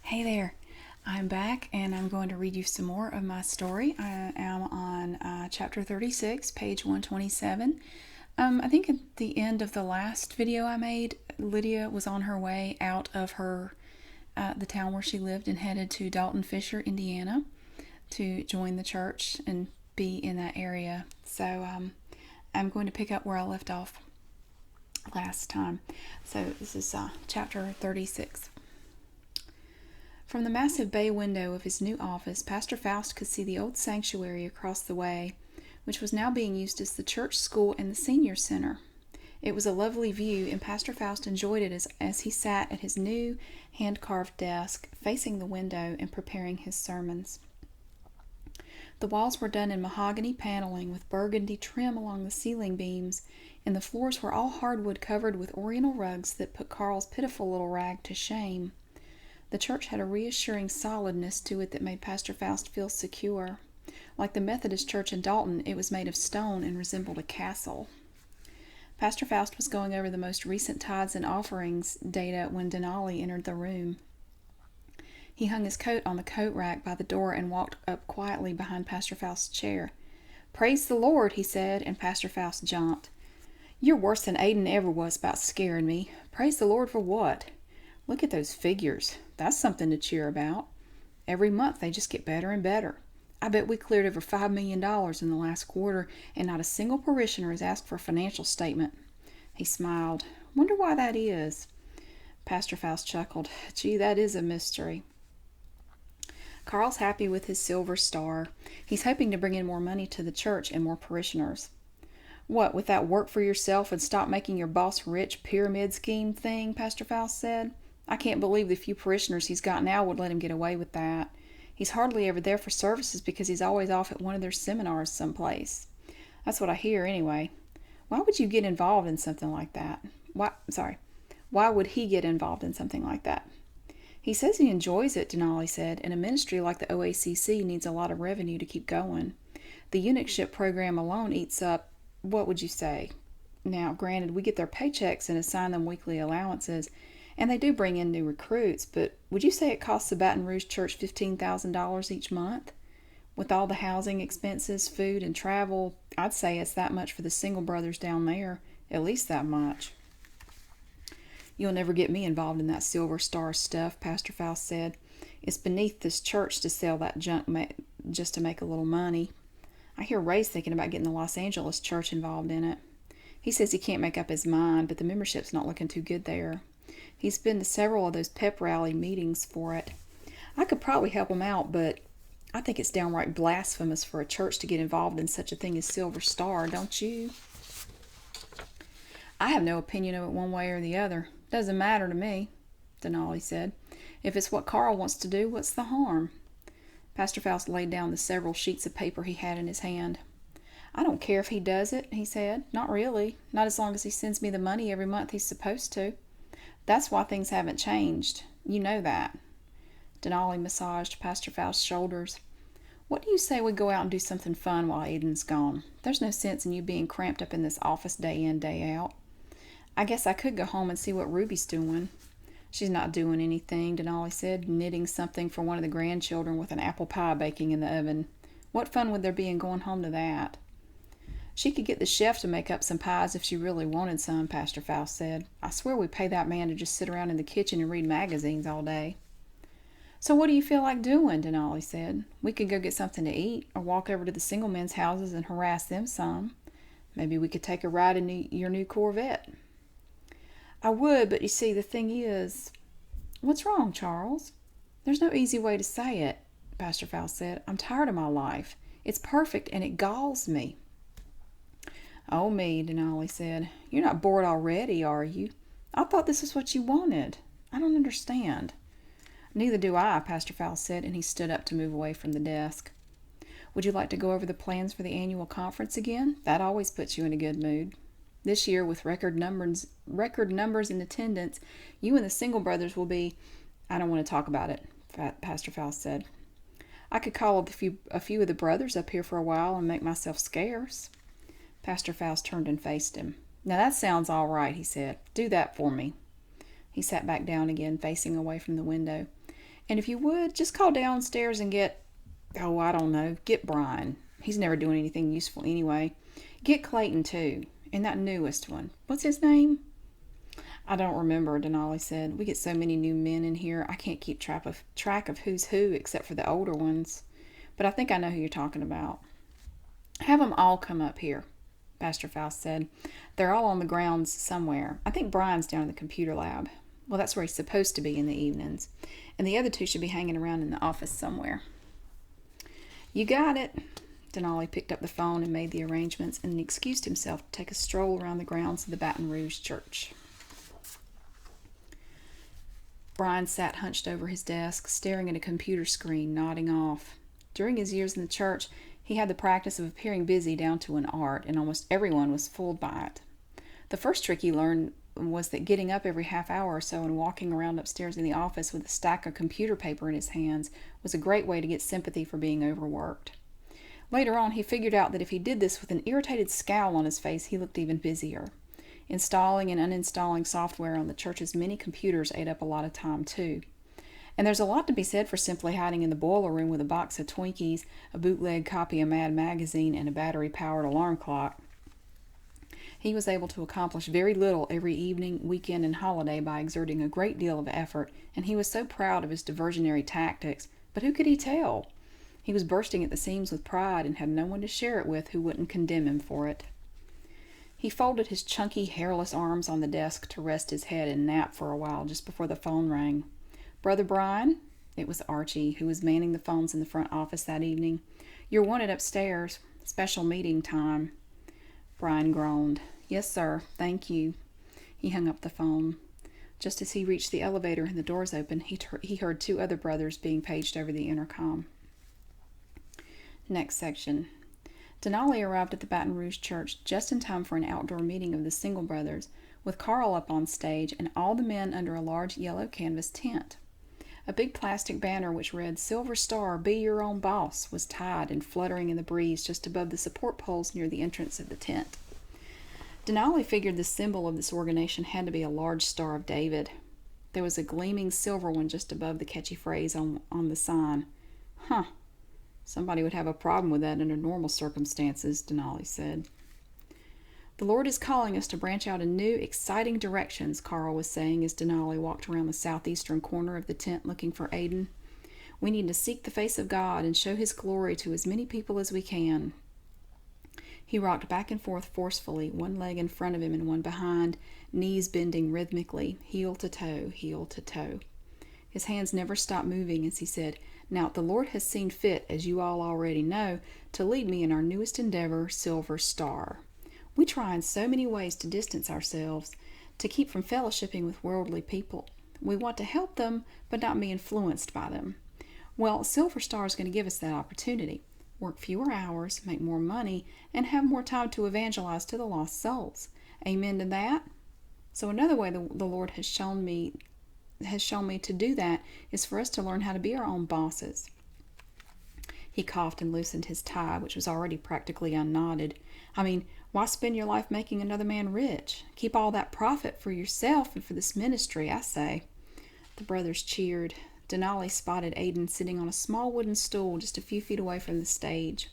Hey there, I'm back and I'm going to read you some more of my story. I am on chapter 36, page 127. I think at the end of the last video I made, Lydia was on her way out of the town where she lived and headed to Dalton Fisher, Indiana to join the church and be in that area. So I'm going to pick up where I left off last time. So this is chapter 36. From the massive bay window of his new office, Pastor Faust could see the old sanctuary across the way, which was now being used as the church school and the senior center. It was a lovely view, and Pastor Faust enjoyed it as he sat at his new hand-carved desk, facing the window and preparing his sermons. The walls were done in mahogany paneling with burgundy trim along the ceiling beams, and the floors were all hardwood covered with oriental rugs that put Carl's pitiful little rag to shame. The church had a reassuring solidness to it that made Pastor Faust feel secure. Like the Methodist church in Dalton, it was made of stone and resembled a castle. Pastor Faust was going over the most recent tithes and offerings data when Denali entered the room. He hung his coat on the coat rack by the door and walked up quietly behind Pastor Faust's chair. "Praise the Lord," he said, and Pastor Faust jumped. "You're worse than Aiden ever was about scaring me. Praise the Lord for what? Look at those figures. That's something to cheer about. Every month they just get better and better. I bet we cleared over $5 million in the last quarter, and not a single parishioner has asked for a financial statement." He smiled. "Wonder why that is." Pastor Faust chuckled. "Gee, that is a mystery." Carl's happy with his silver star. He's hoping to bring in more money to the church and more parishioners. "What, with that work for yourself and stop making your boss rich pyramid scheme thing?" Pastor Faust said. "I can't believe the few parishioners he's got now would let him get away with that. He's hardly ever there for services because he's always off at one of their seminars someplace. That's what I hear, anyway. Why would you get involved in something like that? Why would he get involved in something like that?" "He says he enjoys it," Denali said, "and a ministry like the OACC needs a lot of revenue to keep going. The eunuchship program alone eats up, what would you say? Now, granted, we get their paychecks and assign them weekly allowances, and they do bring in new recruits, but would you say it costs the Baton Rouge Church $15,000 each month? With all the housing expenses, food, and travel, I'd say it's that much for the single brothers down there, at least that much." "You'll never get me involved in that silver star stuff," Pastor Faust said. "It's beneath this church to sell that junk just to make a little money. I hear Ray's thinking about getting the Los Angeles church involved in it. He says he can't make up his mind, but the membership's not looking too good there. He's been to several of those pep rally meetings for it. I could probably help him out, but I think it's downright blasphemous for a church to get involved in such a thing as Silver Star, don't you?" "I have no opinion of it one way or the other. Doesn't matter to me," Denali said. "If it's what Carl wants to do, what's the harm?" Pastor Faust laid down the several sheets of paper he had in his hand. "I don't care if he does it," he said. "Not really. Not as long as he sends me the money every month he's supposed to. That's why things haven't changed. You know that." Denali massaged Pastor Faust's shoulders. "What do you say we go out and do something fun while Aiden's gone? There's no sense in you being cramped up in this office day in, day out. I guess I could go home and see what Ruby's doing." "She's not doing anything," Denali said, "knitting something for one of the grandchildren with an apple pie baking in the oven. What fun would there be in going home to that?" "She could get the chef to make up some pies if she really wanted some," Pastor Faust said. "I swear we pay that man to just sit around in the kitchen and read magazines all day." "So what do you feel like doing?" Denali said. "We could go get something to eat, or walk over to the single men's houses and harass them some. Maybe we could take a ride in your new Corvette." "I would, but you see, the thing is—" "What's wrong, Charles?" "There's no easy way to say it," Pastor Faust said. "I'm tired of my life. It's perfect, and it galls me." "Oh, me," Denali said. "You're not bored already, are you? I thought this is what you wanted. I don't understand." "Neither do I," Pastor Faust said, and he stood up to move away from the desk. "Would you like to go over the plans for the annual conference again? That always puts you in a good mood. This year, with record numbers in attendance, you and the single brothers will be—" "I don't want to talk about it," Pastor Faust said. "I could call a few of the brothers up here for a while and make myself scarce." Pastor Faust turned and faced him. "Now that sounds all right," he said. "Do that for me." He sat back down again, facing away from the window. And if you would, just call downstairs and get Brian. He's never doing anything useful anyway. Get Clayton, too. And that newest one. What's his name? I don't remember, Denali said. We get so many new men in here, I can't keep track of who's who except for the older ones. But I think I know who you're talking about. Have them all come up here, Pastor Faust said. They're all on the grounds somewhere. I think Brian's down in the computer lab. Well, that's where he's supposed to be in the evenings. And the other two should be hanging around in the office somewhere. You got it. Denali picked up the phone and made the arrangements and excused himself to take a stroll around the grounds of the Baton Rouge church. Brian sat hunched over his desk, staring at a computer screen, nodding off. During his years in the church, he had the practice of appearing busy down to an art, and almost everyone was fooled by it. The first trick he learned was that getting up every half hour or so and walking around upstairs in the office with a stack of computer paper in his hands was a great way to get sympathy for being overworked. Later on, he figured out that if he did this with an irritated scowl on his face, he looked even busier. Installing and uninstalling software on the church's many computers ate up a lot of time, too. And there's a lot to be said for simply hiding in the boiler room with a box of Twinkies, a bootleg copy of Mad Magazine, and a battery-powered alarm clock. He was able to accomplish very little every evening, weekend, and holiday by exerting a great deal of effort, and he was so proud of his diversionary tactics. But who could he tell? He was bursting at the seams with pride and had no one to share it with who wouldn't condemn him for it. He folded his chunky, hairless arms on the desk to rest his head and nap for a while just before the phone rang. Brother Brian? It was Archie, who was manning the phones in the front office that evening. You're wanted upstairs. Special meeting time. Brian groaned. Yes, sir. Thank you. He hung up the phone. Just as he reached the elevator and the doors opened, he heard two other brothers being paged over the intercom. Next section. Denali arrived at the Baton Rouge church just in time for an outdoor meeting of the Single Brothers, with Carl up on stage and all the men under a large yellow canvas tent. A big plastic banner which read, Silver Star, Be Your Own Boss, was tied and fluttering in the breeze just above the support poles near the entrance of the tent. Denali figured the symbol of this organization had to be a large Star of David. There was a gleaming silver one just above the catchy phrase on the sign. Huh. Somebody would have a problem with that under normal circumstances, Denali said. The Lord is calling us to branch out in new, exciting directions, Carl was saying as Denali walked around the southeastern corner of the tent looking for Aiden. We need to seek the face of God and show His glory to as many people as we can. He rocked back and forth forcefully, one leg in front of him and one behind, knees bending rhythmically, heel to toe, heel to toe. His hands never stopped moving as he said, Now the Lord has seen fit, as you all already know, to lead me in our newest endeavor, Silver Star. We try in so many ways to distance ourselves, to keep from fellowshipping with worldly people. We want to help them, but not be influenced by them. Well, Silver Star is going to give us that opportunity. Work fewer hours, make more money, and have more time to evangelize to the lost souls. Amen to that? So another way the Lord has shown me to do that is for us to learn how to be our own bosses. He coughed and loosened his tie, which was already practically unknotted. I mean, why spend your life making another man rich? Keep all that profit for yourself and for this ministry, I say. The brothers cheered. Denali spotted Aiden sitting on a small wooden stool just a few feet away from the stage.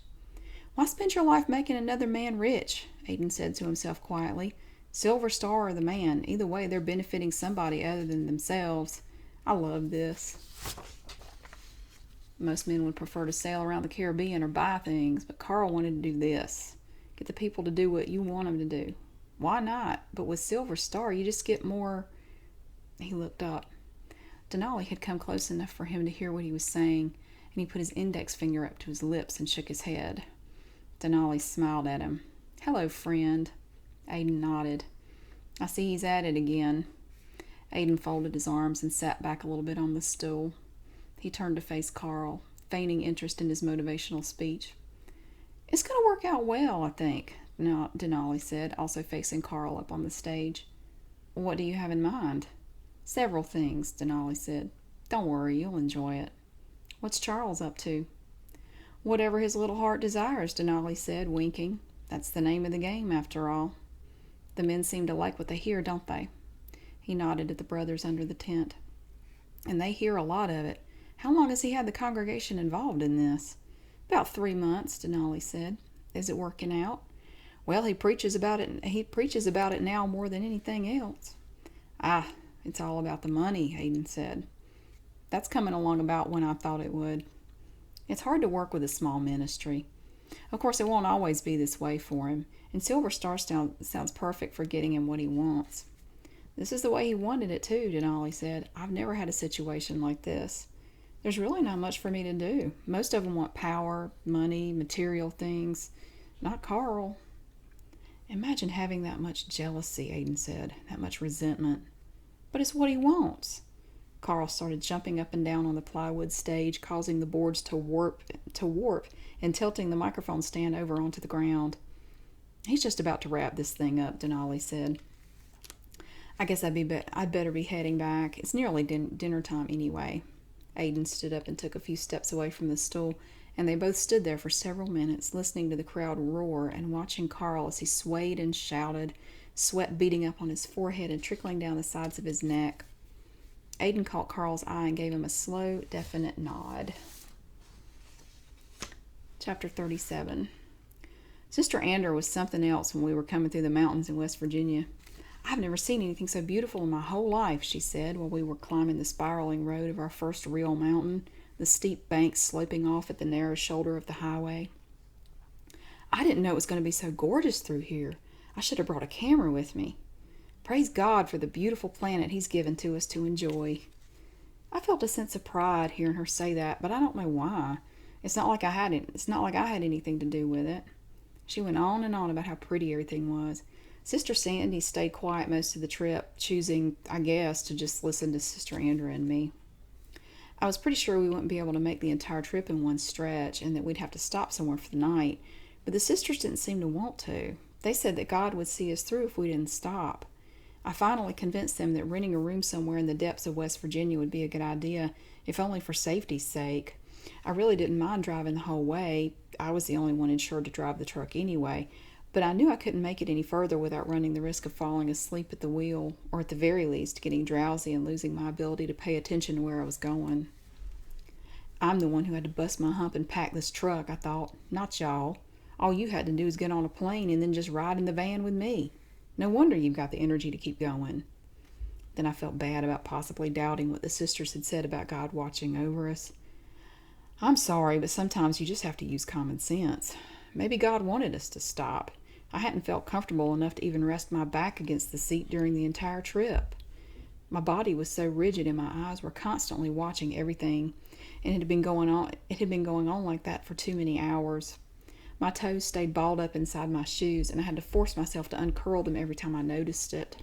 Why spend your life making another man rich? Aiden said to himself quietly. Silver Star or the man, either way they're benefiting somebody other than themselves. I love this. Most men would prefer to sail around the Caribbean or buy things, but Carl wanted to do this. Get the people to do what you want them to do. Why not? But with Silver Star, you just get more... He looked up. Denali had come close enough for him to hear what he was saying, and he put his index finger up to his lips and shook his head. Denali smiled at him. Hello, friend. Aiden nodded. I see he's at it again. Aiden folded his arms and sat back a little bit on the stool. He turned to face Carl, feigning interest in his motivational speech. It's going to work out well, I think, Denali said, also facing Carl up on the stage. What do you have in mind? Several things, Denali said. Don't worry, you'll enjoy it. What's Charles up to? Whatever his little heart desires, Denali said, winking. That's the name of the game, after all. The men seem to like what they hear, don't they? He nodded at the brothers under the tent. And they hear a lot of it. How long has he had the congregation involved in this? About 3 months, Denali said. Is it working out? Well, he preaches about it. He preaches about it now more than anything else. Ah, it's all about the money, Aiden said. That's coming along about when I thought it would. It's hard to work with a small ministry. Of course, it won't always be this way for him, and Silver Star sounds perfect for getting him what he wants. This is the way he wanted it too, Denali said. I've never had a situation like this. There's really not much for me to do. Most of them want power, money, material things. Not Carl. Imagine having that much jealousy, Aiden said, that much resentment. But it's what he wants. Carl started jumping up and down on the plywood stage, causing the boards to warp and tilting the microphone stand over onto the ground. He's just about to wrap this thing up, Denali said. I guess I'd better be heading back. It's nearly dinner time anyway. Aiden stood up and took a few steps away from the stool, and they both stood there for several minutes, listening to the crowd roar and watching Carl as he swayed and shouted, sweat beating up on his forehead and trickling down the sides of his neck. Aiden caught Carl's eye and gave him a slow, definite nod. Chapter 37. Sister Andrew was something else when we were coming through the mountains in West Virginia. I've never seen anything so beautiful in my whole life, she said, while we were climbing the spiraling road of our first real mountain, the steep banks sloping off at the narrow shoulder of the highway. I didn't know it was going to be so gorgeous through here. I should have brought a camera with me. Praise God for the beautiful planet He's given to us to enjoy. I felt a sense of pride hearing her say that, but I don't know why. It's not like I had anything to do with it. She went on and on about how pretty everything was. Sister Sandy stayed quiet most of the trip, choosing, I guess, to just listen to Sister Andrea and me. I was pretty sure we wouldn't be able to make the entire trip in one stretch and that we'd have to stop somewhere for the night, but the sisters didn't seem to want to. They said that God would see us through if we didn't stop. I finally convinced them that renting a room somewhere in the depths of West Virginia would be a good idea, if only for safety's sake. I really didn't mind driving the whole way. I was the only one insured to drive the truck anyway, but I knew I couldn't make it any further without running the risk of falling asleep at the wheel, or at the very least getting drowsy and losing my ability to pay attention to where I was going. I'm the one who had to bust my hump and pack this truck, I thought, not y'all. All you had to do was get on a plane and then just ride in the van with me. No wonder you've got the energy to keep going. Then I felt bad about possibly doubting what the sisters had said about God watching over us. I'm sorry, but sometimes you just have to use common sense. Maybe God wanted us to stop. I hadn't felt comfortable enough to even rest my back against the seat during the entire trip. My body was so rigid and my eyes were constantly watching everything, and it had been going on like that for too many hours. My toes stayed balled up inside my shoes, and I had to force myself to uncurl them every time I noticed it.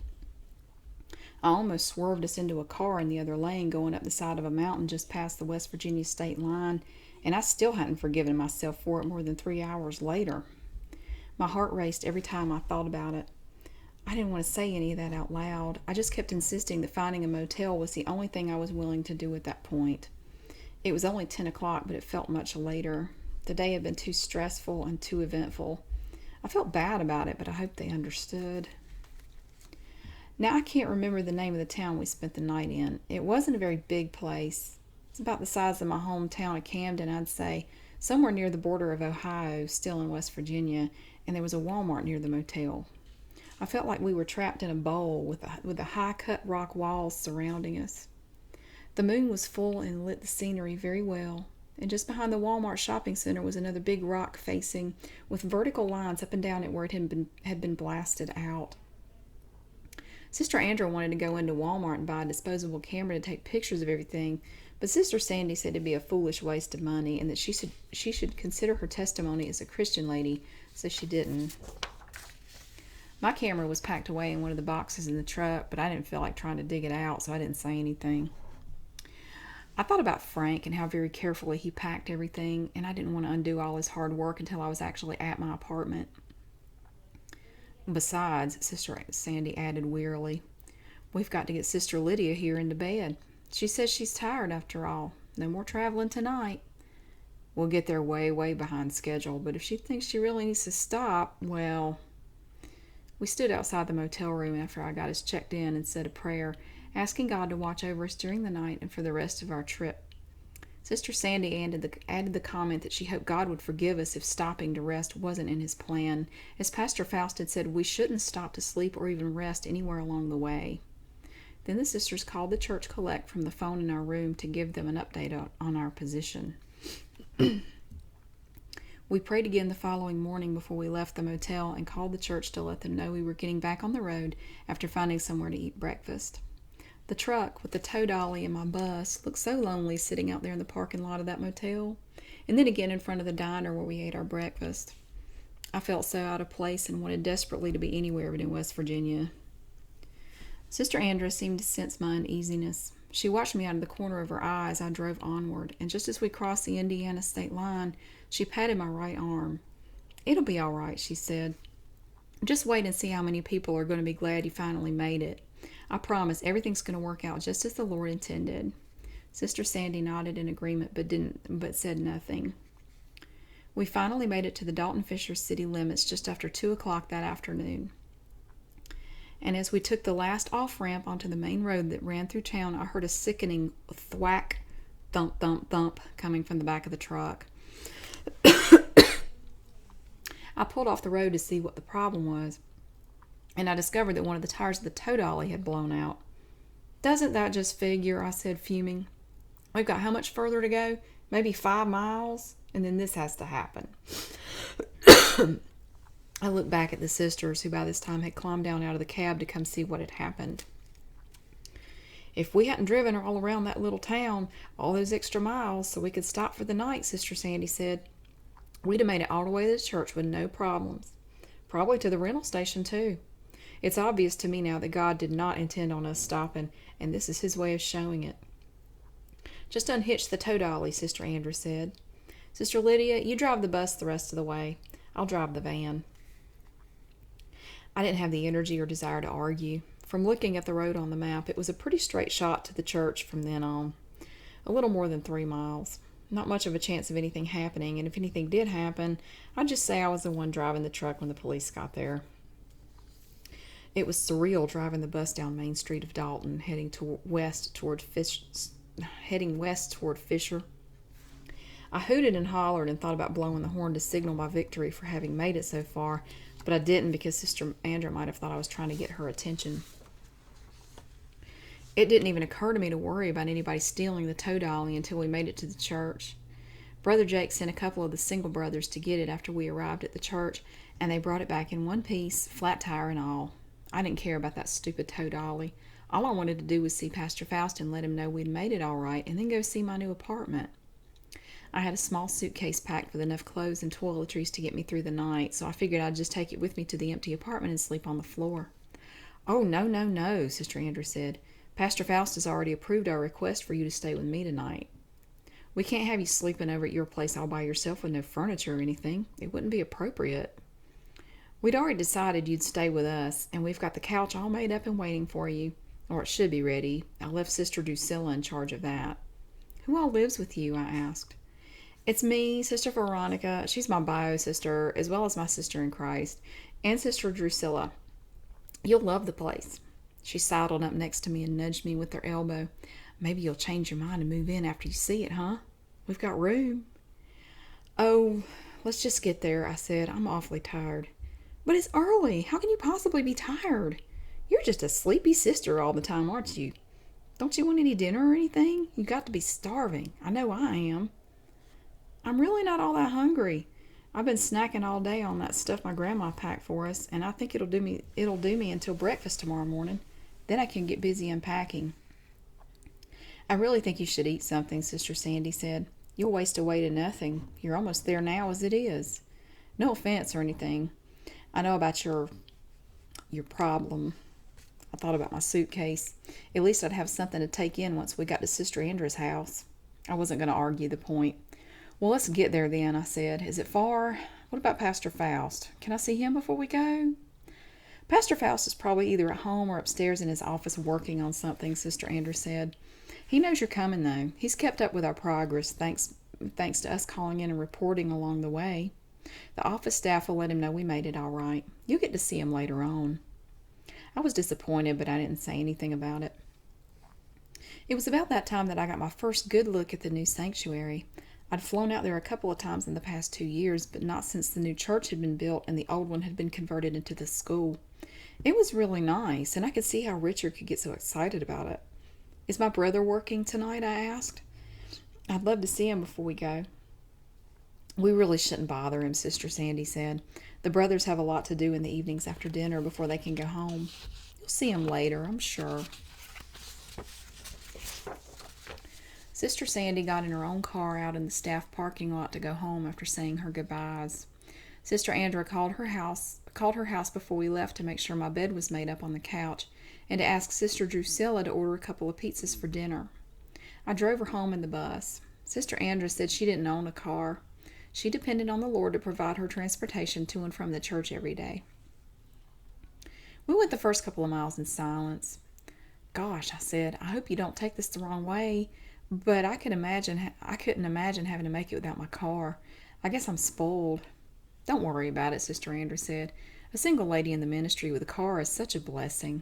I almost swerved us into a car in the other lane going up the side of a mountain just past the West Virginia state line, and I still hadn't forgiven myself for it more than 3 hours later. My heart raced every time I thought about it. I didn't want to say any of that out loud. I just kept insisting that finding a motel was the only thing I was willing to do at that point. It was only 10 o'clock, but it felt much later. The day had been too stressful and too eventful. I felt bad about it, but I hoped they understood. Now I can't remember the name of the town we spent the night in. It wasn't a very big place. It's about the size of my hometown of Camden, I'd say, somewhere near the border of Ohio, still in West Virginia, and there was a Walmart near the motel. I felt like we were trapped in a bowl with the high-cut rock walls surrounding us. The moon was full and lit the scenery very well, and just behind the Walmart shopping center was another big rock facing with vertical lines up and down it where it had been blasted out. Sister Andrew wanted to go into Walmart and buy a disposable camera to take pictures of everything, but Sister Sandy said it'd be a foolish waste of money and that she should consider her testimony as a Christian lady, so she didn't. My camera was packed away in one of the boxes in the truck, but I didn't feel like trying to dig it out, so I didn't say anything. I thought about Frank and how very carefully he packed everything, and I didn't want to undo all his hard work until I was actually at my apartment. Besides, Sister Sandy added wearily, we've got to get Sister Lydia here into bed. She says she's tired after all. No more traveling tonight. We'll get there way, way behind schedule, but if she thinks she really needs to stop, well... We stood outside the motel room after I got us checked in and said a prayer, asking God to watch over us during the night and for the rest of our trip. Sister Sandy added the comment that she hoped God would forgive us if stopping to rest wasn't in his plan, as Pastor Faust had said we shouldn't stop to sleep or even rest anywhere along the way. Then the sisters called the church collect from the phone in our room to give them an update on our position. We prayed again the following morning before we left the motel and called the church to let them know we were getting back on the road after finding somewhere to eat breakfast. The truck with the tow dolly and my bus looked so lonely sitting out there in the parking lot of that motel, and then again in front of the diner where we ate our breakfast. I felt so out of place and wanted desperately to be anywhere but in West Virginia. Sister Andra seemed to sense my uneasiness. She watched me out of the corner of her eye as I drove onward, and just as we crossed the Indiana state line, she patted my right arm. "It'll be all right," she said. "Just wait and see how many people are going to be glad you finally made it. I promise everything's going to work out just as the Lord intended." Sister Sandy nodded in agreement but said nothing. We finally made it to the Dalton Fisher city limits just after 2 o'clock that afternoon. And as we took the last off-ramp onto the main road that ran through town, I heard a sickening thwack, thump, thump, thump coming from the back of the truck. I pulled off the road to see what the problem was, and I discovered that one of the tires of the tow dolly had blown out. "Doesn't that just figure?" I said, fuming. "We've got how much further to go? Maybe 5 miles? And then this has to happen." I looked back at the sisters, who by this time had climbed down out of the cab to come see what had happened. "If we hadn't driven all around that little town, all those extra miles, so we could stop for the night," Sister Sandy said, "we'd have made it all the way to the church with no problems. Probably to the rental station, too. It's obvious to me now that God did not intend on us stopping, and this is his way of showing it." "Just unhitch the tow dolly," Sister Andrew said. "Sister Lydia, you drive the bus the rest of the way. I'll drive the van." I didn't have the energy or desire to argue. From looking at the road on the map, it was a pretty straight shot to the church from then on. A little more than 3 miles. Not much of a chance of anything happening, and if anything did happen, I'd just say I was the one driving the truck when the police got there. It was surreal driving the bus down Main Street of Dalton, heading west toward Fisher. I hooted and hollered and thought about blowing the horn to signal my victory for having made it so far, but I didn't because Sister Andra might have thought I was trying to get her attention. It didn't even occur to me to worry about anybody stealing the tow dolly until we made it to the church. Brother Jake sent a couple of the single brothers to get it after we arrived at the church, and they brought it back in one piece, flat tire and all. I didn't care about that stupid tow dolly. All I wanted to do was see Pastor Faust and let him know we'd made it all right, and then go see my new apartment. I had a small suitcase packed with enough clothes and toiletries to get me through the night, so I figured I'd just take it with me to the empty apartment and sleep on the floor. "Oh, no, no, no," Sister Andrew said. "Pastor Faust has already approved our request for you to stay with me tonight. We can't have you sleeping over at your place all by yourself with no furniture or anything. It wouldn't be appropriate. We'd already decided you'd stay with us, and we've got the couch all made up and waiting for you. Or it should be ready. I left Sister Drusilla in charge of that." "Who all lives with you?" I asked. "It's me, Sister Veronica, she's my bio sister, as well as my sister in Christ, and Sister Drusilla. You'll love the place." She sidled up next to me and nudged me with her elbow. "Maybe you'll change your mind and move in after you see it, huh? We've got room." "Oh, let's just get there," I said. "I'm awfully tired." "But it's early. How can you possibly be tired? You're just a sleepy sister all the time, aren't you? Don't you want any dinner or anything? You've got to be starving. I know I am." "I'm really not all that hungry. I've been snacking all day on that stuff my grandma packed for us, and I think it'll do me until breakfast tomorrow morning. Then I can get busy unpacking." "I really think you should eat something," Sister Sandy said. "You'll waste away to nothing. You're almost there now as it is. No offense or anything. I know about your problem." I thought about my suitcase. At least I'd have something to take in once we got to Sister Andra's house. I wasn't going to argue the point. "Well, let's get there then," I said. "Is it far? What about Pastor Faust? Can I see him before we go?" "Pastor Faust is probably either at home or upstairs in his office working on something," Sister Andrew said. "He knows you're coming, though. He's kept up with our progress, thanks to us calling in and reporting along the way. The office staff will let him know we made it all right. You'll get to see him later on." I was disappointed, but I didn't say anything about it. It was about that time that I got my first good look at the new sanctuary. I'd flown out there a couple of times in the past 2 years, but not since the new church had been built and the old one had been converted into the school. It was really nice, and I could see how Richard could get so excited about it. "Is my brother working tonight?" I asked. "I'd love to see him before we go." "We really shouldn't bother him," Sister Sandy said. "The brothers have a lot to do in the evenings after dinner before they can go home. You'll see him later, I'm sure." Sister Sandy got in her own car out in the staff parking lot to go home after saying her goodbyes. Sister Andra called her house before we left to make sure my bed was made up on the couch and to ask Sister Drusilla to order a couple of pizzas for dinner. I drove her home in the bus. Sister Andra said she didn't own a car. She depended on the Lord to provide her transportation to and from the church every day. We went the first couple of miles in silence. "Gosh," I said, "I hope you don't take this the wrong way, but I couldn't imagine having to make it without my car. I guess I'm spoiled." "Don't worry about it," Sister Andra said. "A single lady in the ministry with a car is such a blessing.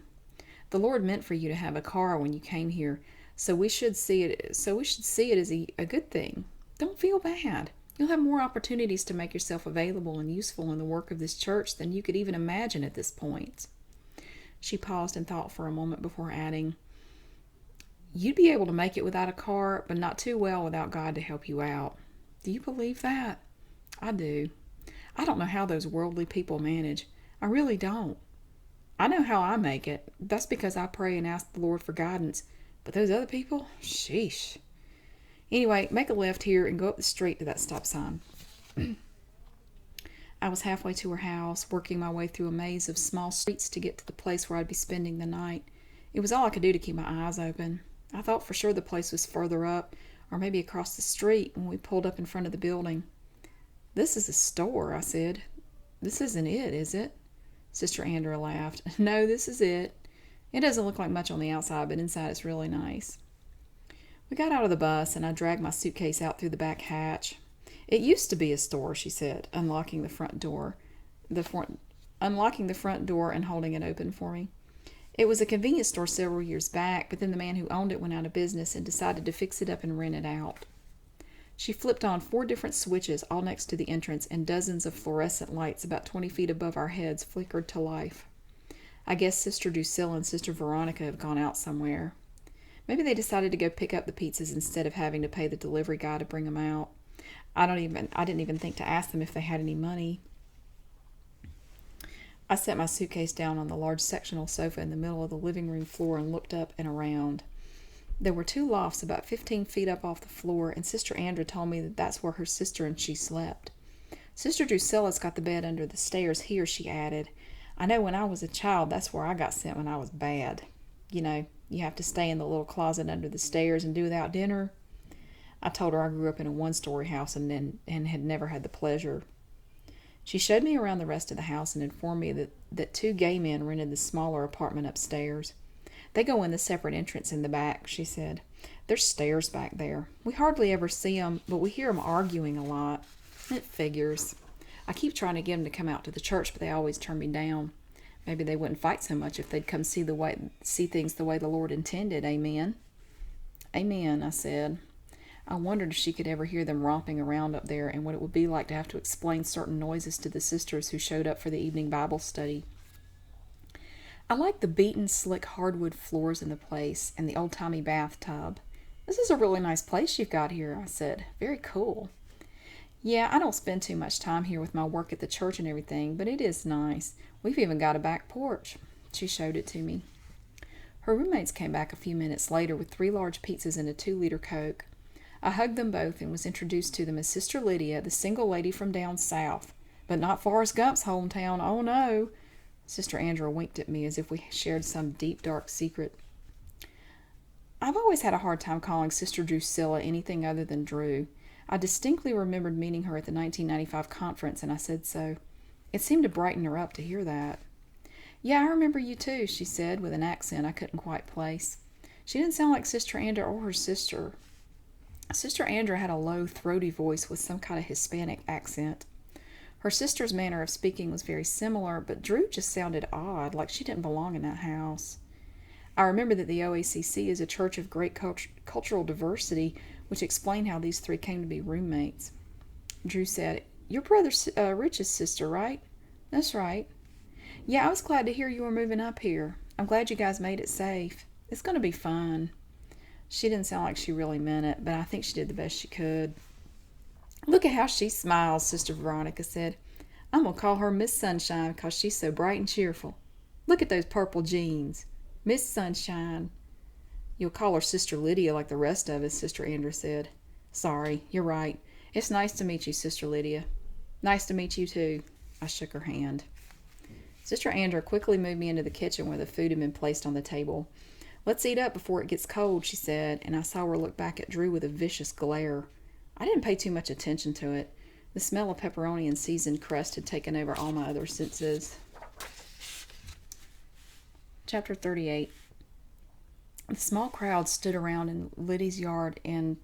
The Lord meant for you to have a car when you came here, so we should see it as a good thing. Don't feel bad. You'll have more opportunities to make yourself available and useful in the work of this church than you could even imagine at this point." She paused and thought for a moment before adding, "You'd be able to make it without a car, but not too well without God to help you out. Do you believe that?" "I do. I don't know how those worldly people manage. I really don't. I know how I make it. That's because I pray and ask the Lord for guidance. But those other people, sheesh. Anyway, make a left here and go up the street to that stop sign." I was halfway to her house, working my way through a maze of small streets to get to the place where I'd be spending the night. It was all I could do to keep my eyes open. I thought for sure the place was further up, or maybe across the street, when we pulled up in front of the building. "This is a store," I said. "This isn't it, is it?" Sister Andra laughed. "No, this is it. It doesn't look like much on the outside, but inside it's really nice." We got out of the bus, and I dragged my suitcase out through the back hatch. "It used to be a store," she said, unlocking the front door and holding it open for me. "It was a convenience store several years back, but then the man who owned it went out of business and decided to fix it up and rent it out." She flipped on 4 different switches, all next to the entrance, and dozens of fluorescent lights about 20 feet above our heads flickered to life. "I guess Sister Drusilla and Sister Veronica have gone out somewhere. Maybe they decided to go pick up the pizzas instead of having to pay the delivery guy to bring them out. I didn't even think to ask them if they had any money." I set my suitcase down on the large sectional sofa in the middle of the living room floor and looked up and around. There were 2 lofts about 15 feet up off the floor, and Sister Andra told me that that's where her sister and she slept. "Sister Drusilla's got the bed under the stairs here," she added. "I know when I was a child that's where I got sent when I was bad. You know, you have to stay in the little closet under the stairs and do without dinner." I told her I grew up in a 1-story house and had never had the pleasure. She showed me around the rest of the house and informed me that 2 gay men rented the smaller apartment upstairs. "They go in the separate entrance in the back," she said. "There's stairs back there. We hardly ever see them, but we hear them arguing a lot. It figures. I keep trying to get them to come out to the church, but they always turn me down. Maybe they wouldn't fight so much if they'd come see things the way the Lord intended. Amen." "Amen," I said. I wondered if she could ever hear them romping around up there and what it would be like to have to explain certain noises to the sisters who showed up for the evening Bible study. "I like the beaten, slick hardwood floors in the place and the old-timey bathtub. This is a really nice place you've got here," I said. "Very cool." "Yeah, I don't spend too much time here with my work at the church and everything, but it is nice. We've even got a back porch." She showed it to me. Her roommates came back a few minutes later with 3 large pizzas and a 2-liter Coke. I hugged them both and was introduced to them as Sister Lydia, the single lady from down south. "But not Forrest Gump's hometown, oh no." Sister Andra winked at me as if we shared some deep, dark secret. I've always had a hard time calling Sister Drusilla anything other than Drew. I distinctly remembered meeting her at the 1995 conference, and I said so. It seemed to brighten her up to hear that. "Yeah, I remember you too," she said, with an accent I couldn't quite place. She didn't sound like Sister Andra or her sister. Sister Andra had a low, throaty voice with some kind of Hispanic accent. Her sister's manner of speaking was very similar, but Drew just sounded odd, like she didn't belong in that house. I remember that the OACC is a church of great cultural diversity, which explained how these three came to be roommates. Drew said, "Your brother Rich's sister, right?" "That's right." "Yeah, I was glad to hear you were moving up here. I'm glad you guys made it safe. It's going to be fun." She didn't sound like she really meant it, but I think she did the best she could. "Look at how she smiles," Sister Veronica said. "I'm going to call her Miss Sunshine because she's so bright and cheerful. Look at those purple jeans. Miss Sunshine." "You'll call her Sister Lydia like the rest of us," Sister Andra said. "Sorry, you're right. It's nice to meet you, Sister Lydia." "Nice to meet you too." I shook her hand. Sister Andra quickly moved me into the kitchen where the food had been placed on the table. "Let's eat up before it gets cold," she said, and I saw her look back at Drew with a vicious glare. I didn't pay too much attention to it. The smell of pepperoni and seasoned crust had taken over all my other senses. Chapter 38. The small crowd stood around in Lydia's yard in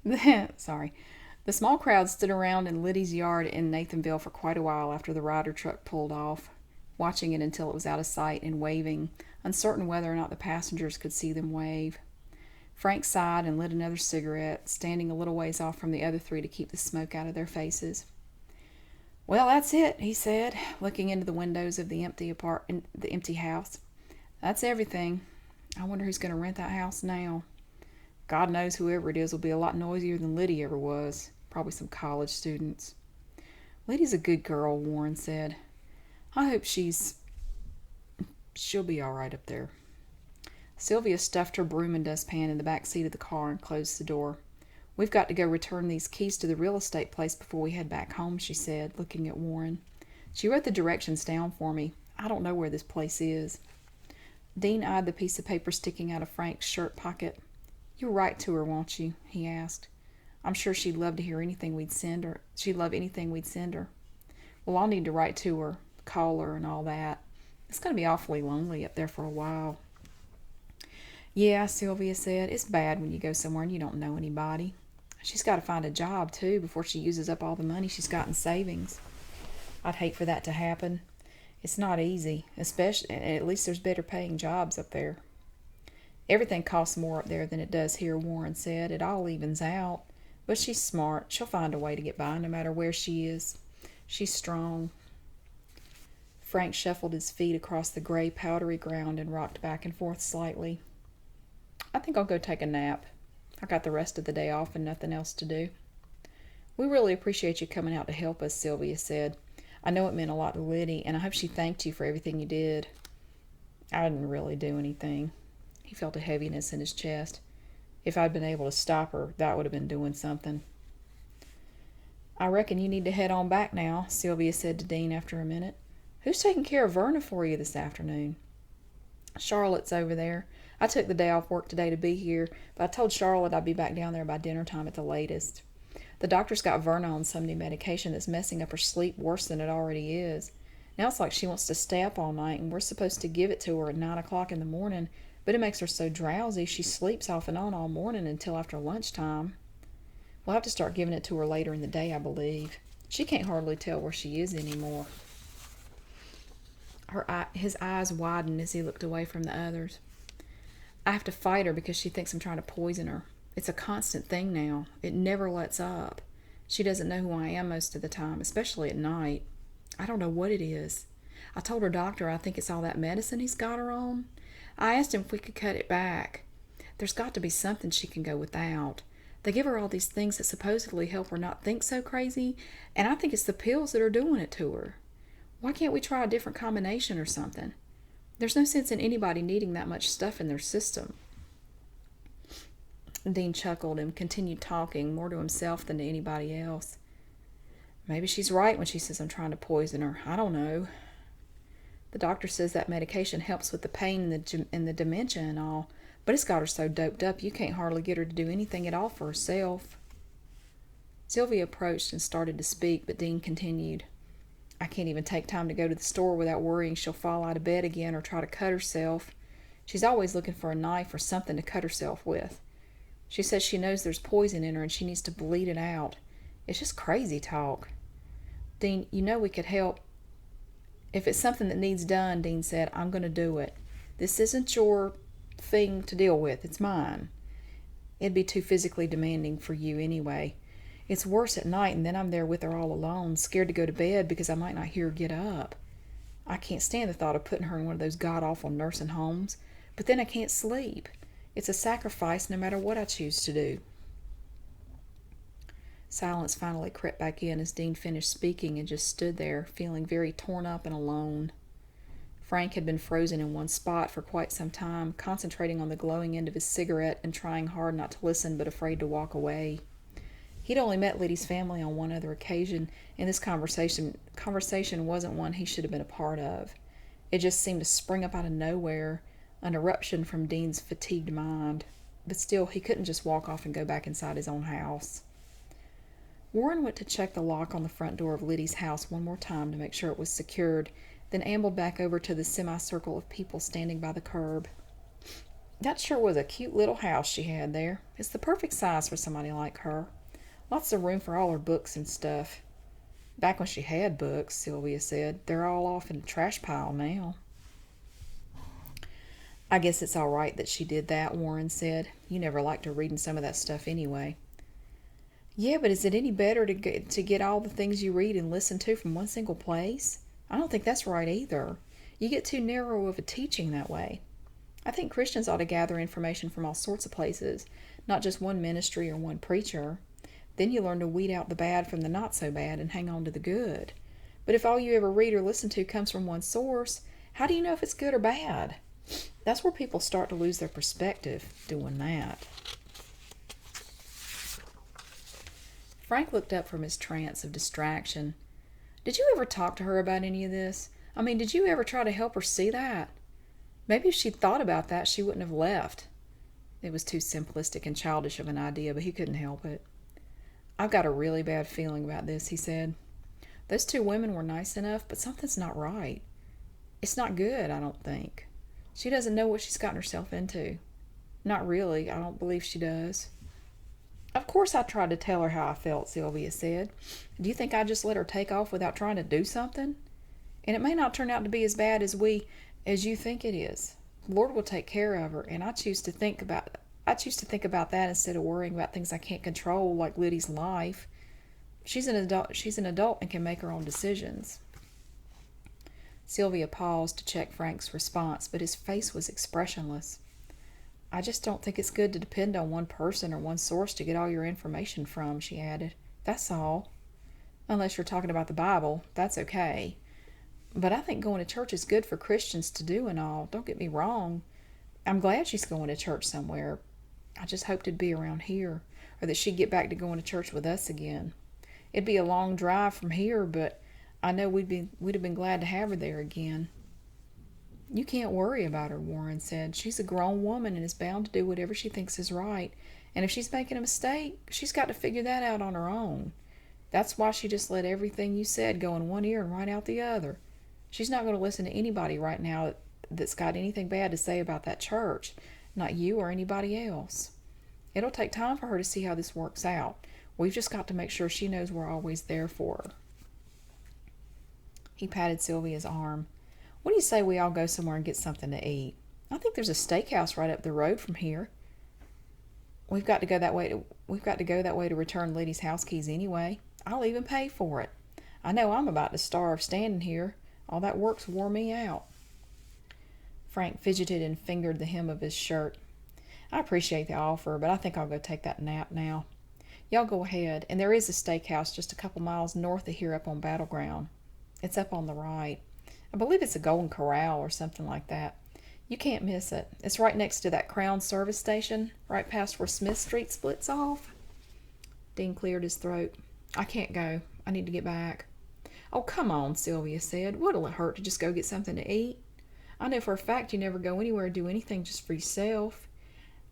The small crowd stood around in Lydia's yard in Nathanville for quite a while after the Ryder truck pulled off, watching it until it was out of sight and waving, uncertain whether or not the passengers could see them wave. Frank sighed and lit another cigarette, standing a little ways off from the other three to keep the smoke out of their faces. "Well, that's it," he said, looking into the windows of the empty house. "That's everything. I wonder who's going to rent that house now. God knows whoever it is will be a lot noisier than Lydia ever was. Probably some college students." "Lydia's a good girl," Warren said. "I hope she'll be all right up there." Sylvia stuffed her broom and dustpan in the back seat of the car and closed the door. "We've got to go return these keys to the real estate place before we head back home," she said, looking at Warren. She wrote the directions down for me. I don't know where this place is. Dean eyed the piece of paper sticking out of Frank's shirt pocket. "You'll write to her, won't you?" he asked. "I'm sure she'd love to hear anything we'd send her. She'd love anything we'd send her." "Well, I'll need to write to her, call her, and all that. It's going to be awfully lonely up there for a while." "Yeah," Sylvia said. "It's bad when you go somewhere and you don't know anybody. She's got to find a job, too, before she uses up all the money she's got in savings. I'd hate for that to happen. It's not easy, especially, at least there's better paying jobs up there." "Everything costs more up there than it does here," Warren said. "It all evens out. But she's smart. She'll find a way to get by no matter where she is. She's strong." Frank shuffled his feet across the gray, powdery ground and rocked back and forth slightly. "I think I'll go take a nap. I got the rest of the day off and nothing else to do." "We really appreciate you coming out to help us," Sylvia said. "I know it meant a lot to Liddy, and I hope she thanked you for everything you did." "I didn't really do anything." He felt a heaviness in his chest. "If I'd been able to stop her, that would have been doing something." "I reckon you need to head on back now," Sylvia said to Dean after a minute. "Who's taking care of Verna for you this afternoon?" "Charlotte's over there. I took the day off work today to be here, but I told Charlotte I'd be back down there by dinner time at the latest. The doctor's got Verna on some new medication that's messing up her sleep worse than it already is. Now it's like she wants to stay up all night, and we're supposed to give it to her at 9 o'clock in the morning, but it makes her so drowsy she sleeps off and on all morning until after lunchtime. We'll have to start giving it to her later in the day, I believe. She can't hardly tell where she is anymore." His eyes widened as he looked away from the others. "I have to fight her because she thinks I'm trying to poison her. It's a constant thing now. It never lets up. She doesn't know who I am most of the time, especially at night. I don't know what it is. I told her doctor I think it's all that medicine he's got her on. I asked him if we could cut it back. There's got to be something she can go without. They give her all these things that supposedly help her not think so crazy, and I think it's the pills that are doing it to her. Why can't we try a different combination or something? There's no sense in anybody needing that much stuff in their system." Dean chuckled and continued talking, more to himself than to anybody else. "Maybe she's right when she says I'm trying to poison her. I don't know. The doctor says that medication helps with the pain and the dementia and all, but it's got her so doped up you can't hardly get her to do anything at all for herself." Sylvia approached and started to speak, but Dean continued. "I can't even take time to go to the store without worrying she'll fall out of bed again or try to cut herself. She's always looking for a knife or something to cut herself with. She says she knows there's poison in her and she needs to bleed it out. It's just crazy talk. Dean, you know we could help. If it's something that needs done," Dean said, "I'm going to do it. This isn't your thing to deal with. It's mine. It'd be too physically demanding for you anyway. It's worse at night, and then I'm there with her all alone, scared to go to bed because I might not hear her get up. I can't stand the thought of putting her in one of those god-awful nursing homes, but then I can't sleep. It's a sacrifice no matter what I choose to do. Silence finally crept back in as Dean finished speaking and just stood there, feeling very torn up and alone. Frank had been frozen in one spot for quite some time, concentrating on the glowing end of his cigarette and trying hard not to listen but afraid to walk away. He'd only met Lydia's family on one other occasion, and this conversation wasn't one he should have been a part of. It just seemed to spring up out of nowhere, an eruption from Dean's fatigued mind. But still, he couldn't just walk off and go back inside his own house. Warren went to check the lock on the front door of Lydia's house one more time to make sure it was secured, then ambled back over to the semicircle of people standing by the curb. That sure was a cute little house she had there. It's the perfect size for somebody like her. Lots of room for all her books and stuff. Back when she had books, Sylvia said. They're all off in the trash pile now. I guess it's all right that she did that, Warren said. You never liked her reading some of that stuff anyway. Yeah, but is it any better to get all the things you read and listen to from one single place? I don't think that's right either. You get too narrow of a teaching that way. I think Christians ought to gather information from all sorts of places, not just one ministry or one preacher. Then you learn to weed out the bad from the not so bad and hang on to the good. But if all you ever read or listen to comes from one source, how do you know if it's good or bad? That's where people start to lose their perspective doing that. Frank looked up from his trance of distraction. Did you ever talk to her about any of this? I mean, did you ever try to help her see that? Maybe if she'd thought about that, she wouldn't have left. It was too simplistic and childish of an idea, but he couldn't help it. I've got a really bad feeling about this, he said. Those two women were nice enough, but something's not right. It's not good, I don't think. She doesn't know what she's gotten herself into. Not really, I don't believe she does. Of course I tried to tell her how I felt, Sylvia said. Do you think I just let her take off without trying to do something? And it may not turn out to be as bad as you think it is. The Lord will take care of her, and I choose to think about that instead of worrying about things I can't control, like Lydia's life. She's an adult and can make her own decisions. Sylvia paused to check Frank's response, but his face was expressionless. I just don't think it's good to depend on one person or one source to get all your information from, she added. That's all. Unless you're talking about the Bible, that's okay. But I think going to church is good for Christians to do and all. Don't get me wrong. I'm glad she's going to church somewhere. I just hoped it'd be around here, or that she'd get back to going to church with us again. It'd be a long drive from here, but I know we'd have been glad to have her there again. You can't worry about her, Warren said. She's a grown woman and is bound to do whatever she thinks is right. And if she's making a mistake, she's got to figure that out on her own. That's why she just let everything you said go in one ear and right out the other. She's not going to listen to anybody right now that's got anything bad to say about that church. Not you or anybody else. It'll take time for her to see how this works out. We've just got to make sure she knows we're always there for her. He patted Sylvia's arm. What do you say we all go somewhere and get something to eat? I think there's a steakhouse right up the road from here. We've got to go that way to return Lydia's house keys anyway. I'll even pay for it. I know I'm about to starve standing here. All that work's wore me out. Frank fidgeted and fingered the hem of his shirt. I appreciate the offer, but I think I'll go take that nap now. Y'all go ahead, and there is a steakhouse just a couple miles north of here up on Battleground. It's up on the right. I believe it's a Golden Corral or something like that. You can't miss it. It's right next to that Crown service station, right past where Smith Street splits off. Dean cleared his throat. I can't go. I need to get back. Oh, come on, Sylvia said. What'll it hurt to just go get something to eat? I know for a fact you never go anywhere or do anything just for yourself.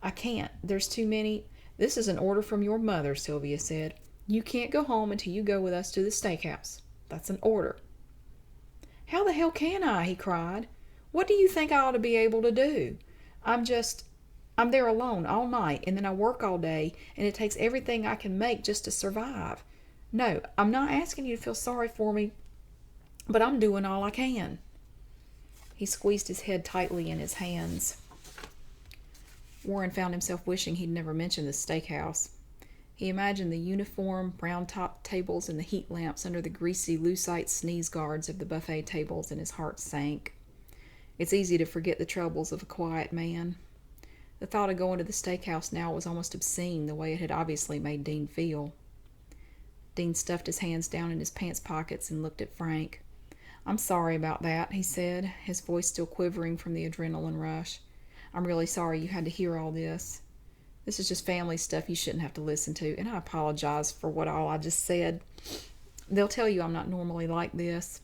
I can't. There's too many. This is an order from your mother, Sylvia said. You can't go home until you go with us to the steakhouse. That's an order. How the hell can I? He cried. What do you think I ought to be able to do? I'm there alone all night, and then I work all day, and it takes everything I can make just to survive. No, I'm not asking you to feel sorry for me, but I'm doing all I can. He squeezed his head tightly in his hands. Warren found himself wishing he'd never mentioned the steakhouse. He imagined the uniform, brown-topped tables and the heat lamps under the greasy lucite sneeze guards of the buffet tables, and his heart sank. It's easy to forget the troubles of a quiet man. The thought of going to the steakhouse now was almost obscene, the way it had obviously made Dean feel. Dean stuffed his hands down in his pants pockets and looked at Frank. "I'm sorry about that," he said, his voice still quivering from the adrenaline rush. "I'm really sorry you had to hear all this. This is just family stuff you shouldn't have to listen to, and I apologize for what all I just said. They'll tell you I'm not normally like this."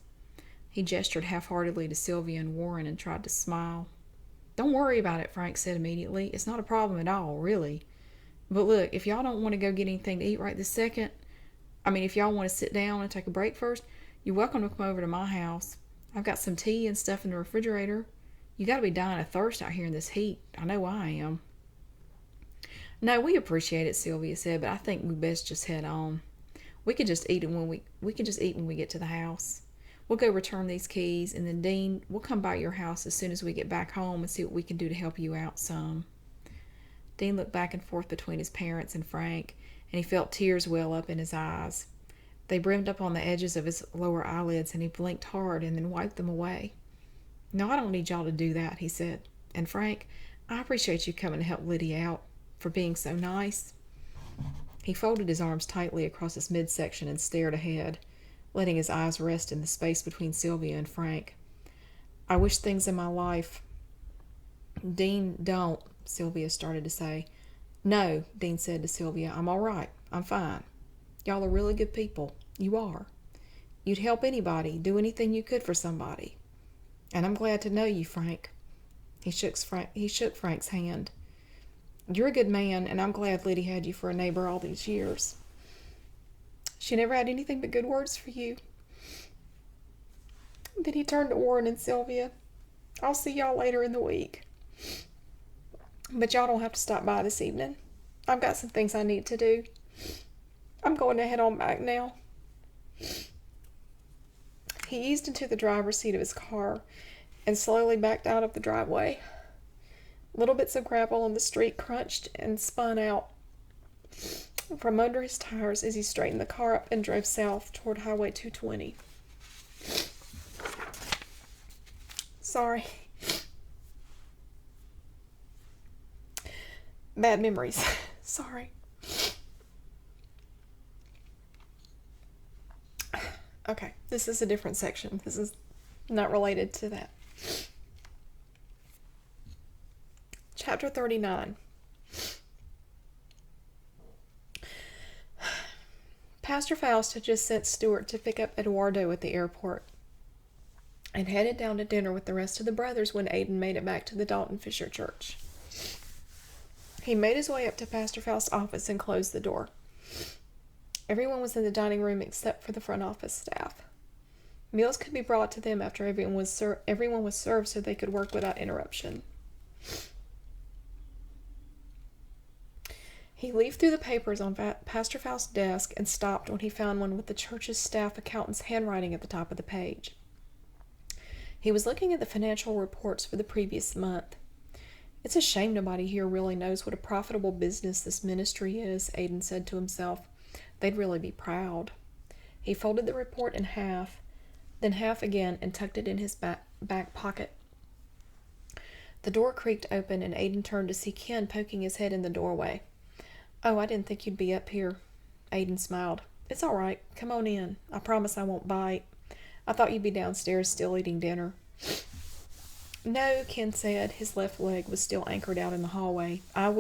He gestured half-heartedly to Sylvia and Warren and tried to smile. "Don't worry about it," Frank said immediately. "It's not a problem at all, really. But look, if y'all don't want to go get anything to eat right this second, if y'all want to sit down and take a break first, you're welcome to come over to my house. I've got some tea and stuff in the refrigerator. You got to be dying of thirst out here in this heat. I know I am." "No, we appreciate it," Sylvia said, "but I think we best just head on. We can just eat when we get to the house. We'll go return these keys, and then Dean, we'll come by your house as soon as we get back home and see what we can do to help you out some." Dean looked back and forth between his parents and Frank, and he felt tears well up in his eyes. They brimmed up on the edges of his lower eyelids, and he blinked hard and then wiped them away. "No, I don't need y'all to do that," he said. "And Frank, I appreciate you coming to help Lydia out, for being so nice." He folded his arms tightly across his midsection and stared ahead, letting his eyes rest in the space between Sylvia and Frank. "I wish things in my life—" "Dean, don't," Sylvia started to say. "No," Dean said to Sylvia, "I'm all right. I'm fine. Y'all are really good people. You are. You'd help anybody, do anything you could for somebody. And I'm glad to know you, Frank." He shook Frank's hand. "You're a good man, and I'm glad Lydia had you for a neighbor all these years. She never had anything but good words for you." Then he turned to Warren and Sylvia. "I'll see y'all later in the week. But y'all don't have to stop by this evening. I've got some things I need to do. I'm going to head on back now." He eased into the driver's seat of his car and slowly backed out of the driveway. Little bits of gravel on the street crunched and spun out from under his tires as he straightened the car up and drove south toward Highway 220. Sorry. Bad memories. Sorry. Okay, this is a different section. This is not related to that. Chapter 39. Pastor Faust had just sent Stuart to pick up Eduardo at the airport and headed down to dinner with the rest of the brothers when Aiden made it back to the Dalton Fisher Church. He made his way up to Pastor Faust's office and closed the door. Everyone was in the dining room except for the front office staff. Meals could be brought to them after everyone was served so they could work without interruption. He leafed through the papers on Pastor Faust's desk and stopped when he found one with the church's staff accountant's handwriting at the top of the page. He was looking at the financial reports for the previous month. "It's a shame nobody here really knows what a profitable business this ministry is," Aiden said to himself. "They'd really be proud." He folded the report in half, then half again, and tucked it in his back pocket. The door creaked open, and Aiden turned to see Ken poking his head in the doorway. "Oh, I didn't think you'd be up here." Aiden smiled. "It's all right. Come on in. I promise I won't bite. I thought you'd be downstairs still eating dinner." "No," Ken said. His left leg was still anchored out in the hallway. I'm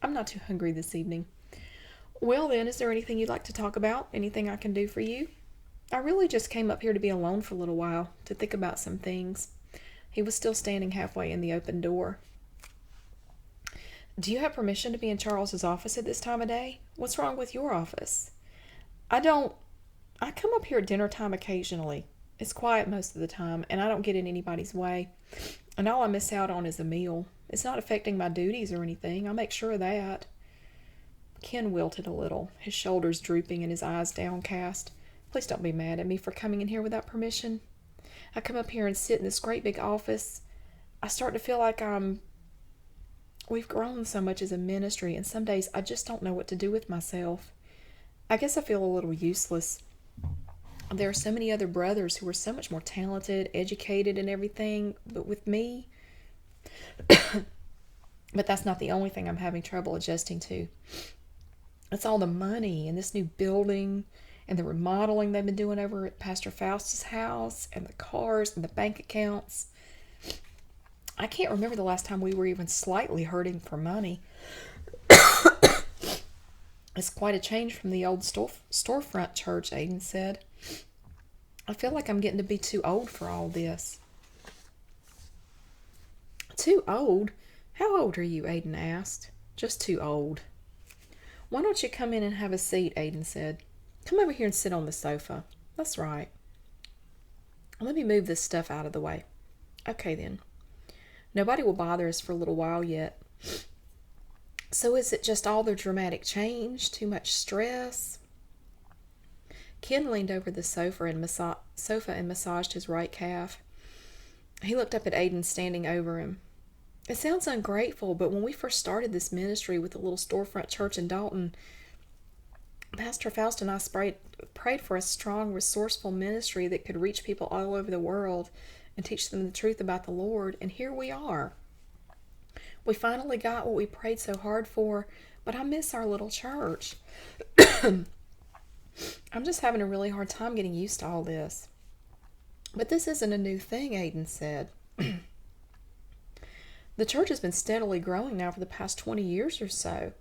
not too hungry this evening." "Well then, is there anything you'd like to talk about? Anything I can do for you?" "I really just came up here to be alone for a little while, to think about some things." He was still standing halfway in the open door. "Do you have permission to be in Charles's office at this time of day? What's wrong with your office?" I come up here at dinner time occasionally. It's quiet most of the time, and I don't get in anybody's way. And all I miss out on is a meal. It's not affecting my duties or anything. I'll make sure of that." Ken wilted a little, his shoulders drooping and his eyes downcast. "Please don't be mad at me for coming in here without permission." I come up here and sit in this great big office. I start to feel like we've grown so much as a ministry, and some days I just don't know what to do with myself. I guess I feel a little useless. There are so many other brothers who are so much more talented, educated, and everything, but with me, but that's not the only thing I'm having trouble adjusting to. It's all the money and this new building and the remodeling they've been doing over at Pastor Faust's house and the cars and the bank accounts. I can't remember the last time we were even slightly hurting for money. It's quite a change from the old storefront church, Aiden said. I feel like I'm getting to be too old for all this. Too old? How old are you? Aiden asked. Just too old. Why don't you come in and have a seat? Aiden said. Come over here and sit on the sofa. That's right. Let me move this stuff out of the way. Okay then. Nobody will bother us for a little while yet. So is it just all the dramatic change? Too much stress? Ken leaned over the sofa and massaged his right calf. He looked up at Aiden standing over him. It sounds ungrateful, but when we first started this ministry with the little storefront church in Dalton, Pastor Faust and I prayed for a strong, resourceful ministry that could reach people all over the world and teach them the truth about the Lord, and here we are. We finally got what we prayed so hard for, but I miss our little church. I'm just having a really hard time getting used to all this. But this isn't a new thing, Aiden said. The church has been steadily growing now for the past 20 years or so.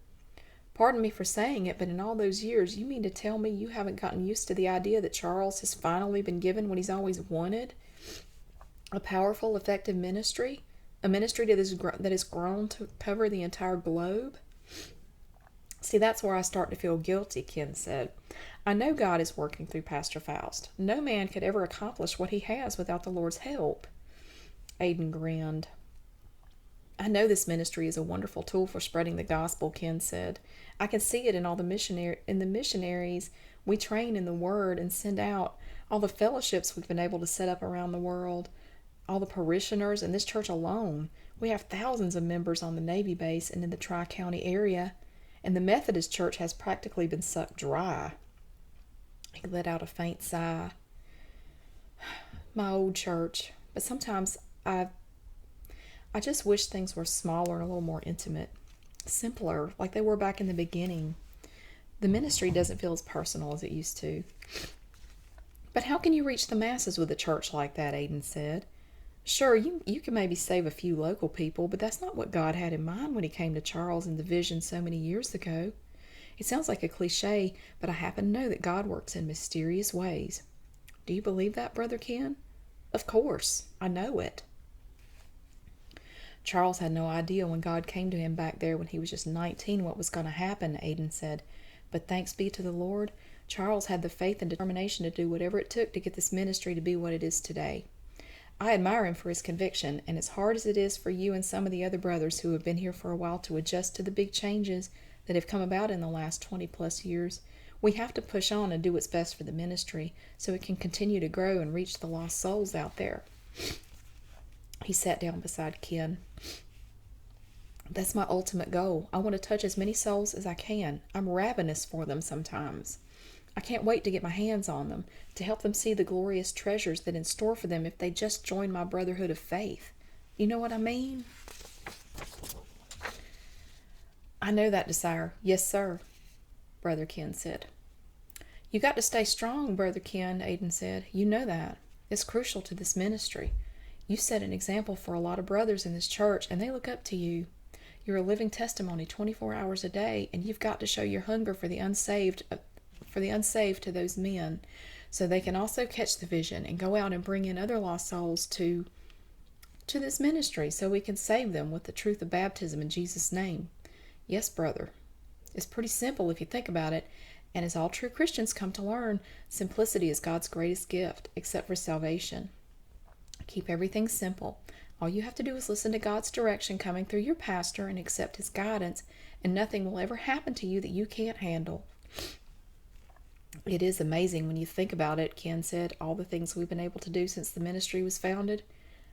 Pardon me for saying it, but in all those years, you mean to tell me you haven't gotten used to the idea that Charles has finally been given what he's always wanted? A powerful, effective ministry? A ministry that has grown to cover the entire globe? See, that's where I start to feel guilty, Ken said. I know God is working through Pastor Faust. No man could ever accomplish what he has without the Lord's help. Aiden grinned. I know this ministry is a wonderful tool for spreading the gospel, Ken said. I can see it in all the missionaries we train in the Word and send out, all the fellowships we've been able to set up around the world, all the parishioners in this church alone. We have thousands of members on the Navy base and in the Tri-County area, and the Methodist Church has practically been sucked dry. He let out a faint sigh. My old church. But sometimes I just wish things were smaller and a little more intimate, simpler, like they were back in the beginning. The ministry doesn't feel as personal as it used to. But how can you reach the masses with a church like that? Aiden said. Sure, you can maybe save a few local people, but that's not what God had in mind when he came to Charles in the vision so many years ago. It sounds like a cliche, but I happen to know that God works in mysterious ways. Do you believe that, Brother Ken? Of course, I know it. Charles had no idea when God came to him back there when he was just 19 what was going to happen, Aiden said. But thanks be to the Lord, Charles had the faith and determination to do whatever it took to get this ministry to be what it is today. I admire him for his conviction, and as hard as it is for you and some of the other brothers who have been here for a while to adjust to the big changes that have come about in the last 20-plus years, we have to push on and do what's best for the ministry so it can continue to grow and reach the lost souls out there. He sat down beside Ken. That's my ultimate goal. I want to touch as many souls as I can. I'm ravenous for them sometimes. I can't wait to get my hands on them, to help them see the glorious treasures that are in store for them if they just join my brotherhood of faith. You know what I mean? I know that desire. Yes, sir, Brother Ken said. You got to stay strong, Brother Ken, Aiden said. You know that. It's crucial to this ministry. You set an example for a lot of brothers in this church, and they look up to you. You're a living testimony 24 hours a day, and you've got to show your hunger for the unsaved to those men, so they can also catch the vision and go out and bring in other lost souls to this ministry, so we can save them with the truth of baptism in Jesus' name. Yes, brother. It's pretty simple if you think about it, and as all true Christians come to learn, simplicity is God's greatest gift, except for salvation. Keep everything simple. All you have to do is listen to God's direction coming through your pastor and accept his guidance, and nothing will ever happen to you that you can't handle. It is amazing when you think about it, Ken said, all the things we've been able to do since the ministry was founded.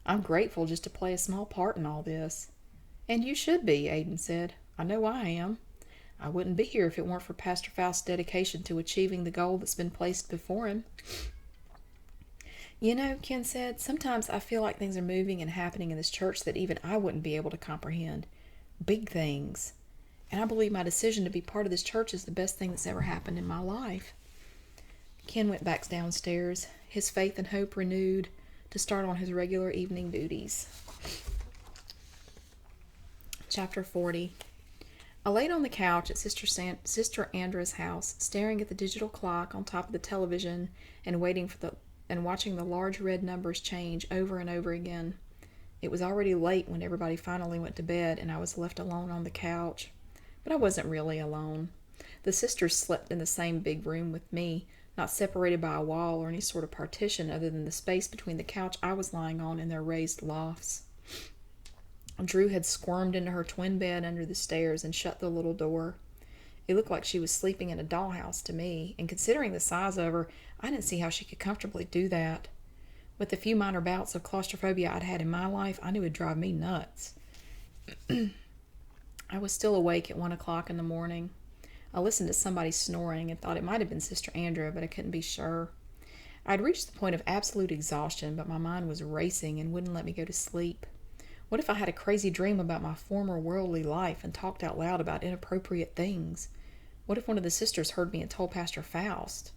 I'm grateful just to play a small part in all this. And you should be, Aiden said. I know I am. I wouldn't be here if it weren't for Pastor Faust's dedication to achieving the goal that's been placed before him. You know, Ken said, sometimes I feel like things are moving and happening in this church that even I wouldn't be able to comprehend. Big things. And I believe my decision to be part of this church is the best thing that's ever happened in my life. Ken went back downstairs, his faith and hope renewed, to start on his regular evening duties. Chapter 40. I laid on the couch at Sister Andra's house, staring at the digital clock on top of the television and watching the large red numbers change over and over again. It was already late when everybody finally went to bed, and I was left alone on the couch. But I wasn't really alone. The sisters slept in the same big room with me, not separated by a wall or any sort of partition other than the space between the couch I was lying on and their raised lofts. Drew had squirmed into her twin bed under the stairs and shut the little door. It looked like she was sleeping in a dollhouse to me, and considering the size of her, I didn't see how she could comfortably do that. With the few minor bouts of claustrophobia I'd had in my life, I knew it would drive me nuts. I was still awake at 1 o'clock in the morning. I listened to somebody snoring and thought it might have been Sister Andrea, but I couldn't be sure. I'd reached the point of absolute exhaustion, but my mind was racing and wouldn't let me go to sleep. What if I had a crazy dream about my former worldly life and talked out loud about inappropriate things? What if one of the sisters heard me and told Pastor Faust?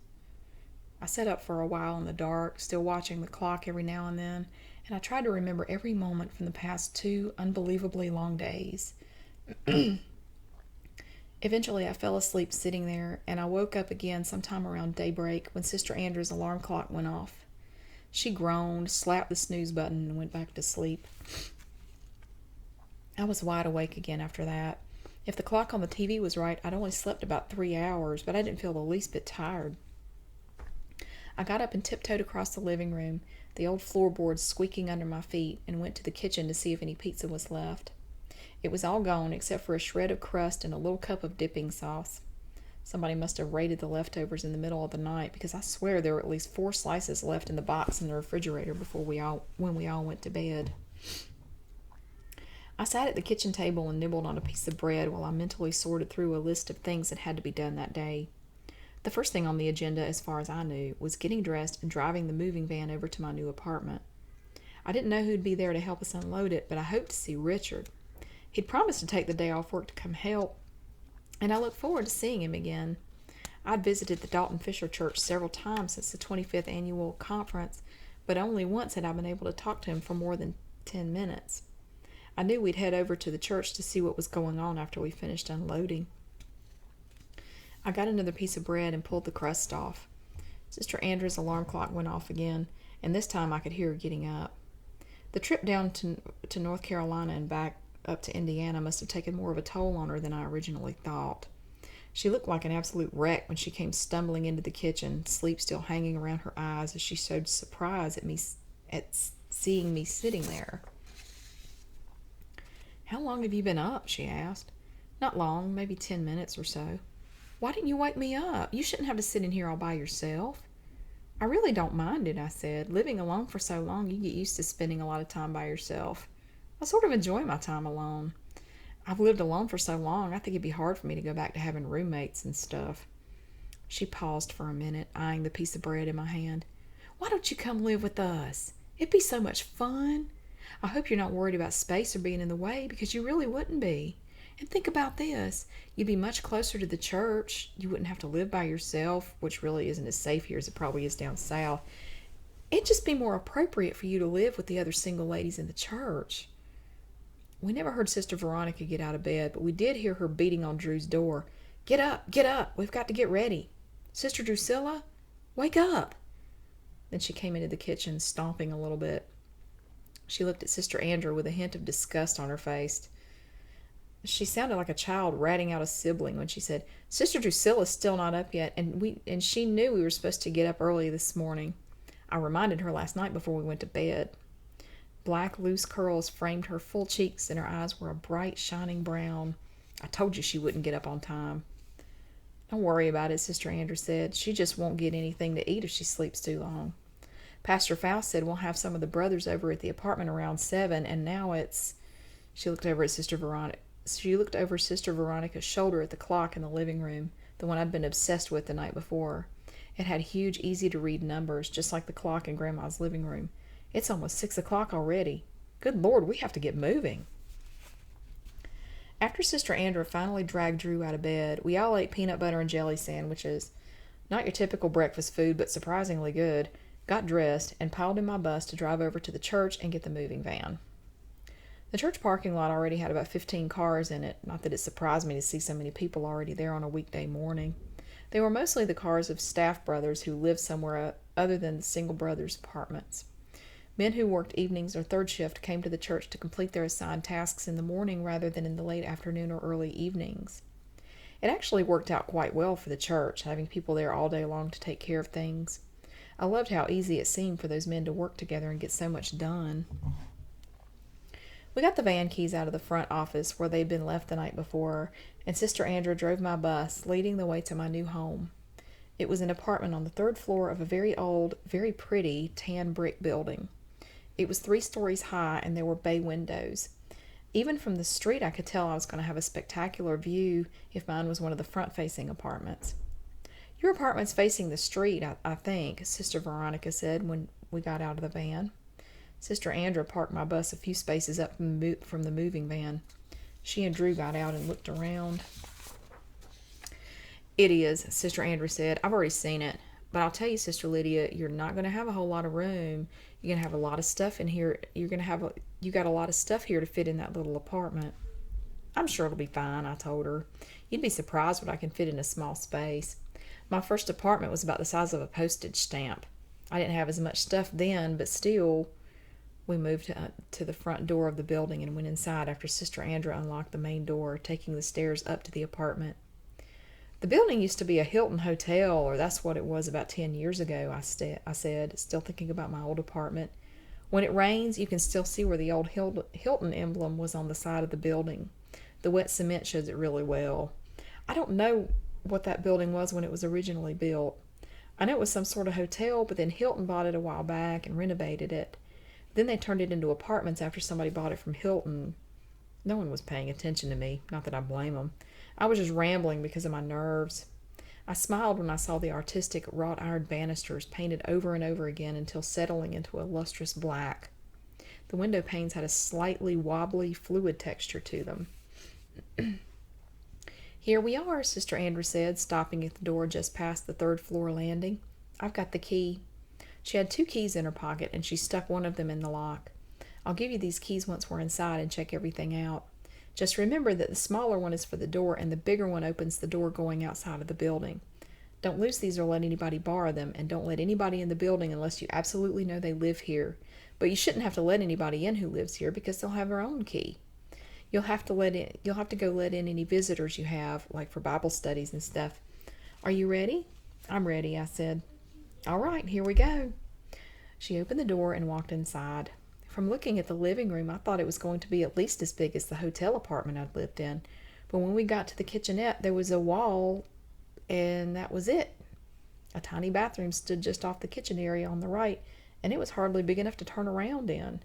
I sat up for a while in the dark, still watching the clock every now and then, and I tried to remember every moment from the past 2 unbelievably long days. Eventually, I fell asleep sitting there, and I woke up again sometime around daybreak when Sister Andrew's alarm clock went off. She groaned, slapped the snooze button, and went back to sleep. I was wide awake again after that. If the clock on the TV was right, I'd only slept about 3 hours, but I didn't feel the least bit tired. I got up and tiptoed across the living room, the old floorboards squeaking under my feet, and went to the kitchen to see if any pizza was left. It was all gone except for a shred of crust and a little cup of dipping sauce. Somebody must have raided the leftovers in the middle of the night, because I swear there were at least 4 slices left in the box in the refrigerator when we all went to bed. I sat at the kitchen table and nibbled on a piece of bread while I mentally sorted through a list of things that had to be done that day. The first thing on the agenda, as far as I knew, was getting dressed and driving the moving van over to my new apartment. I didn't know who'd be there to help us unload it, but I hoped to see Richard. He'd promised to take the day off work to come help, and I looked forward to seeing him again. I'd visited the Dalton Fisher Church several times since the 25th annual conference, but only once had I been able to talk to him for more than 10 minutes. I knew we'd head over to the church to see what was going on after we finished unloading. I got another piece of bread and pulled the crust off. Sister Andrew's alarm clock went off again, and this time I could hear her getting up. The trip down to North Carolina and back up to Indiana must have taken more of a toll on her than I originally thought. She looked like an absolute wreck when she came stumbling into the kitchen, sleep still hanging around her eyes as she showed surprise at seeing me sitting there. "How long have you been up?" she asked. "Not long, maybe 10 minutes or so." "Why didn't you wake me up? You shouldn't have to sit in here all by yourself." "I really don't mind it," I said. "Living alone for so long, you get used to spending a lot of time by yourself. I sort of enjoy my time alone. I've lived alone for so long, I think it'd be hard for me to go back to having roommates and stuff." She paused for a minute, eyeing the piece of bread in my hand. "Why don't you come live with us? It'd be so much fun. I hope you're not worried about space or being in the way, because you really wouldn't be. And think about this. You'd be much closer to the church. You wouldn't have to live by yourself, which really isn't as safe here as it probably is down south. It'd just be more appropriate for you to live with the other single ladies in the church." We never heard Sister Veronica get out of bed, but we did hear her beating on Drew's door. Get up, we've got to get ready. Sister Drusilla, wake up." Then she came into the kitchen, stomping a little bit. She looked at Sister Andrew with a hint of disgust on her face. She sounded like a child ratting out a sibling when she said, "Sister Drusilla's still not up yet, and she knew we were supposed to get up early this morning. I reminded her last night before we went to bed." Black, loose curls framed her full cheeks, and her eyes were a bright, shining brown. "I told you she wouldn't get up on time." Don't worry about it, Sister Andrew said. She just won't get anything to eat if she sleeps too long. Pastor Faust said we'll have some of the brothers over at the apartment around 7, and now it's... She looked over Sister Veronica's shoulder at the clock in the living room, the one I'd been obsessed with the night before. It had huge, easy-to-read numbers, just like the clock in Grandma's living room. It's almost 6 o'clock already. Good Lord, we have to get moving. After Sister Andrew finally dragged Drew out of bed, we all ate peanut butter and jelly sandwiches. Not your typical breakfast food, but surprisingly good. Got dressed, and piled in my bus to drive over to the church and get the moving van. The church parking lot already had about 15 cars in it, not that it surprised me to see so many people already there on a weekday morning. They were mostly the cars of staff brothers who lived somewhere other than the single brothers' apartments. Men who worked evenings or third shift came to the church to complete their assigned tasks in the morning rather than in the late afternoon or early evenings. It actually worked out quite well for the church, having people there all day long to take care of things. I loved how easy it seemed for those men to work together and get so much done. We got the van keys out of the front office where they'd been left the night before, and Sister Andrew drove my bus, leading the way to my new home. It was an apartment on the 3rd floor of a very old, very pretty tan brick building. It was 3 stories high, and there were bay windows. Even from the street, I could tell I was going to have a spectacular view if mine was one of the front-facing apartments. Your apartment's facing the street, I think, Sister Veronica said when we got out of the van. Sister Andrew parked my bus a few spaces up from the moving van. She and Drew got out and looked around. It is, Sister Andrew said. I've already seen it. But I'll tell you, Sister Lydia, you're not going to have a whole lot of room. You're going to have a lot of stuff in here. You got a lot of stuff here to fit in that little apartment. I'm sure it'll be fine, I told her. You'd be surprised what I can fit in a small space. My first apartment was about the size of a postage stamp. I didn't have as much stuff then, but still... We moved to the front door of the building and went inside after Sister Andrew unlocked the main door, taking the stairs up to the apartment. The building used to be a Hilton hotel, or that's what it was about 10 years ago, I said, still thinking about my old apartment. When it rains, you can still see where the old Hilton emblem was on the side of the building. The wet cement shows it really well. I don't know what that building was when it was originally built. I know it was some sort of hotel, but then Hilton bought it a while back and renovated it. Then they turned it into apartments after somebody bought it from Hilton. No one was paying attention to me, not that I blame them. I was just rambling because of my nerves. I smiled when I saw the artistic wrought iron banisters painted over and over again until settling into a lustrous black. The window panes had a slightly wobbly fluid texture to them. Here we are, Sister Andrew said, stopping at the door just past the 3rd floor landing. I've got the key. She had 2 keys in her pocket, and she stuck one of them in the lock. I'll give you these keys once we're inside and check everything out. Just remember that the smaller one is for the door, and the bigger one opens the door going outside of the building. Don't lose these or let anybody borrow them, and don't let anybody in the building unless you absolutely know they live here. But you shouldn't have to let anybody in who lives here because they'll have their own key. You'll have to go let in any visitors you have, like for Bible studies and stuff. Are you ready? I'm ready, I said. All right, here we go. She opened the door and walked inside. From looking at the living room, I thought it was going to be at least as big as the hotel apartment I'd lived in. But when we got to the kitchenette, there was a wall, and that was it. A tiny bathroom stood just off the kitchen area on the right, and it was hardly big enough to turn around in.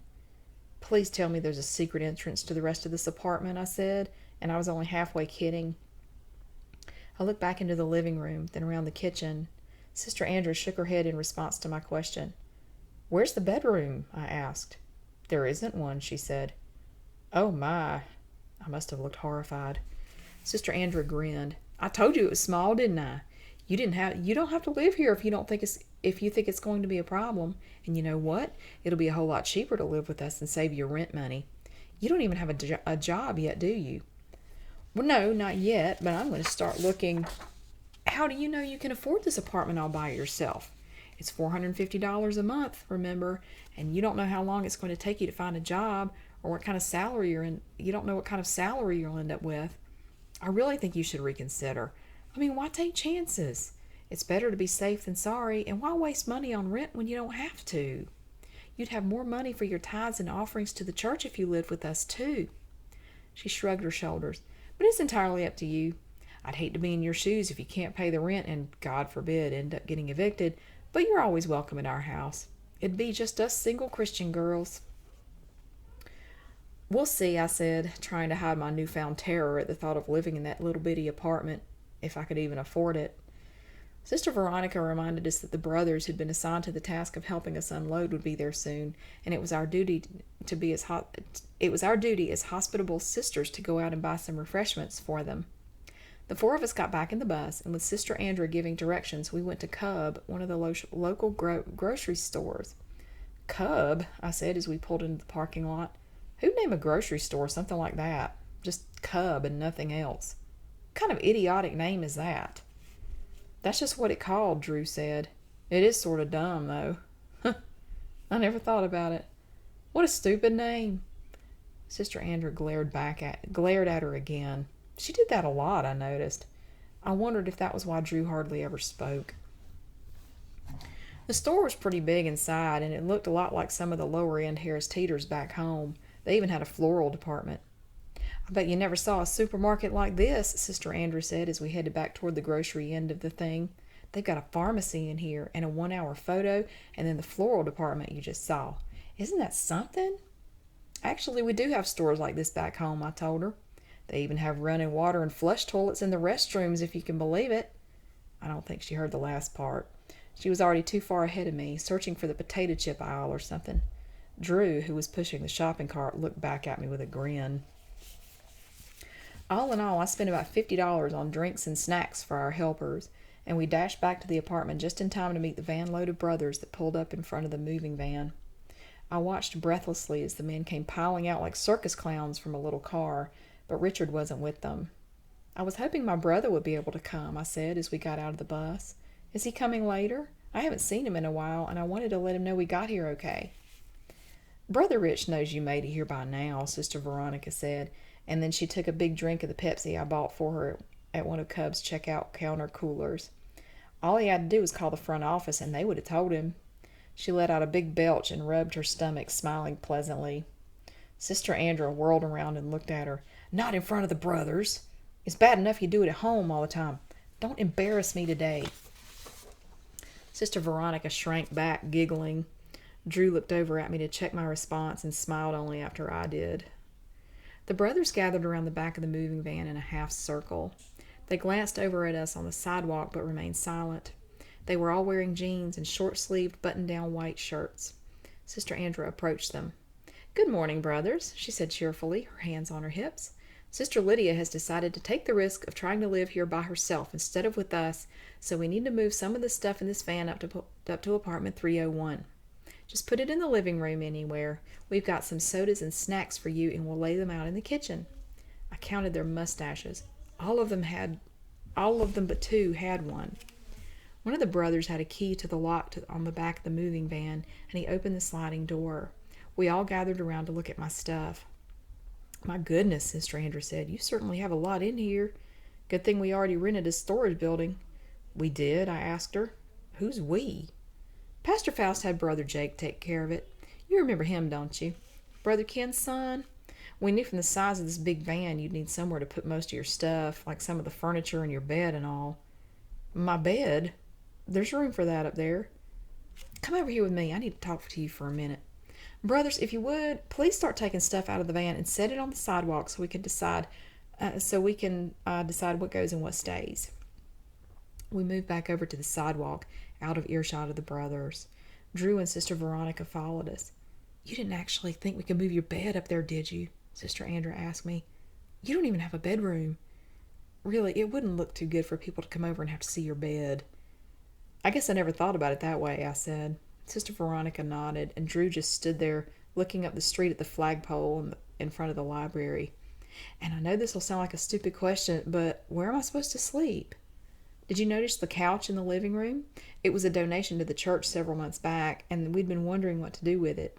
Please tell me there's a secret entrance to the rest of this apartment, I said, and I was only halfway kidding. I looked back into the living room, then around the kitchen. Sister Andrew shook her head in response to my question. Where's the bedroom? I asked. There isn't one, she said. Oh my. I must have looked horrified. Sister Andrew grinned. I told you it was small, didn't I? You don't have to live here if you think it's going to be a problem. And you know what? It'll be a whole lot cheaper to live with us and save your rent money. You don't even have a job yet, do you? Well, no, not yet, but I'm going to start looking. How do you know you can afford this apartment all by yourself? It's $450 a month, remember, and you don't know how long it's going to take you to find a job or what kind of salary you're in. You don't know what kind of salary you'll end up with. I really think you should reconsider. I mean, why take chances? It's better to be safe than sorry, and why waste money on rent when you don't have to? You'd have more money for your tithes and offerings to the church if you lived with us, too. She shrugged her shoulders. But it's entirely up to you. I'd hate to be in your shoes if you can't pay the rent and, God forbid, end up getting evicted, but you're always welcome at our house. It'd be just us single Christian girls." "We'll see," I said, trying to hide my newfound terror at the thought of living in that little bitty apartment, if I could even afford it. Sister Veronica reminded us that the brothers who'd been assigned to the task of helping us unload would be there soon, and it was our duty as hospitable sisters to go out and buy some refreshments for them. The four of us got back in the bus, and with Sister Andrea giving directions, we went to Cub, one of the local grocery stores. "Cub?" I said as we pulled into the parking lot. "Who'd name a grocery store something like that? Just Cub and nothing else. What kind of idiotic name is that?" "That's just what it called," Drew said. "It is sort of dumb, though." "I never thought about it. What a stupid name." Sister Andrea glared at her again. She did that a lot, I noticed. I wondered if that was why Drew hardly ever spoke. The store was pretty big inside, and it looked a lot like some of the lower-end Harris Teeters back home. They even had a floral department. "I bet you never saw a supermarket like this," Sister Andrea said as we headed back toward the grocery end of the thing. "They've got a pharmacy in here, and a 1-hour photo, and then the floral department you just saw. Isn't that something?" "Actually, we do have stores like this back home," I told her. "They even have running water and flush toilets in the restrooms, if you can believe it." I don't think she heard the last part. She was already too far ahead of me, searching for the potato chip aisle or something. Drew, who was pushing the shopping cart, looked back at me with a grin. All in all, I spent about $50 on drinks and snacks for our helpers, and we dashed back to the apartment just in time to meet the van-load of brothers that pulled up in front of the moving van. I watched breathlessly as the men came piling out like circus clowns from a little car, but Richard wasn't with them. "I was hoping my brother would be able to come," I said as we got out of the bus. "Is he coming later? I haven't seen him in a while, and I wanted to let him know we got here okay." "Brother Rich knows you made it here by now," Sister Veronica said, and then she took a big drink of the Pepsi I bought for her at one of Cub's checkout counter coolers. "All he had to do was call the front office, and they would have told him." She let out a big belch and rubbed her stomach, smiling pleasantly. Sister Andrea whirled around and looked at her. "Not in front of the brothers. It's bad enough you do it at home all the time. Don't embarrass me today." Sister Veronica shrank back, giggling. Drew looked over at me to check my response and smiled only after I did. The brothers gathered around the back of the moving van in a half circle. They glanced over at us on the sidewalk but remained silent. They were all wearing jeans and short-sleeved, button-down white shirts. Sister Andrea approached them. "Good morning, brothers," she said cheerfully, her hands on her hips. "Sister Lydia has decided to take the risk of trying to live here by herself instead of with us, so we need to move some of the stuff in this van up to apartment 301. Just put it in the living room anywhere. We've got some sodas and snacks for you, and we'll lay them out in the kitchen." I counted their mustaches. All of them but two had one. One of the brothers had a key to the lock on the back of the moving van, and he opened the sliding door. We all gathered around to look at my stuff. "My goodness," Sister Andrea said, "you certainly have a lot in here. Good thing we already rented a storage building." "We did?" I asked her. "Who's we?" "Pastor Faust had Brother Jake take care of it. You remember him, don't you? Brother Ken's son. We knew from the size of this big van you'd need somewhere to put most of your stuff, like some of the furniture and your bed and all." "My bed? There's room for that up there." "Come over here with me. I need to talk to you for a minute. Brothers, if you would, please start taking stuff out of the van and set it on the sidewalk so we can decide what goes and what stays." We moved back over to the sidewalk, out of earshot of the brothers. Drew and Sister Veronica followed us. "You didn't actually think we could move your bed up there, did you?" Sister Andrea asked me. "You don't even have a bedroom. Really, it wouldn't look too good for people to come over and have to see your bed." "I guess I never thought about it that way," I said. Sister Veronica nodded, and Drew just stood there, looking up the street at the flagpole in front of the library. "And I know this will sound like a stupid question, but where am I supposed to sleep? Did you notice the couch in the living room? It was a donation to the church several months back, and we'd been wondering what to do with it.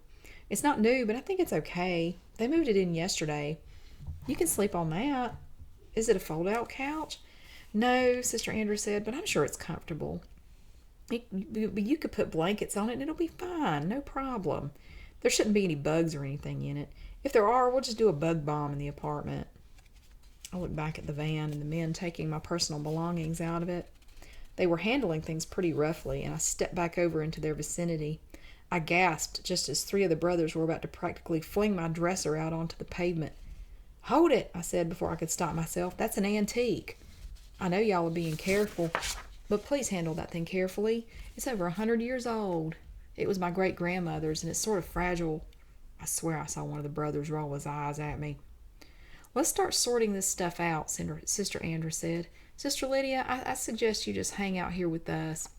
It's not new, but I think it's okay. They moved it in yesterday. You can sleep on that." "Is it a fold-out couch?" "No," Sister Andrea said, "but I'm sure it's comfortable. You could put blankets on it and it'll be fine, no problem. There shouldn't be any bugs or anything in it. If there are, we'll just do a bug bomb in the apartment." I looked back at the van and the men taking my personal belongings out of it. They were handling things pretty roughly, and I stepped back over into their vicinity. I gasped just as three of the brothers were about to practically fling my dresser out onto the pavement. "Hold it," I said before I could stop myself. "That's an antique. I know y'all are being careful, but please handle that thing carefully. It's over 100 years old. It was my great-grandmother's, and it's sort of fragile." I swear I saw one of the brothers roll his eyes at me. "Let's start sorting this stuff out," Sister Andra said. "Sister Lydia, I suggest you just hang out here with us.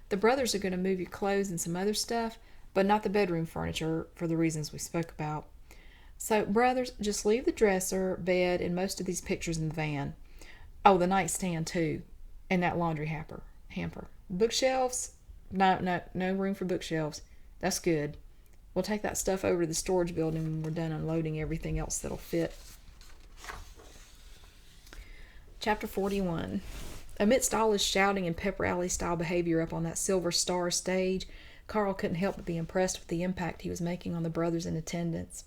The brothers are going to move your clothes and some other stuff, but not the bedroom furniture for the reasons we spoke about. So, brothers, just leave the dresser, bed, and most of these pictures in the van. Oh, the nightstand, too, and that laundry hamper. Bookshelves? No room for bookshelves. That's good. We'll take that stuff over to the storage building when we're done unloading everything else that'll fit." Chapter 41. Amidst all his shouting and pep rally-style behavior up on that Silver Star stage, Carl couldn't help but be impressed with the impact he was making on the brothers in attendance.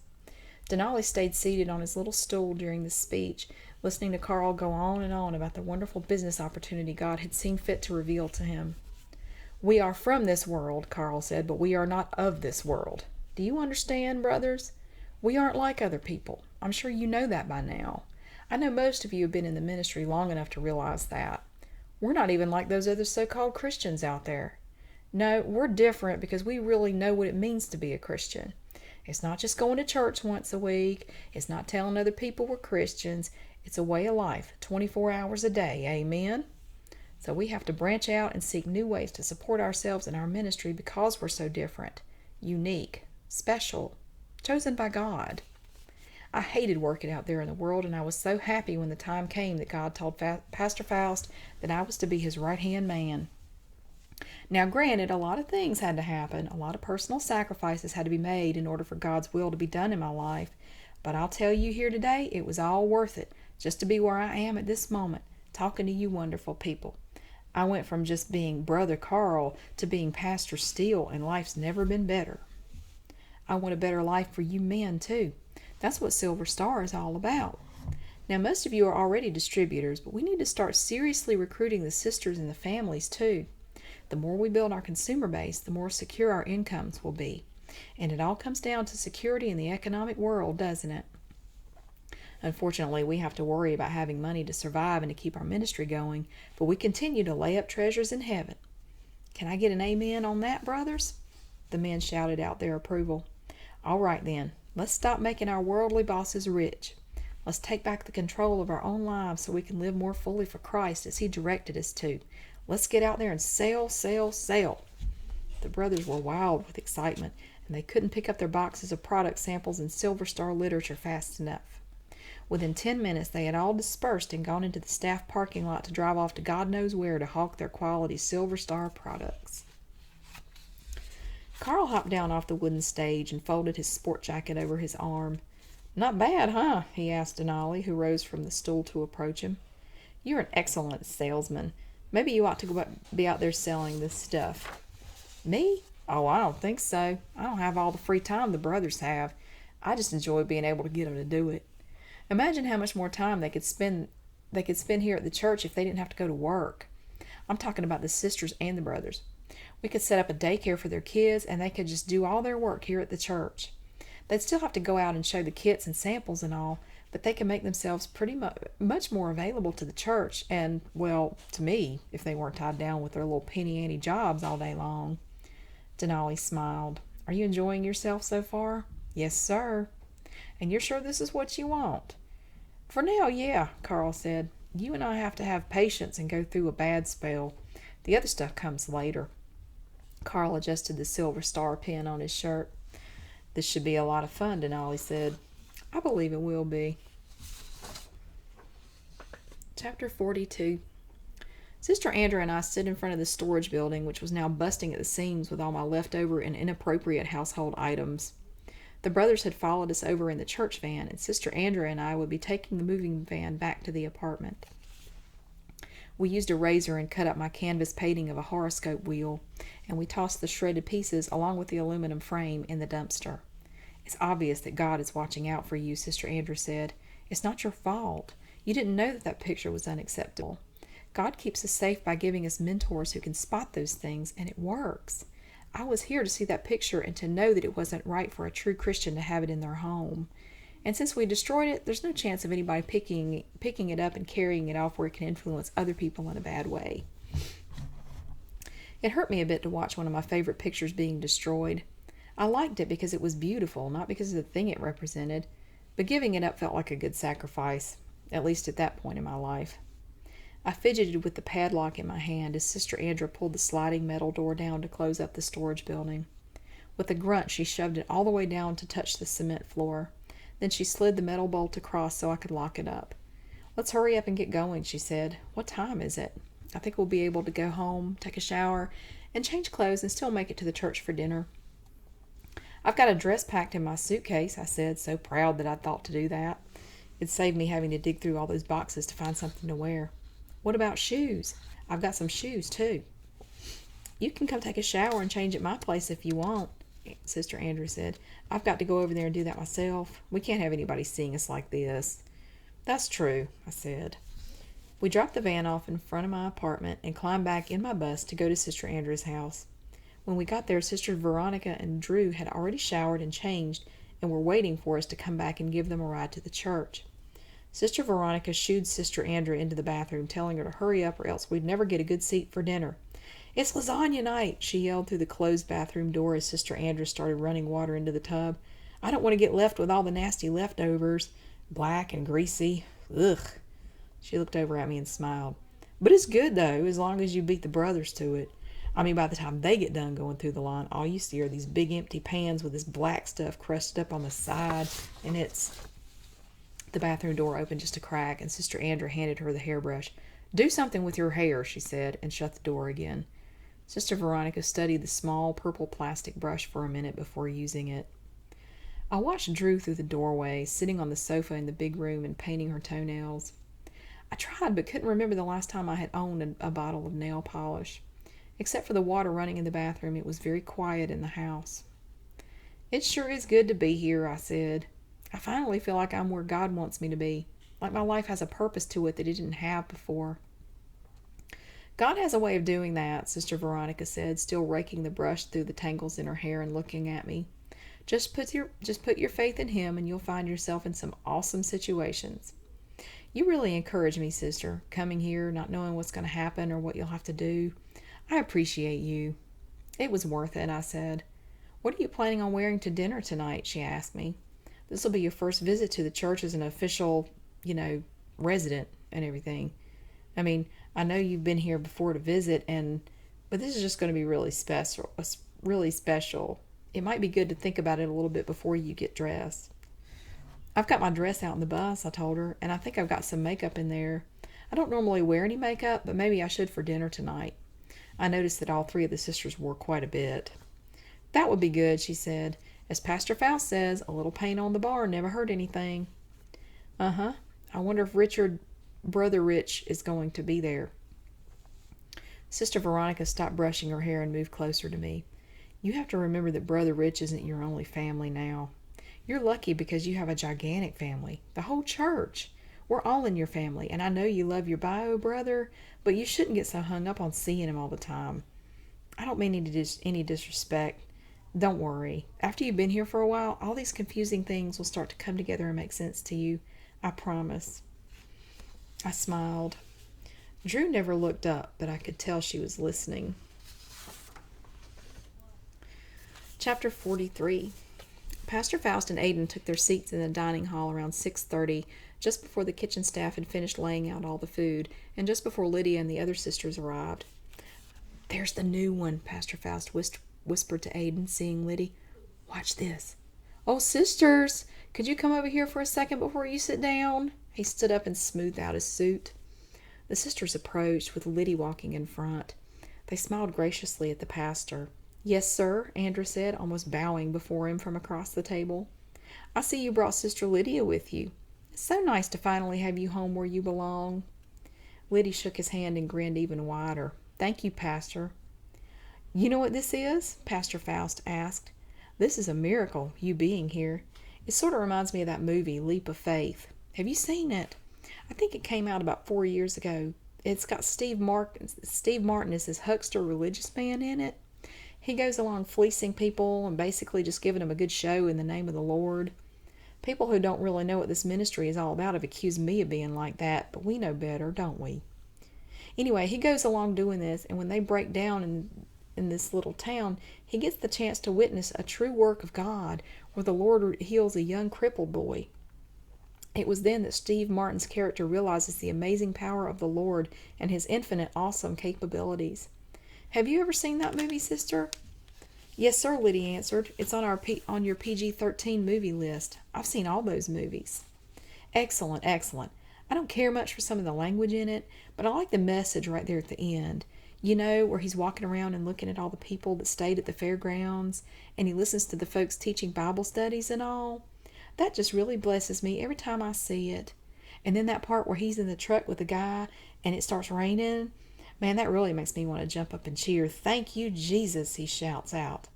Denali stayed seated on his little stool during the speech, listening to Carl go on and on about the wonderful business opportunity God had seen fit to reveal to him. "We are from this world," Carl said, "but we are not of this world. Do you understand, brothers? We aren't like other people. I'm sure you know that by now. I know most of you have been in the ministry long enough to realize that. We're not even like those other so-called Christians out there. No, we're different because we really know what it means to be a Christian. It's not just going to church once a week. It's not telling other people we're Christians. It's a way of life, 24 hours a day. Amen? So we have to branch out and seek new ways to support ourselves in our ministry because we're so different, unique, special, chosen by God. I hated working out there in the world, and I was so happy when the time came that God told Pastor Faust that I was to be his right-hand man. Now, granted, a lot of things had to happen. A lot of personal sacrifices had to be made in order for God's will to be done in my life. But I'll tell you here today, it was all worth it just to be where I am at this moment, talking to you wonderful people. I went from just being Brother Carl to being Pastor Steele, and life's never been better. I want a better life for you men, too. That's what Silver Star is all about. Now, most of you are already distributors, but we need to start seriously recruiting the sisters and the families, too. The more we build our consumer base, the more secure our incomes will be. And it all comes down to security in the economic world, doesn't it? Unfortunately, we have to worry about having money to survive and to keep our ministry going, but we continue to lay up treasures in heaven. Can I get an amen on that, brothers? The men shouted out their approval. All right, then. Let's stop making our worldly bosses rich. Let's take back the control of our own lives so we can live more fully for Christ as he directed us to. Let's get out there and sell. The brothers were wild with excitement, and they couldn't pick up their boxes of product samples and Silver Star literature fast enough. Within 10 minutes, they had all dispersed and gone into the staff parking lot to drive off to God knows where to hawk their quality Silver Star products. Carl hopped down off the wooden stage and folded his sport jacket over his arm. "Not bad, huh?" he asked Denali, who rose from the stool to approach him. "You're an excellent salesman. Maybe you ought to be out there selling this stuff." "Me? Oh, I don't think so. I don't have all the free time the brothers have. I just enjoy being able to get them to do it. Imagine how much more time they could spend here at the church if they didn't have to go to work. I'm talking about the sisters and the brothers. We could set up a daycare for their kids, and they could just do all their work here at the church. They'd still have to go out and show the kits and samples and all, but they can make themselves pretty much more available to the church and, well, to me, if they weren't tied down with their little penny-ante jobs all day long." Denali smiled. "Are you enjoying yourself so far?" "Yes, sir." "And you're sure this is what you want?" "For now, yeah," Carl said. "You and I have to have patience and go through a bad spell. The other stuff comes later." Carl adjusted the Silver Star pin on his shirt. "This should be a lot of fun," Denali said. "I believe it will be." Chapter 42. Sister Andra and I stood in front of the storage building, which was now busting at the seams with all my leftover and inappropriate household items. The brothers had followed us over in the church van, and Sister Andra and I would be taking the moving van back to the apartment. We used a razor and cut up my canvas painting of a horoscope wheel, and we tossed the shredded pieces along with the aluminum frame in the dumpster. "It's obvious that God is watching out for you," Sister Andra said. "It's not your fault. You didn't know that that picture was unacceptable. God keeps us safe by giving us mentors who can spot those things, and it works. I was here to see that picture and to know that it wasn't right for a true Christian to have it in their home. And since we destroyed it, there's no chance of anybody picking it up and carrying it off where it can influence other people in a bad way. It hurt me a bit to watch one of my favorite pictures being destroyed. I liked it because it was beautiful, not because of the thing it represented, but giving it up felt like a good sacrifice, at least at that point in my life. I fidgeted with the padlock in my hand as Sister Andra pulled the sliding metal door down to close up the storage building. With a grunt, she shoved it all the way down to touch the cement floor. Then she slid the metal bolt across so I could lock it up. "Let's hurry up and get going," she said. "What time is it? I think we'll be able to go home, take a shower, and change clothes and still make it to the church for dinner." "I've got a dress packed in my suitcase," I said, so proud that I'd thought to do that. It saved me having to dig through all those boxes to find something to wear. "What about shoes? I've got some shoes, too." "You can come take a shower and change at my place if you want," Sister Andrew said. "I've got to go over there and do that myself. We can't have anybody seeing us like this." "That's true," I said. We dropped the van off in front of my apartment and climbed back in my bus to go to Sister Andrew's house. When we got there, Sisters Veronica and Drew had already showered and changed and were waiting for us to come back and give them a ride to the church. Sister Veronica shooed Sister Andrew into the bathroom, telling her to hurry up or else we'd never get a good seat for dinner. "It's lasagna night," she yelled through the closed bathroom door as Sister Andrew started running water into the tub. "I don't want to get left with all the nasty leftovers. Black and greasy. Ugh." She looked over at me and smiled. "But it's good, though, as long as you beat the brothers to it. I mean, by the time they get done going through the line, all you see are these big empty pans with this black stuff crusted up on the side, and it's..." The bathroom door opened just a crack, and Sister Andrew handed her the hairbrush. "Do something with your hair," she said, and shut the door again. Sister Veronica studied the small purple plastic brush for a minute before using it. I watched Drew through the doorway, sitting on the sofa in the big room and painting her toenails. I tried but couldn't remember the last time I had owned a bottle of nail polish. Except for the water running in the bathroom, it was very quiet in the house. "It sure is good to be here," I said. "I finally feel like I'm where God wants me to be, like my life has a purpose to it that it didn't have before." "God has a way of doing that," Sister Veronica said, still raking the brush through the tangles in her hair and looking at me. Just put your faith in Him and you'll find yourself in some awesome situations." "You really encourage me, Sister, coming here, not knowing what's going to happen or what you'll have to do. I appreciate you." "It was worth it," I said. "What are you planning on wearing to dinner tonight?" she asked me. "This will be your first visit to the church as an official, resident and everything. I mean, I know you've been here before to visit, but this is just going to be really special. Really special. It might be good to think about it a little bit before you get dressed." "I've got my dress out in the bus," I told her, "and I think I've got some makeup in there. I don't normally wear any makeup, but maybe I should for dinner tonight." I noticed that all three of the sisters wore quite a bit. "That would be good," she said. "As Pastor Faust says, a little paint on the bar never hurt anything." "Uh-huh. I wonder if Brother Rich is going to be there." Sister Veronica stopped brushing her hair and moved closer to me. "You have to remember that Brother Rich isn't your only family now. You're lucky because you have a gigantic family, the whole church. We're all in your family, and I know you love your bio brother, but you shouldn't get so hung up on seeing him all the time. I don't mean any disrespect. Don't worry. After you've been here for a while, all these confusing things will start to come together and make sense to you. I promise." I smiled. Drew never looked up, but I could tell she was listening. Chapter 43. Pastor Faust and Aiden took their seats in the dining hall around 6:30, just before the kitchen staff had finished laying out all the food, and just before Lydia and the other sisters arrived. "There's the new one," Pastor Faust whispered to Aiden, seeing Lydia. "Watch this." "Oh, sisters, could you come over here for a second before you sit down?" He stood up and smoothed out his suit. The sisters approached, with Lydia walking in front. They smiled graciously at the pastor. "Yes, sir," Andrew said, almost bowing before him from across the table. "I see you brought Sister Lydia with you. It's so nice to finally have you home where you belong." Lydia shook his hand and grinned even wider. "Thank you, Pastor." "You know what this is?" Pastor Faust asked. "This is a miracle, you being here. It sort of reminds me of that movie, Leap of Faith. Have you seen it? I think it came out about 4 years ago. It's got Steve Martin is this huckster religious man in it. He goes along fleecing people and basically just giving them a good show in the name of the Lord. People who don't really know what this ministry is all about have accused me of being like that, but we know better, don't we? Anyway, he goes along doing this, and when they break down in this little town, he gets the chance to witness a true work of God where the Lord heals a young crippled boy. It was then that Steve Martin's character realizes the amazing power of the Lord and his infinite awesome capabilities. Have you ever seen that movie, sister? Yes, sir, Lydia answered. It's on your PG-13 movie list. I've seen all those movies. Excellent, excellent. I don't care much for some of the language in it, but I like the message right there at the end. You know, where he's walking around and looking at all the people that stayed at the fairgrounds, and he listens to the folks teaching Bible studies and all. That just really blesses me every time I see it. And then that part where he's in the truck with the guy and it starts raining, man, that really makes me want to jump up and cheer. Thank you, Jesus, he shouts out.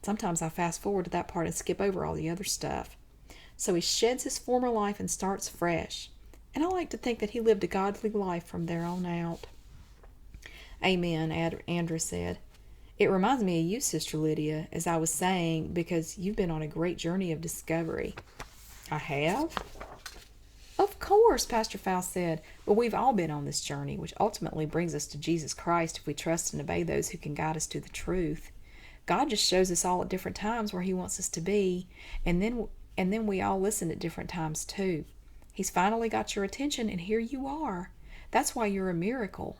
Sometimes I fast forward to that part and skip over all the other stuff. So he sheds his former life and starts fresh. And I like to think that he lived a godly life from there on out. Amen, Andrew said. It reminds me of you, Sister Lydia, as I was saying, because you've been on a great journey of discovery. I have? Of course, Pastor Faust said, but we've all been on this journey, which ultimately brings us to Jesus Christ if we trust and obey those who can guide us to the truth. God just shows us all at different times where he wants us to be, and then we all listen at different times too. He's finally got your attention, and here you are. That's why you're a miracle.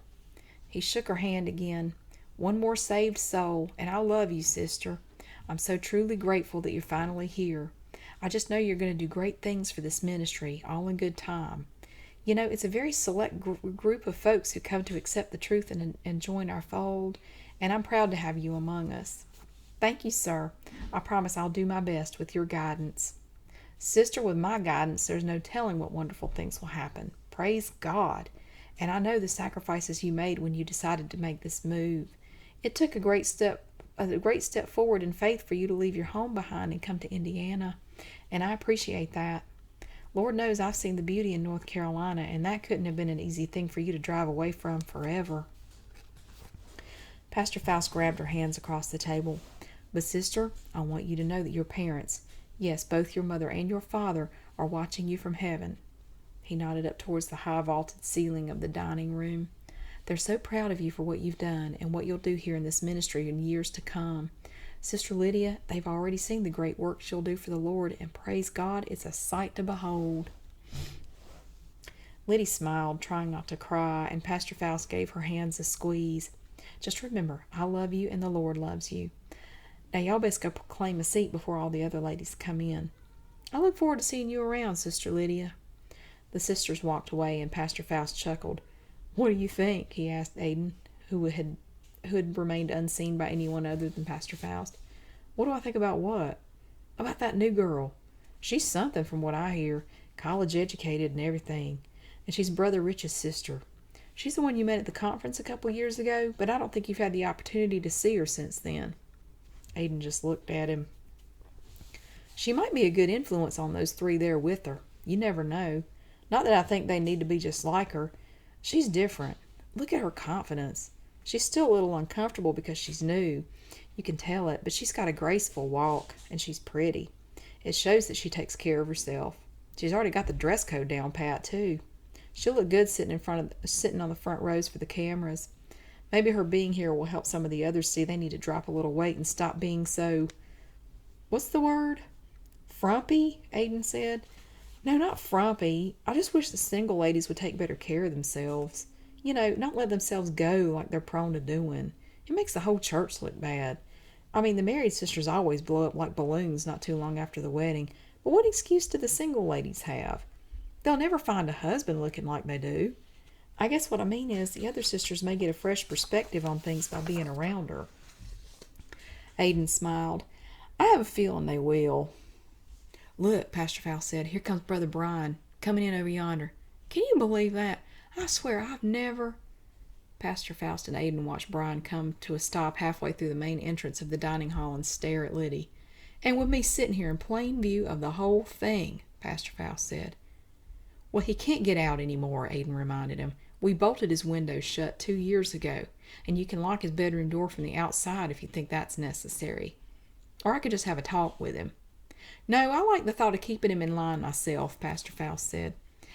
He shook her hand again. One more saved soul, and I love you, sister. I'm so truly grateful that you're finally here. I just know you're going to do great things for this ministry, all in good time. You know, it's a very select group of folks who come to accept the truth and join our fold, and I'm proud to have you among us. Thank you, sir. I promise I'll do my best with your guidance. Sister, with my guidance, there's no telling what wonderful things will happen. Praise God. And I know the sacrifices you made when you decided to make this move. It took a great step forward in faith for you to leave your home behind and come to Indiana, and I appreciate that. Lord knows I've seen the beauty in North Carolina, and that couldn't have been an easy thing for you to drive away from forever. Pastor Faust grabbed her hands across the table. But sister, I want you to know that your parents, yes, both your mother and your father, are watching you from heaven. He nodded up towards the high vaulted ceiling of the dining room. They're so proud of you for what you've done and what you'll do here in this ministry in years to come. Sister Lydia, they've already seen the great works you'll do for the Lord, and praise God, it's a sight to behold. Lydia smiled, trying not to cry, and Pastor Faust gave her hands a squeeze. Just remember, I love you and the Lord loves you. Now y'all best go claim a seat before all the other ladies come in. I look forward to seeing you around, Sister Lydia. The sisters walked away, and Pastor Faust chuckled. What do you think? He asked Aiden, who had remained unseen by anyone other than Pastor Faust. What do I think about what? About that new girl. She's something from what I hear, college educated and everything. And she's Brother Rich's sister. She's the one you met at the conference a couple years ago, but I don't think you've had the opportunity to see her since then. Aiden just looked at him. She might be a good influence on those three there with her. You never know. Not that I think they need to be just like her. She's different. Look at her confidence. She's still a little uncomfortable because she's new. You can tell it, but she's got a graceful walk, and she's pretty. It shows that she takes care of herself. She's already got the dress code down pat, too. She'll look good sitting on the front rows for the cameras. Maybe her being here will help some of the others see they need to drop a little weight and stop being so... What's the word? Frumpy? Aiden said. No, not frumpy. I just wish the single ladies would take better care of themselves. You know, not let themselves go like they're prone to doing. It makes the whole church look bad. I mean, the married sisters always blow up like balloons not too long after the wedding. But what excuse do the single ladies have? They'll never find a husband looking like they do. I guess what I mean is the other sisters may get a fresh perspective on things by being around her. Aiden smiled. I have a feeling they will. Look, Pastor Faust said, here comes Brother Brian, coming in over yonder. Can you believe that? I swear I've never... Pastor Faust and Aiden watched Brian come to a stop halfway through the main entrance of the dining hall and stare at Liddy. And with me sitting here in plain view of the whole thing, Pastor Faust said. Well, he can't get out anymore, Aiden reminded him. We bolted his windows shut 2 years ago, and you can lock his bedroom door from the outside if you think that's necessary. Or I could just have a talk with him. No, I like the thought of keeping him in line myself, Pastor Faust said.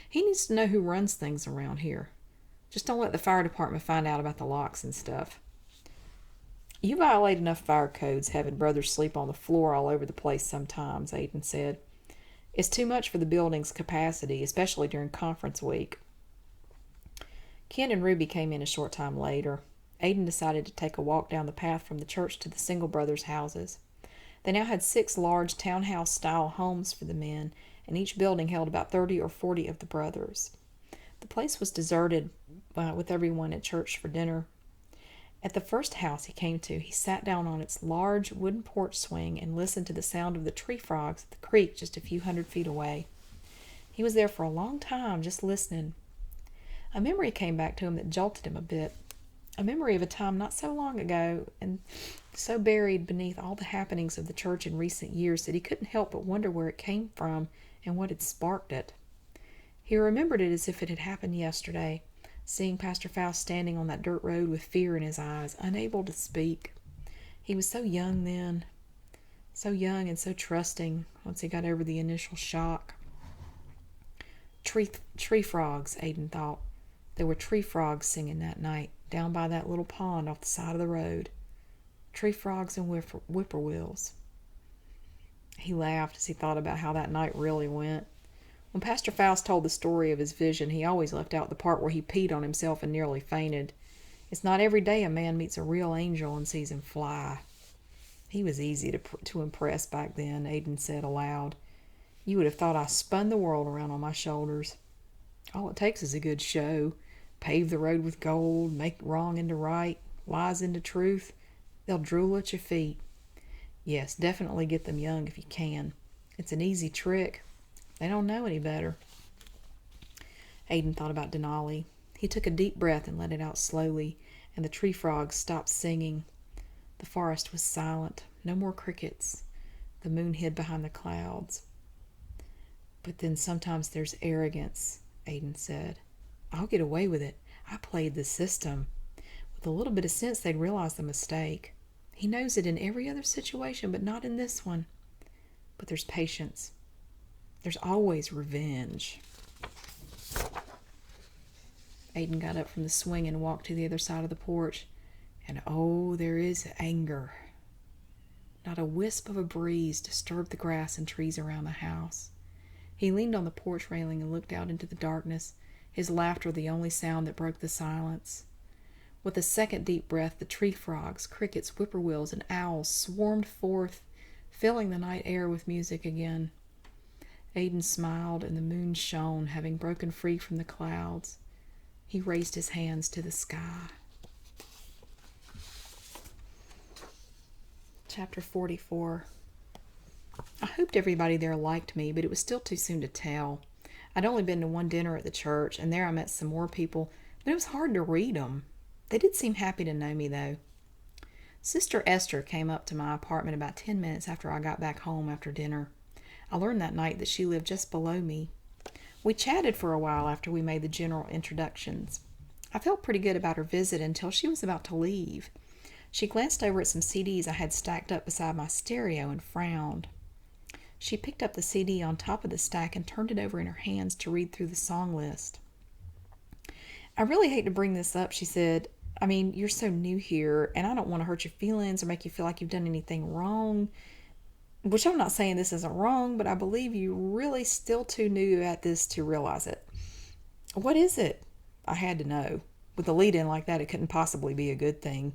He needs to know who runs things around here. Just don't let the fire department find out about the locks and stuff. You violate enough fire codes having brothers sleep on the floor all over the place sometimes, Aiden said. It's too much for the building's capacity, especially during conference week. Ken and Ruby came in a short time later. Aiden decided to take a walk down the path from the church to the single brothers' houses. They now had 6 large townhouse-style homes for the men, and each building held about 30 or 40 of the brothers. The place was deserted with everyone at church for dinner. At the first house he came to, he sat down on its large wooden porch swing and listened to the sound of the tree frogs at the creek just a few hundred feet away. He was there for a long time, just listening. A memory came back to him that jolted him a bit. A memory of a time not so long ago and so buried beneath all the happenings of the church in recent years that he couldn't help but wonder where it came from and what had sparked it. He remembered it as if it had happened yesterday, seeing Pastor Faust standing on that dirt road with fear in his eyes, unable to speak. He was so young then, so young and so trusting once he got over the initial shock. Tree frogs, Aiden thought. There were tree frogs singing that night, down by that little pond off the side of the road. Tree frogs and whippoorwills. He laughed as he thought about how that night really went. When Pastor Faust told the story of his vision, he always left out the part where he peed on himself and nearly fainted. It's not every day a man meets a real angel and sees him fly. He was easy to impress back then, Aiden said aloud. You would have thought I spun the world around on my shoulders. All it takes is a good show. Pave the road with gold, make wrong into right, lies into truth. They'll drool at your feet. Yes, definitely get them young if you can. It's an easy trick. They don't know any better. Aiden thought about Denali. He took a deep breath and let it out slowly, and the tree frogs stopped singing. The forest was silent. No more crickets. The moon hid behind the clouds. But then sometimes there's arrogance, Aiden said. I'll get away with it. I played the system. With a little bit of sense, they'd realize the mistake. He knows it in every other situation, but not in this one. But there's patience. There's always revenge. Aiden got up from the swing and walked to the other side of the porch. And oh, there is anger. Not a wisp of a breeze disturbed the grass and trees around the house. He leaned on the porch railing and looked out into the darkness, his laughter the only sound that broke the silence. With a second deep breath, the tree frogs, crickets, whippoorwills, and owls swarmed forth, filling the night air with music again. Aiden smiled, and the moon shone, having broken free from the clouds. He raised his hands to the sky. Chapter 44. I hoped everybody there liked me, but it was still too soon to tell. I'd only been to one dinner at the church, and there I met some more people, but it was hard to read them. They did seem happy to know me, though. Sister Esther came up to my apartment about 10 minutes after I got back home after dinner. I learned that night that she lived just below me. We chatted for a while after we made the general introductions. I felt pretty good about her visit until she was about to leave. She glanced over at some CDs I had stacked up beside my stereo and frowned. She picked up the CD on top of the stack and turned it over in her hands to read through the song list. I really hate to bring this up, she said. I mean, you're so new here, and I don't want to hurt your feelings or make you feel like you've done anything wrong. Which I'm not saying this isn't wrong, but I believe you're really still too new at this to realize it. What is it? I had to know. With a lead-in like that, it couldn't possibly be a good thing.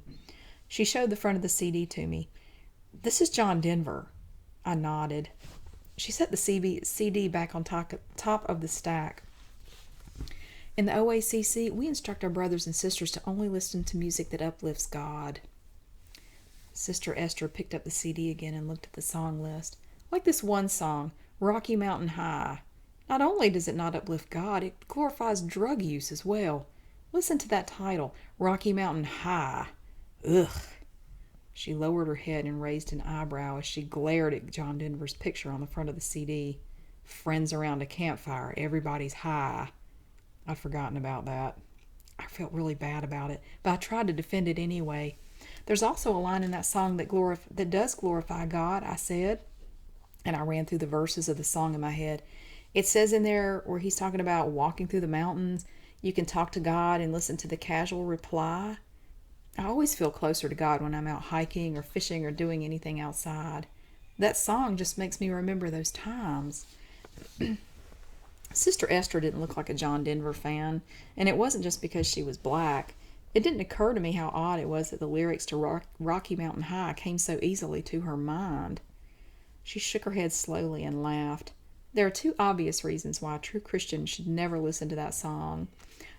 She showed the front of the CD to me. This is John Denver. I nodded. She set the CD back on top of the stack. In the OACC, we instruct our brothers and sisters to only listen to music that uplifts God. Sister Esther picked up the CD again and looked at the song list. Like this one song, Rocky Mountain High. Not only does it not uplift God, it glorifies drug use as well. Listen to that title, Rocky Mountain High. Ugh. She lowered her head and raised an eyebrow as she glared at John Denver's picture on the front of the CD. friends around a campfire, everybody's high. I'd forgotten about that. I felt really bad about it, but I tried to defend it anyway. There's also a line in that song that does glorify God, I said, and I ran through the verses of the song in my head. It says in there where he's talking about walking through the mountains, you can talk to God and listen to the casual reply. I always feel closer to God when I'm out hiking or fishing or doing anything outside. That song just makes me remember those times. Sister Esther didn't look like a John Denver fan, and it wasn't just because she was black. It didn't occur to me how odd it was that the lyrics to Rocky Mountain High came so easily to her mind. She shook her head slowly and laughed. There are two obvious reasons why a true Christian should never listen to that song.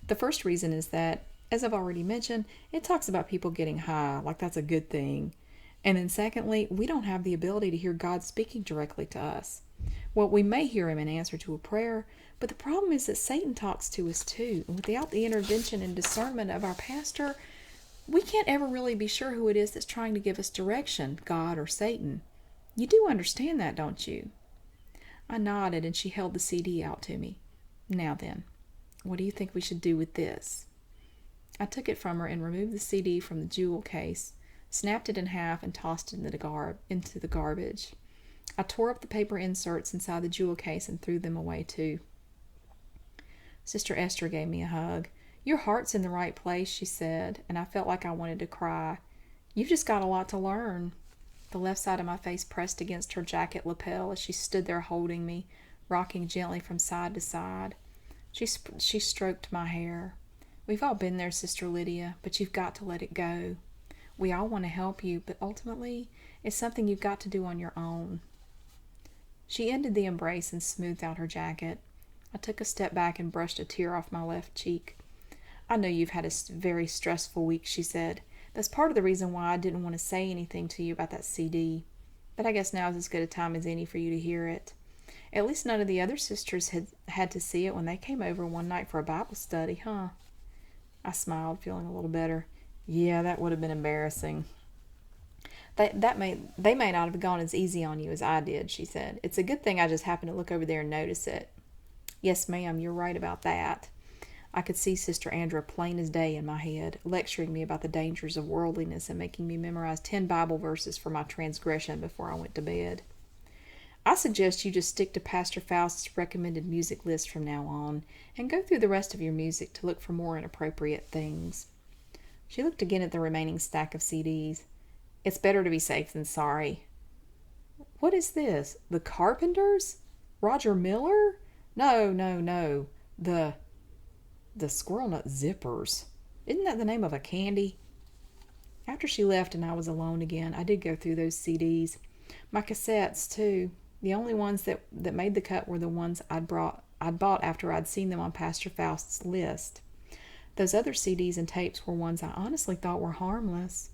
The first reason is that, as I've already mentioned, it talks about people getting high, like that's a good thing. And then secondly, we don't have the ability to hear God speaking directly to us. Well, we may hear him in answer to a prayer, but the problem is that Satan talks to us too. And without the intervention and discernment of our pastor, we can't ever really be sure who it is that's trying to give us direction, God or Satan. You do understand that, don't you? I nodded and she held the CD out to me. Now then, what do you think we should do with this? I took it from her and removed the CD from the jewel case, snapped it in half, and tossed it into the garbage. I tore up the paper inserts inside the jewel case and threw them away too. Sister Esther gave me a hug. Your heart's in the right place, she said, and I felt like I wanted to cry. You've just got a lot to learn. The left side of my face pressed against her jacket lapel as she stood there holding me, rocking gently from side to side. She stroked my hair. We've all been there, Sister Lydia, but you've got to let it go. We all want to help you, but ultimately, it's something you've got to do on your own. She ended the embrace and smoothed out her jacket. I took a step back and brushed a tear off my left cheek. I know you've had a very stressful week, she said. That's part of the reason why I didn't want to say anything to you about that CD. But I guess now is as good a time as any for you to hear it. At least none of the other sisters had to see it when they came over one night for a Bible study, huh? I smiled, feeling a little better. Yeah, that would have been embarrassing. They may not have gone as easy on you as I did, she said. It's a good thing I just happened to look over there and notice it. Yes, ma'am, you're right about that. I could see Sister Andra plain as day in my head, lecturing me about the dangers of worldliness and making me memorize 10 Bible verses for my transgression before I went to bed. I suggest you just stick to Pastor Faust's recommended music list from now on and go through the rest of your music to look for more inappropriate things. She looked again at the remaining stack of CDs. It's better to be safe than sorry. What is this? The Carpenters? Roger Miller? No. The Squirrel Nut Zippers. Isn't that the name of a candy? After she left and I was alone again, I did go through those CDs. My cassettes, too. The only ones that made the cut were the ones I'd bought after I'd seen them on Pastor Faust's list. Those other CDs and tapes were ones I honestly thought were harmless.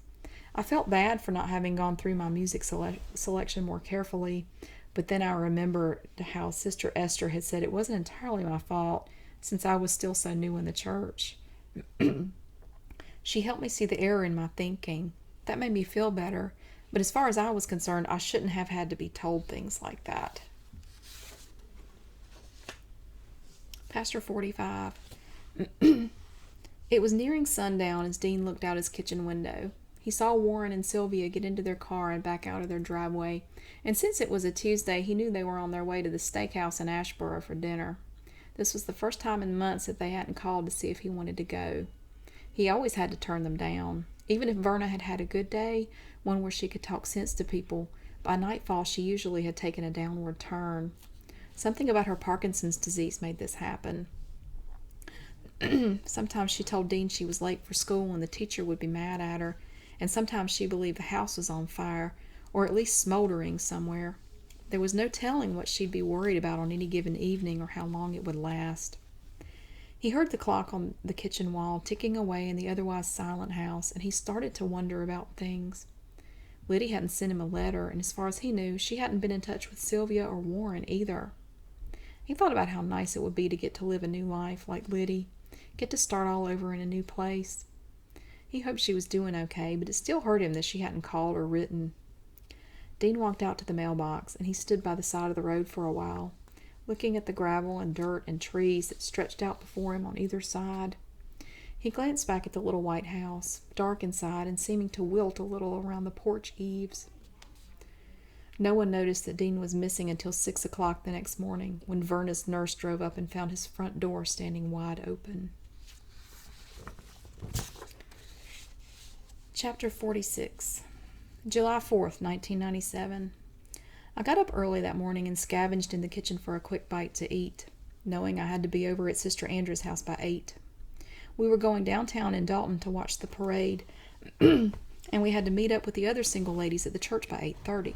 I felt bad for not having gone through my music selection more carefully, but then I remembered how Sister Esther had said it wasn't entirely my fault since I was still so new in the church. She helped me see the error in my thinking. That made me feel better, but as far as I was concerned, I shouldn't have had to be told things like that. Pastor 45. It was nearing sundown as Dean looked out his kitchen window. He saw Warren and Sylvia get into their car and back out of their driveway, and since it was a Tuesday, he knew they were on their way to the steakhouse in Ashboro for dinner. This was the first time in months that they hadn't called to see if he wanted to go. He always had to turn them down. Even if Verna had had a good day, one where she could talk sense to people, by nightfall she usually had taken a downward turn. Something about her Parkinson's disease made this happen. Sometimes she told Dean she was late for school and the teacher would be mad at her, and sometimes she believed the house was on fire, or at least smoldering somewhere. There was no telling what she'd be worried about on any given evening or how long it would last. He heard the clock on the kitchen wall ticking away in the otherwise silent house, and he started to wonder about things. Lydia hadn't sent him a letter, and as far as he knew, she hadn't been in touch with Sylvia or Warren either. He thought about how nice it would be to get to live a new life like Lydia, get to start all over in a new place. He hoped she was doing okay, but it still hurt him that she hadn't called or written. Dean walked out to the mailbox, and he stood by the side of the road for a while, looking at the gravel and dirt and trees that stretched out before him on either side. He glanced back at the little white house, dark inside and seeming to wilt a little around the porch eaves. No one noticed that Dean was missing until 6 o'clock the next morning, when Verna's nurse drove up and found his front door standing wide open. Chapter 46. July 4th, 1997. I got up early that morning and scavenged in the kitchen for a quick bite to eat, knowing I had to be over at Sister Andrew's house by 8. We were going downtown in Dalton to watch the parade, and we had to meet up with the other single ladies at the church by 8:30.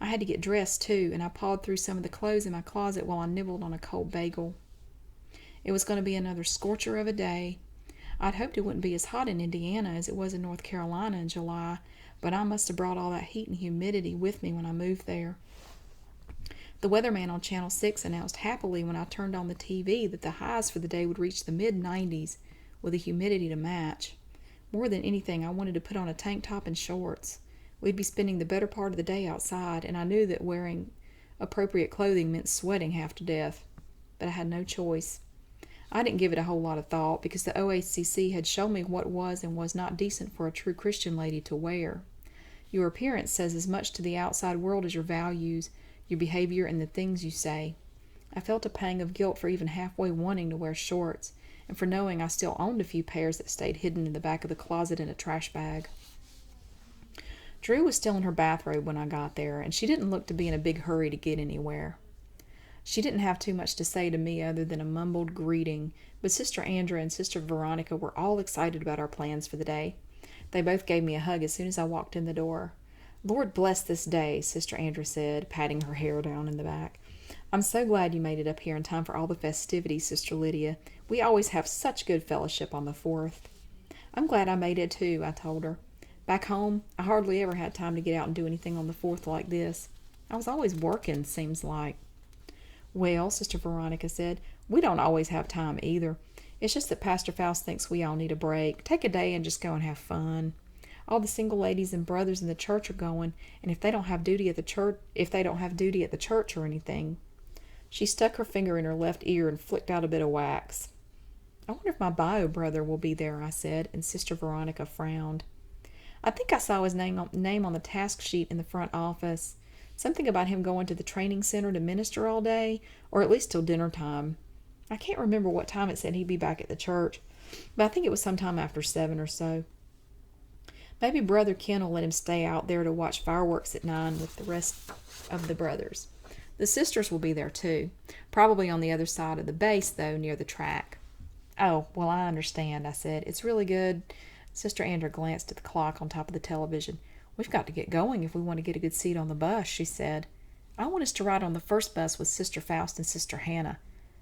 I had to get dressed, too, and I pawed through some of the clothes in my closet while I nibbled on a cold bagel. It was going to be another scorcher of a day. I'd hoped it wouldn't be as hot in Indiana as it was in North Carolina in July, but I must have brought all that heat and humidity with me when I moved there. The weatherman on Channel 6 announced happily when I turned on the TV that the highs for the day would reach the mid-90s, with the humidity to match. More than anything, I wanted to put on a tank top and shorts. We'd be spending the better part of the day outside, and I knew that wearing appropriate clothing meant sweating half to death. But I had no choice. I didn't give it a whole lot of thought, because the OACC had shown me what was and was not decent for a true Christian lady to wear. Your appearance says as much to the outside world as your values, your behavior, and the things you say. I felt a pang of guilt for even halfway wanting to wear shorts, and for knowing I still owned a few pairs that stayed hidden in the back of the closet in a trash bag. Drew was still in her bathrobe when I got there, and she didn't look to be in a big hurry to get anywhere. She didn't have too much to say to me other than a mumbled greeting, but Sister Andrea and Sister Veronica were all excited about our plans for the day. They both gave me a hug as soon as I walked in the door. "Lord bless this day," Sister Andrea said, patting her hair down in the back. "I'm so glad you made it up here in time for all the festivities, Sister Lydia. We always have such good fellowship on the 4th. "I'm glad I made it too," I told her. "Back home, I hardly ever had time to get out and do anything on the 4th like this. I was always working, seems like." "Well," Sister Veronica said, "we don't always have time either. It's just that Pastor Faust thinks we all need a break. Take a day and just go and have fun. All the single ladies and brothers in the church are going, and if they don't have duty at the church or anything." She stuck her finger in her left ear and flicked out a bit of wax. "I wonder if my bio brother will be there," I said, and Sister Veronica frowned. "I think I saw his name on the task sheet in the front office. Something about him going to the training center to minister all day, or at least till dinner time. I can't remember what time it said he'd be back at the church, but I think it was sometime after 7 or so. Maybe Brother Ken will let him stay out there to watch fireworks at 9 with the rest of the brothers. The sisters will be there too, probably on the other side of the base, though, near the track." "Oh, well, I understand," I said. "It's really good." Sister Andrea glanced at the clock on top of the television. "We've got to get going if we want to get a good seat on the bus," she said. "I want us to ride on the first bus with Sister Faust and Sister Hannah.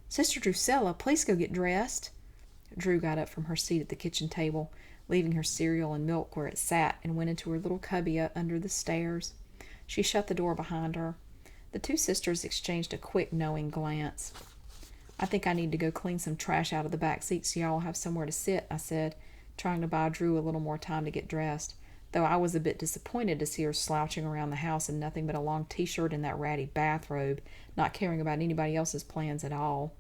Sister Drusilla, please go get dressed." Drew got up from her seat at the kitchen table, leaving her cereal and milk where it sat, and went into her little cubby under the stairs. She shut the door behind her. The two sisters exchanged a quick, knowing glance. "I think I need to go clean some trash out of the back seat so y'all have somewhere to sit," I said, trying to buy Drew a little more time to get dressed, though I was a bit disappointed to see her slouching around the house in nothing but a long t-shirt and that ratty bathrobe, not caring about anybody else's plans at all.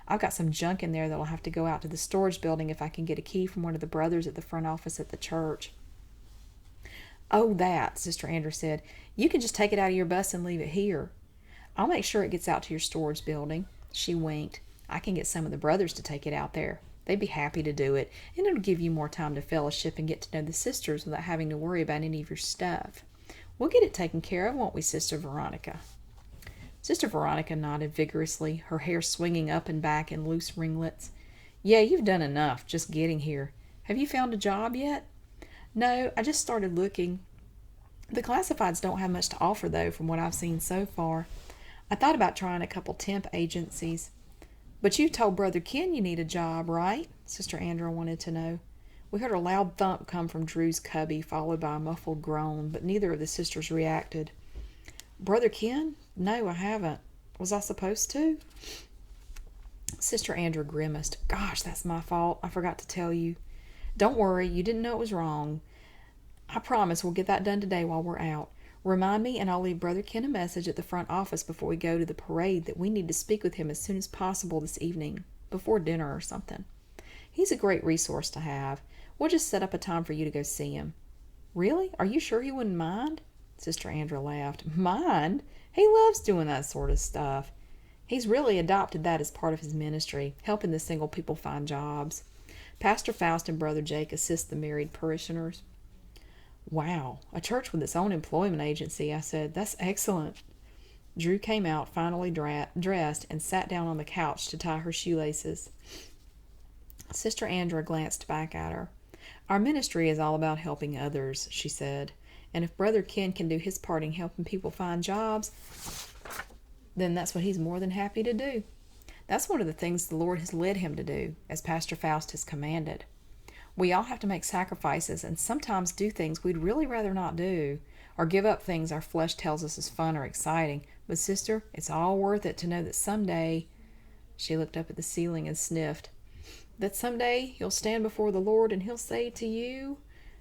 "I've got some junk in there that'll have to go out to the storage building if I can get a key from one of the brothers at the front office at the church." "Oh, that," Sister Andrea said. "You can just take it out of your bus and leave it here. I'll make sure it gets out to your storage building." She winked. "I can get some of the brothers to take it out there. They'd be happy to do it, and it'll give you more time to fellowship and get to know the sisters without having to worry about any of your stuff. We'll get it taken care of, won't we, Sister Veronica?" Sister Veronica nodded vigorously, her hair swinging up and back in loose ringlets. "Yeah, you've done enough, just getting here. Have you found a job yet?" "No, I just started looking. The classifieds don't have much to offer, though, from what I've seen so far. I thought about trying a couple temp agencies." "But you told Brother Ken you need a job, right?" Sister Andrea wanted to know. We heard a loud thump come from Drew's cubby, followed by a muffled groan, but neither of the sisters reacted. "Brother Ken? No, I haven't. Was I supposed to?" Sister Andrea grimaced. "Gosh, that's my fault. I forgot to tell you." "Don't worry, you didn't know it was wrong. I promise we'll get that done today while we're out. Remind me, and I'll leave Brother Ken a message at the front office before we go to the parade that we need to speak with him as soon as possible this evening, before dinner or something. He's a great resource to have. We'll just set up a time for you to go see him." "Really? Are you sure he wouldn't mind?" Sister Andra laughed. "Mind? He loves doing that sort of stuff. He's really adopted that as part of his ministry, helping the single people find jobs. Pastor Faust and Brother Jake assist the married parishioners." "Wow, a church with its own employment agency," I said. "That's excellent." Drew came out, finally dressed, and sat down on the couch to tie her shoelaces. Sister Andra glanced back at her. "Our ministry is all about helping others," she said. "And if Brother Ken can do his part in helping people find jobs, then that's what he's more than happy to do. That's one of the things the Lord has led him to do, as Pastor Faust has commanded. We all have to make sacrifices and sometimes do things we'd really rather not do, or give up things our flesh tells us is fun or exciting. But, sister, it's all worth it to know that someday," she looked up at the ceiling and sniffed, "that someday you'll stand before the Lord and he'll say to you—"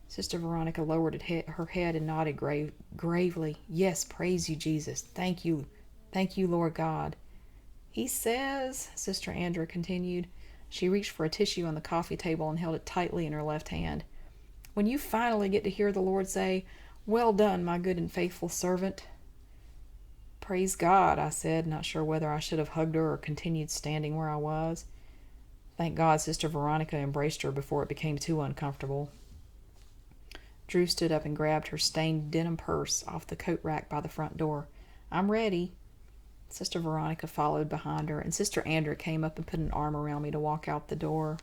Sister Veronica lowered her head and nodded gravely. "Yes, praise you, Jesus. Thank you, Lord God." "He says," Sister Andra continued. She reached for a tissue on the coffee table and held it tightly in her left hand. "When you finally get to hear the Lord say, 'Well done, my good and faithful servant.'" "Praise God," I said, not sure whether I should have hugged her or continued standing where I was. Thank God Sister Veronica embraced her before it became too uncomfortable. Drew stood up and grabbed her stained denim purse off the coat rack by the front door. "I'm ready." Sister Veronica followed behind her, and Sister Andra came up and put an arm around me to walk out the door.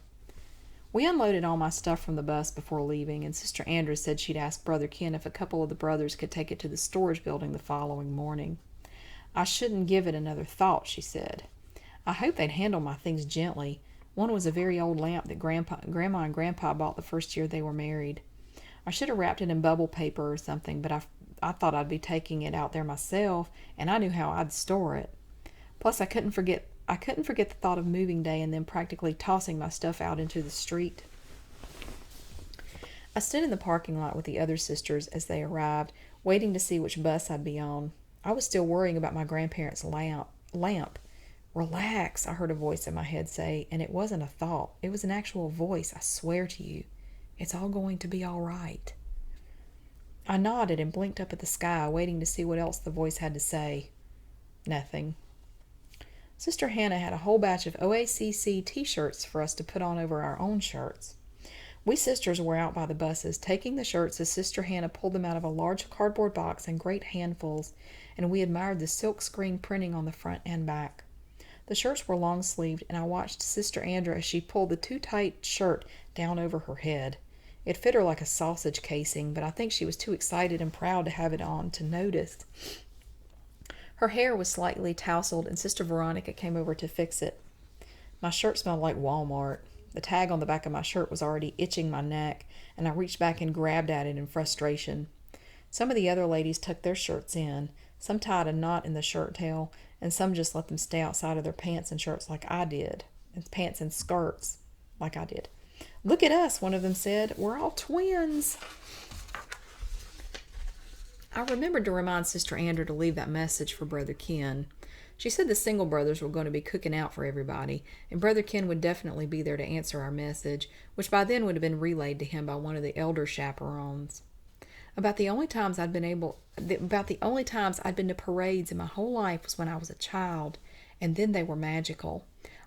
We unloaded all my stuff from the bus before leaving, and Sister Andra said she'd ask Brother Ken if a couple of the brothers could take it to the storage building the following morning. "I shouldn't give it another thought," she said. "I hope they'd handle my things gently. One was a very old lamp that Grandma and Grandpa bought the first year they were married. I should have wrapped it in bubble paper or something, but I thought I'd be taking it out there myself, and I knew how I'd store it. Plus, I couldn't forget the thought of moving day and then practically tossing my stuff out into the street." I stood in the parking lot with the other sisters as they arrived, waiting to see which bus I'd be on. I was still worrying about my grandparents' lamp. "Relax," I heard a voice in my head say, and it wasn't a thought. It was an actual voice, I swear to you. "It's all going to be all right." I nodded and blinked up at the sky, waiting to see what else the voice had to say. Nothing. Sister Hannah had a whole batch of OACC t-shirts for us to put on over our own shirts. We sisters were out by the buses, taking the shirts as Sister Hannah pulled them out of a large cardboard box in great handfuls, and we admired the silk screen printing on the front and back. The shirts were long-sleeved, and I watched Sister Andra as she pulled the too-tight shirt down over her head. It fit her like a sausage casing, but I think she was too excited and proud to have it on to notice. Her hair was slightly tousled, and Sister Veronica came over to fix it. My shirt smelled like Walmart. The tag on the back of my shirt was already itching my neck, and I reached back and grabbed at it in frustration. Some of the other ladies tucked their shirts in. Some tied a knot in the shirt tail, and some just let them stay outside of their pants and shirts like I did, and pants and skirts like I did. "Look at us," one of them said. "We're all twins." I remembered to remind Sister Andra to leave that message for Brother Ken. She said the single brothers were going to be cooking out for everybody, and Brother Ken would definitely be there to answer our message, which by then would have been relayed to him by one of the elder chaperones. About the only times I'd been to parades in my whole life was when I was a child, and then they were magical.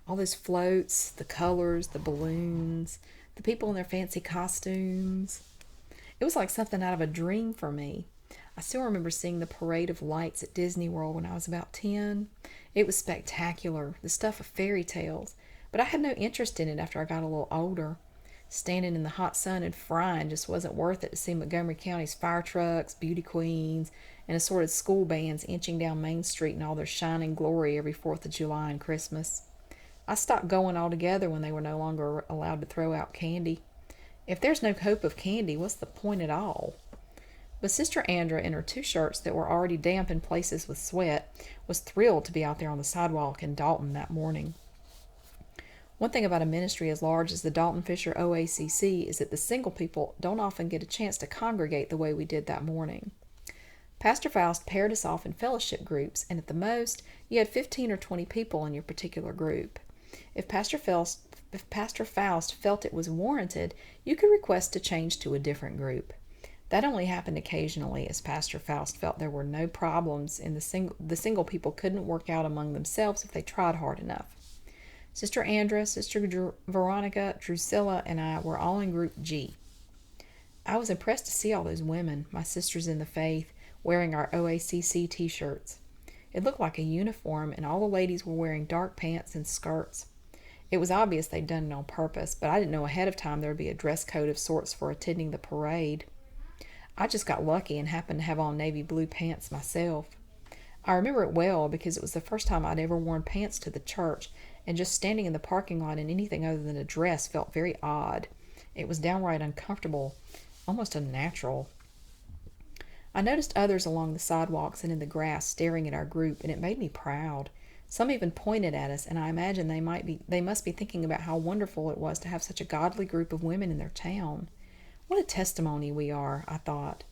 All those floats, the colors, the balloons, the people in their fancy costumes. It was like something out of a dream for me. I still remember seeing the parade of lights at Disney World when I was about 10. It was spectacular, the stuff of fairy tales, but I had no interest in it after I got a little older. Standing in the hot sun and frying just wasn't worth it to see Montgomery County's fire trucks, beauty queens, and assorted school bands inching down Main Street in all their shining glory every 4th of July and Christmas. I stopped going altogether when they were no longer allowed to throw out candy. If there's no hope of candy, what's the point at all? But Sister Andra, in her 2 shirts that were already damp in places with sweat, was thrilled to be out there on the sidewalk in Dalton that morning. One thing about a ministry as large as the Dalton Fisher OACC is that the single people don't often get a chance to congregate the way we did that morning. Pastor Faust paired us off in fellowship groups, and at the most, you had 15 or 20 people in your particular group. If Pastor Faust felt it was warranted, you could request to change to a different group. That only happened occasionally, as Pastor Faust felt there were no problems and the single people couldn't work out among themselves if they tried hard enough. Sister Andra, Sister Veronica, Drusilla, and I were all in Group G. I was impressed to see all those women, my sisters in the faith, wearing our OACC t-shirts. It looked like a uniform, and all the ladies were wearing dark pants and skirts. It was obvious they'd done it on purpose, but I didn't know ahead of time there would be a dress code of sorts for attending the parade. I just got lucky and happened to have on navy blue pants myself. I remember it well because it was the first time I'd ever worn pants to the church, and just standing in the parking lot in anything other than a dress felt very odd. It was downright uncomfortable, almost unnatural. I noticed others along the sidewalks and in the grass staring at our group, and it made me proud. Some even pointed at us, and I imagine they must be thinking about how wonderful it was to have such a godly group of women in their town. What a testimony we are, I thought.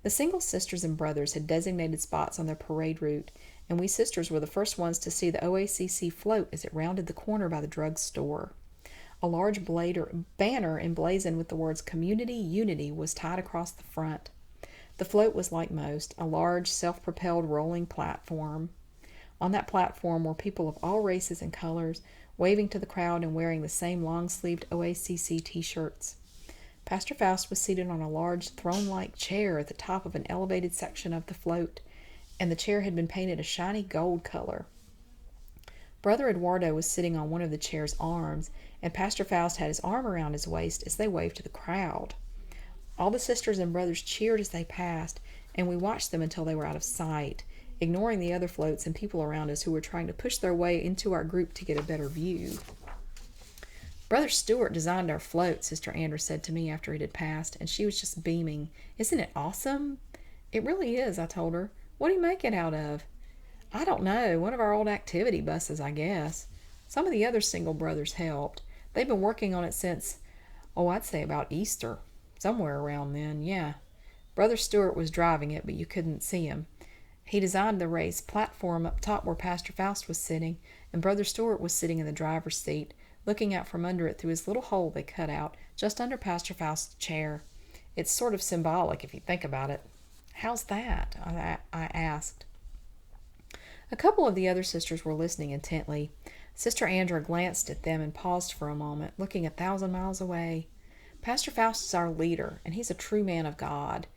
The single sisters and brothers had designated spots on their parade route, and we sisters were the first ones to see the OACC float as it rounded the corner by the drug store. A large banner emblazoned with the words Community Unity was tied across the front. The float was like most, a large, self-propelled rolling platform. On that platform were people of all races and colors, waving to the crowd and wearing the same long-sleeved OACC t-shirts. Pastor Faust was seated on a large throne-like chair at the top of an elevated section of the float, and the chair had been painted a shiny gold color. Brother Eduardo was sitting on one of the chair's arms, and Pastor Faust had his arm around his waist as they waved to the crowd. All the sisters and brothers cheered as they passed, and we watched them until they were out of sight, ignoring the other floats and people around us who were trying to push their way into our group to get a better view. Brother Stewart designed our float, Sister Andra said to me after it had passed, and she was just beaming. Isn't it awesome? It really is, I told her. What do you make it out of? I don't know. One of our old activity buses, I guess. Some of the other single brothers helped. They've been working on it since, I'd say about Easter. Somewhere around then, yeah. Brother Stewart was driving it, but you couldn't see him. He designed the raised platform up top where Pastor Faust was sitting, and Brother Stewart was sitting in the driver's seat, looking out from under it through his little hole they cut out, just under Pastor Faust's chair. It's sort of symbolic if you think about it. How's that? I asked. A couple of the other sisters were listening intently. Sister Andra glanced at them and paused for a moment, looking 1,000 miles away. Pastor Faust is our leader, and he's a true man of God.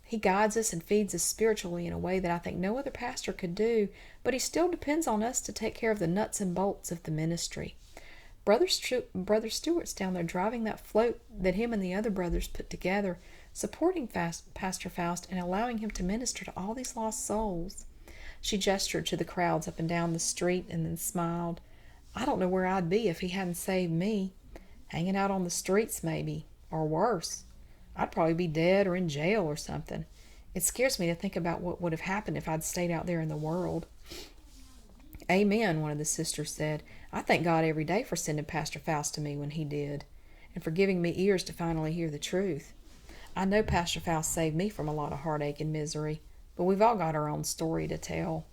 He guides us and feeds us spiritually in a way that I think no other pastor could do, but he still depends on us to take care of the nuts and bolts of the ministry. Brother Stewart's down there driving that float that him and the other brothers put together, supporting Pastor Faust and allowing him to minister to all these lost souls. She gestured to the crowds up and down the street and then smiled. I don't know where I'd be if he hadn't saved me. Hanging out on the streets, maybe, or worse. I'd probably be dead or in jail or something. It scares me to think about what would have happened if I'd stayed out there in the world. Amen, one of the sisters said. I thank God every day for sending Pastor Faust to me when he did, and for giving me ears to finally hear the truth. I know Pastor Faust saved me from a lot of heartache and misery, but we've all got our own story to tell.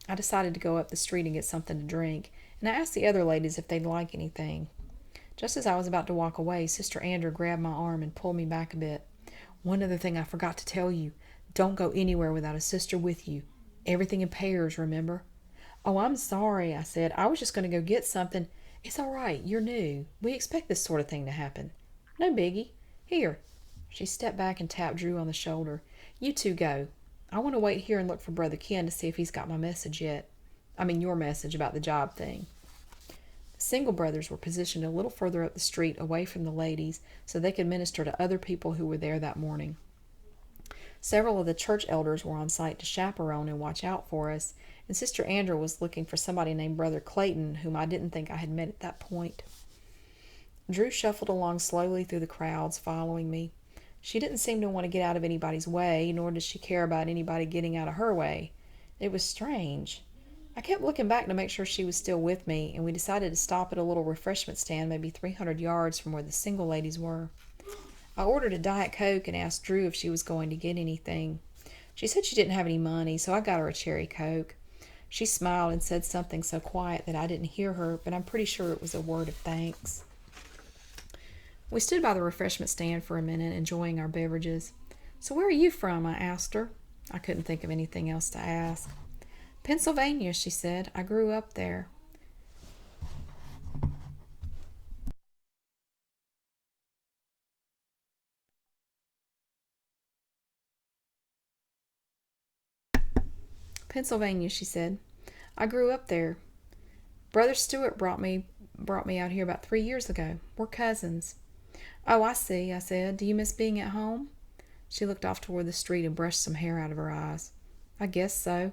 I decided to go up the street and get something to drink, and I asked the other ladies if they'd like anything. Just as I was about to walk away, Sister Andra grabbed my arm and pulled me back a bit. One other thing I forgot to tell you. Don't go anywhere without a sister with you. Everything in pairs, remember? Oh, I'm sorry, I said. I was just going to go get something. It's all right. You're new. We expect this sort of thing to happen. No biggie. Here. She stepped back and tapped Drew on the shoulder. You two go. I want to wait here and look for Brother Ken to see if he's got my message yet. I mean your message about the job thing. The single brothers were positioned a little further up the street away from the ladies so they could minister to other people who were there that morning. Several of the church elders were on site to chaperone and watch out for us, and Sister Andra was looking for somebody named Brother Clayton, whom I didn't think I had met at that point. Drew shuffled along slowly through the crowds, following me. She didn't seem to want to get out of anybody's way, nor did she care about anybody getting out of her way. It was strange. I kept looking back to make sure she was still with me, and we decided to stop at a little refreshment stand maybe 300 yards from where the single ladies were. I ordered a Diet Coke and asked Drew if she was going to get anything. She said she didn't have any money, so I got her a cherry Coke. She smiled and said something so quiet that I didn't hear her, but I'm pretty sure it was a word of thanks. We stood by the refreshment stand for a minute, enjoying our beverages. "So where are you from?" I asked her. I couldn't think of anything else to ask. "Pennsylvania," she said. "I grew up there." "Pennsylvania," she said. "I grew up there. Brother Stewart brought me out here about 3 years ago. We're cousins." "Oh, I see," I said. "Do you miss being at home?" She looked off toward the street and brushed some hair out of her eyes. "I guess so."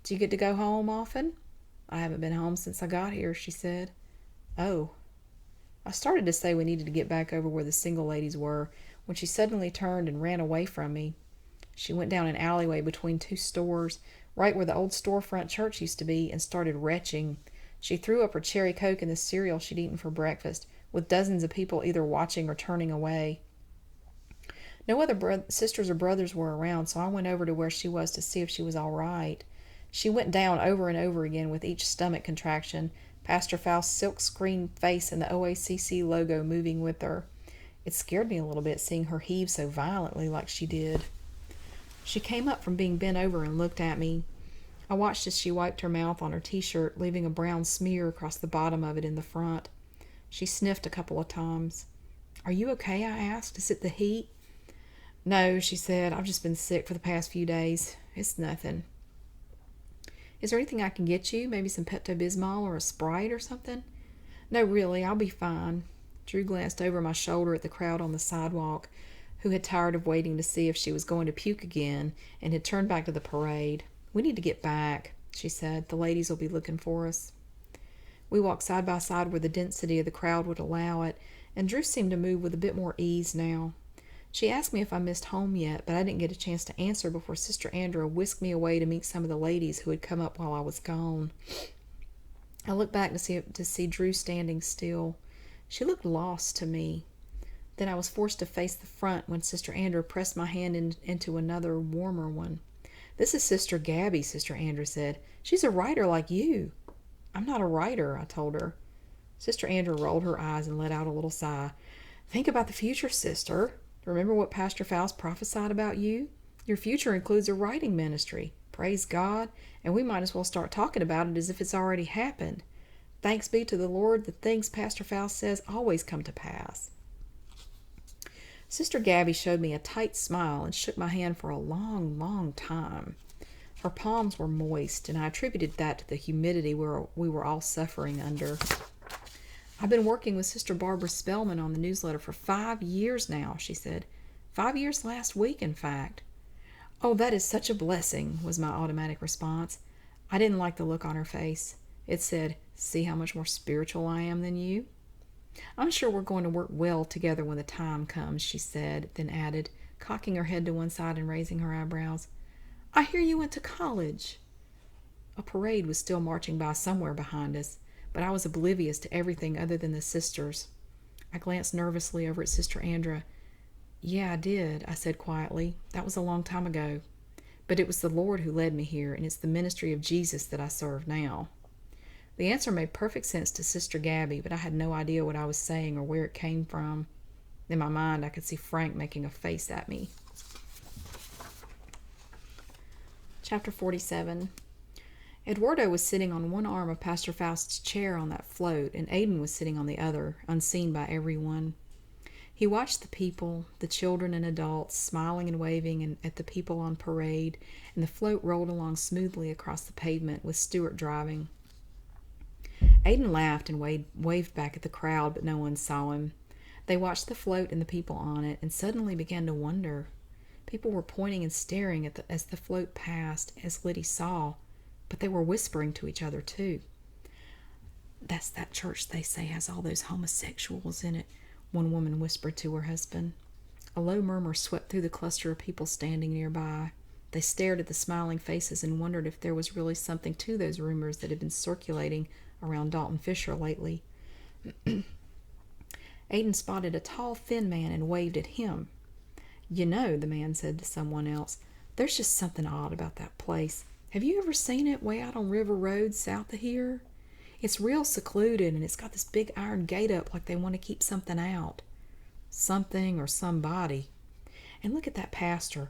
"Do you get to go home often?" "I haven't been home since I got here," she said. "Oh." I started to say we needed to get back over where the single ladies were, when she suddenly turned and ran away from me. She went down an alleyway between two stores, right where the old storefront church used to be, and started retching. She threw up her cherry Coke and the cereal she'd eaten for breakfast, with dozens of people either watching or turning away. No other sisters or brothers were around, so I went over to where she was to see if she was all right. She went down over and over again with each stomach contraction, Pastor Faust's silk-screen face and the OACC logo moving with her. It scared me a little bit seeing her heave so violently like she did. She came up from being bent over and looked at me. I watched as she wiped her mouth on her t-shirt, leaving a brown smear across the bottom of it in the front. She sniffed a couple of times. "Are you okay?" I asked. "Is it the heat?" "No," she said. "I've just been sick for the past few days. It's nothing." "Is there anything I can get you? Maybe some Pepto-Bismol or a Sprite or something?" "No, really, I'll be fine." Drew glanced over my shoulder at the crowd on the sidewalk, who had tired of waiting to see if she was going to puke again and had turned back to the parade. "We need to get back," she said. "The ladies will be looking for us." We walked side by side where the density of the crowd would allow it, and Drew seemed to move with a bit more ease now. She asked me if I missed home yet, but I didn't get a chance to answer before Sister Andrea whisked me away to meet some of the ladies who had come up while I was gone. I looked back to see Drew standing still. She looked lost to me. Then I was forced to face the front when Sister Andrea pressed my hand into another, warmer one. "This is Sister Gabby," Sister Andrea said. "She's a writer like you." "I'm not a writer," I told her. Sister Andrea rolled her eyes and let out a little sigh. "Think about the future, sister. Remember what Pastor Faust prophesied about you? Your future includes a writing ministry. Praise God, and we might as well start talking about it as if it's already happened. Thanks be to the Lord, the things Pastor Faust says always come to pass." Sister Gabby showed me a tight smile and shook my hand for a long, long time. Her palms were moist, and I attributed that to the humidity we were all suffering under. "I've been working with Sister Barbara Spellman on the newsletter for 5 years now," she said. 5 years last week, in fact. "Oh, that is such a blessing," was my automatic response. I didn't like the look on her face. It said, "See how much more spiritual I am than you?" "I'm sure we're going to work well together when the time comes," she said, then added, cocking her head to one side and raising her eyebrows, "I hear you went to college." A parade was still marching by somewhere behind us, but I was oblivious to everything other than the sisters. I glanced nervously over at Sister Andrea. "Yeah, I did," I said quietly. "That was a long time ago. But it was the Lord who led me here, and it's the ministry of Jesus that I serve now." The answer made perfect sense to Sister Gabby, but I had no idea what I was saying or where it came from. In my mind, I could see Frank making a face at me. Chapter 47. Eduardo was sitting on one arm of Pastor Faust's chair on that float, and Aiden was sitting on the other, unseen by everyone. He watched the people, the children and adults, smiling and waving at the people on parade, and the float rolled along smoothly across the pavement with Stewart driving. Aiden laughed and waved back at the crowd, but no one saw him. They watched the float and the people on it, and suddenly began to wonder. People were pointing and staring as the float passed, as Lydia saw, but they were whispering to each other, too. "That's that church they say has all those homosexuals in it," one woman whispered to her husband. A low murmur swept through the cluster of people standing nearby. They stared at the smiling faces and wondered if there was really something to those rumors that had been circulating around Dalton Fisher lately. Aiden spotted a tall, thin man and waved at him. "You know," the man said to someone else, There's just something odd about that place. Have you ever seen it way out on River Road south of here? It's real secluded, and it's got this big iron gate up like they want to keep something out. Something or somebody. And look at that pastor.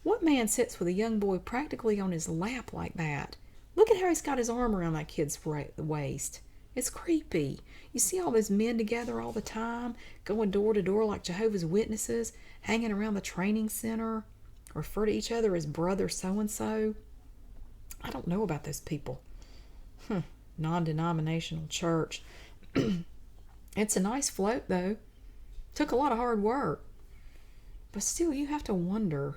What man sits with a young boy practically on his lap like that? Look at how he's got his arm around that kid's waist. It's creepy. You see all those men together all the time, going door to door like Jehovah's Witnesses, hanging around the training center, refer to each other as brother so-and-so. I don't know about those people. Non-denominational church. It's a nice float, though. Took a lot of hard work. But still, you have to wonder.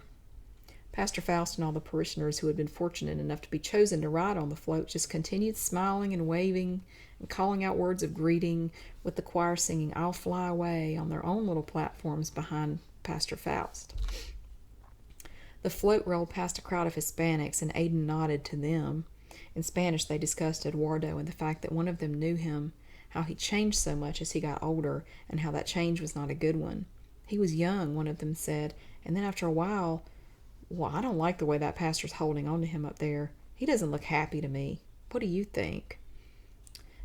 Pastor Faust and all the parishioners who had been fortunate enough to be chosen to ride on the float just continued smiling and waving and calling out words of greeting, with the choir singing "I'll Fly Away" on their own little platforms behind Pastor Faust. The float rolled past a crowd of Hispanics, and Aiden nodded to them. In Spanish, they discussed Eduardo and the fact that one of them knew him, how he changed so much as he got older, and how that change was not a good one. He was young, one of them said, and then after a while, "Well, I don't like the way that pastor's holding on to him up there. He doesn't look happy to me. What do you think?"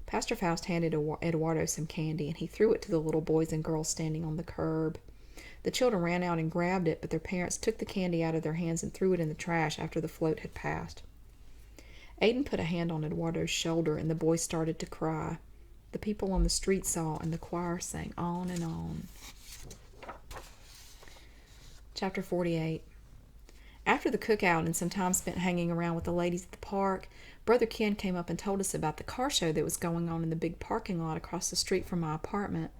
Pastor Faust handed Eduardo some candy, and he threw it to the little boys and girls standing on the curb. The children ran out and grabbed it, but their parents took the candy out of their hands and threw it in the trash after the float had passed. Aiden put a hand on Eduardo's shoulder, and the boy started to cry. The people on the street saw, and the choir sang on and on. Chapter 48. After the cookout and some time spent hanging around with the ladies at the park, Brother Ken came up and told us about the car show that was going on in the big parking lot across the street from my apartment.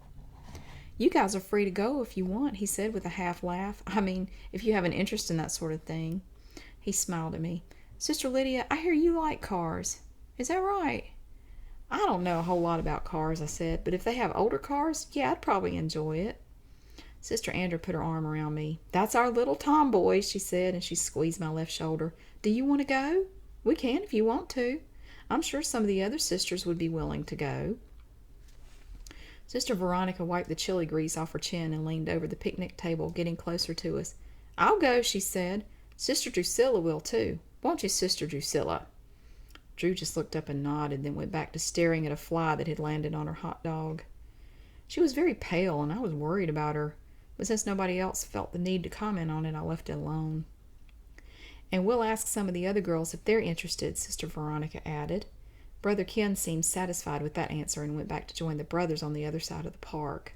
"You guys are free to go if you want," he said with a half laugh. "I mean, if you have an interest in that sort of thing." He smiled at me. "Sister Lydia, I hear you like cars. Is that right?" "I don't know a whole lot about cars," I said, "but if they have older cars, yeah, I'd probably enjoy it." Sister Andrew put her arm around me. "That's our little tomboy," she said, and she squeezed my left shoulder. "Do you want to go? We can if you want to. I'm sure some of the other sisters would be willing to go." Sister Veronica wiped the chili grease off her chin and leaned over the picnic table, getting closer to us. "I'll go," she said. "Sister Drusilla will, too. Won't you, Sister Drusilla?" Drew just looked up and nodded, then went back to staring at a fly that had landed on her hot dog. She was very pale, and I was worried about her. But since nobody else felt the need to comment on it, I left it alone. "And we'll ask some of the other girls if they're interested," Sister Veronica added. Brother Ken seemed satisfied with that answer and went back to join the brothers on the other side of the park.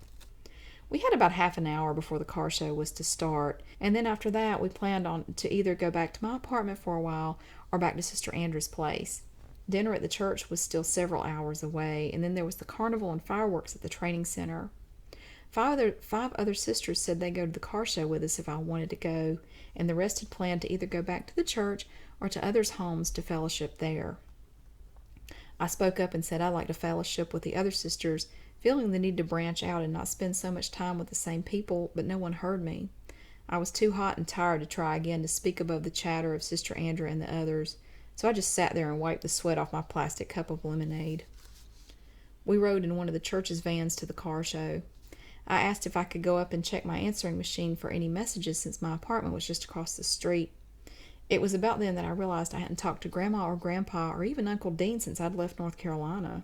We had about half an hour before the car show was to start, and then after that we planned on to either go back to my apartment for a while or back to Sister Andrew's place. Dinner at the church was still several hours away, and then there was the carnival and fireworks at the training center. Five other sisters said they'd go to the car show with us if I wanted to go, and the rest had planned to either go back to the church or to others' homes to fellowship there. I spoke up and said I'd like to fellowship with the other sisters, feeling the need to branch out and not spend so much time with the same people, but no one heard me. I was too hot and tired to try again to speak above the chatter of Sister Andrew and the others, so I just sat there and wiped the sweat off my plastic cup of lemonade. We rode in one of the church's vans to the car show. I asked if I could go up and check my answering machine for any messages since my apartment was just across the street. It was about then that I realized I hadn't talked to Grandma or Grandpa or even Uncle Dean since I'd left North Carolina.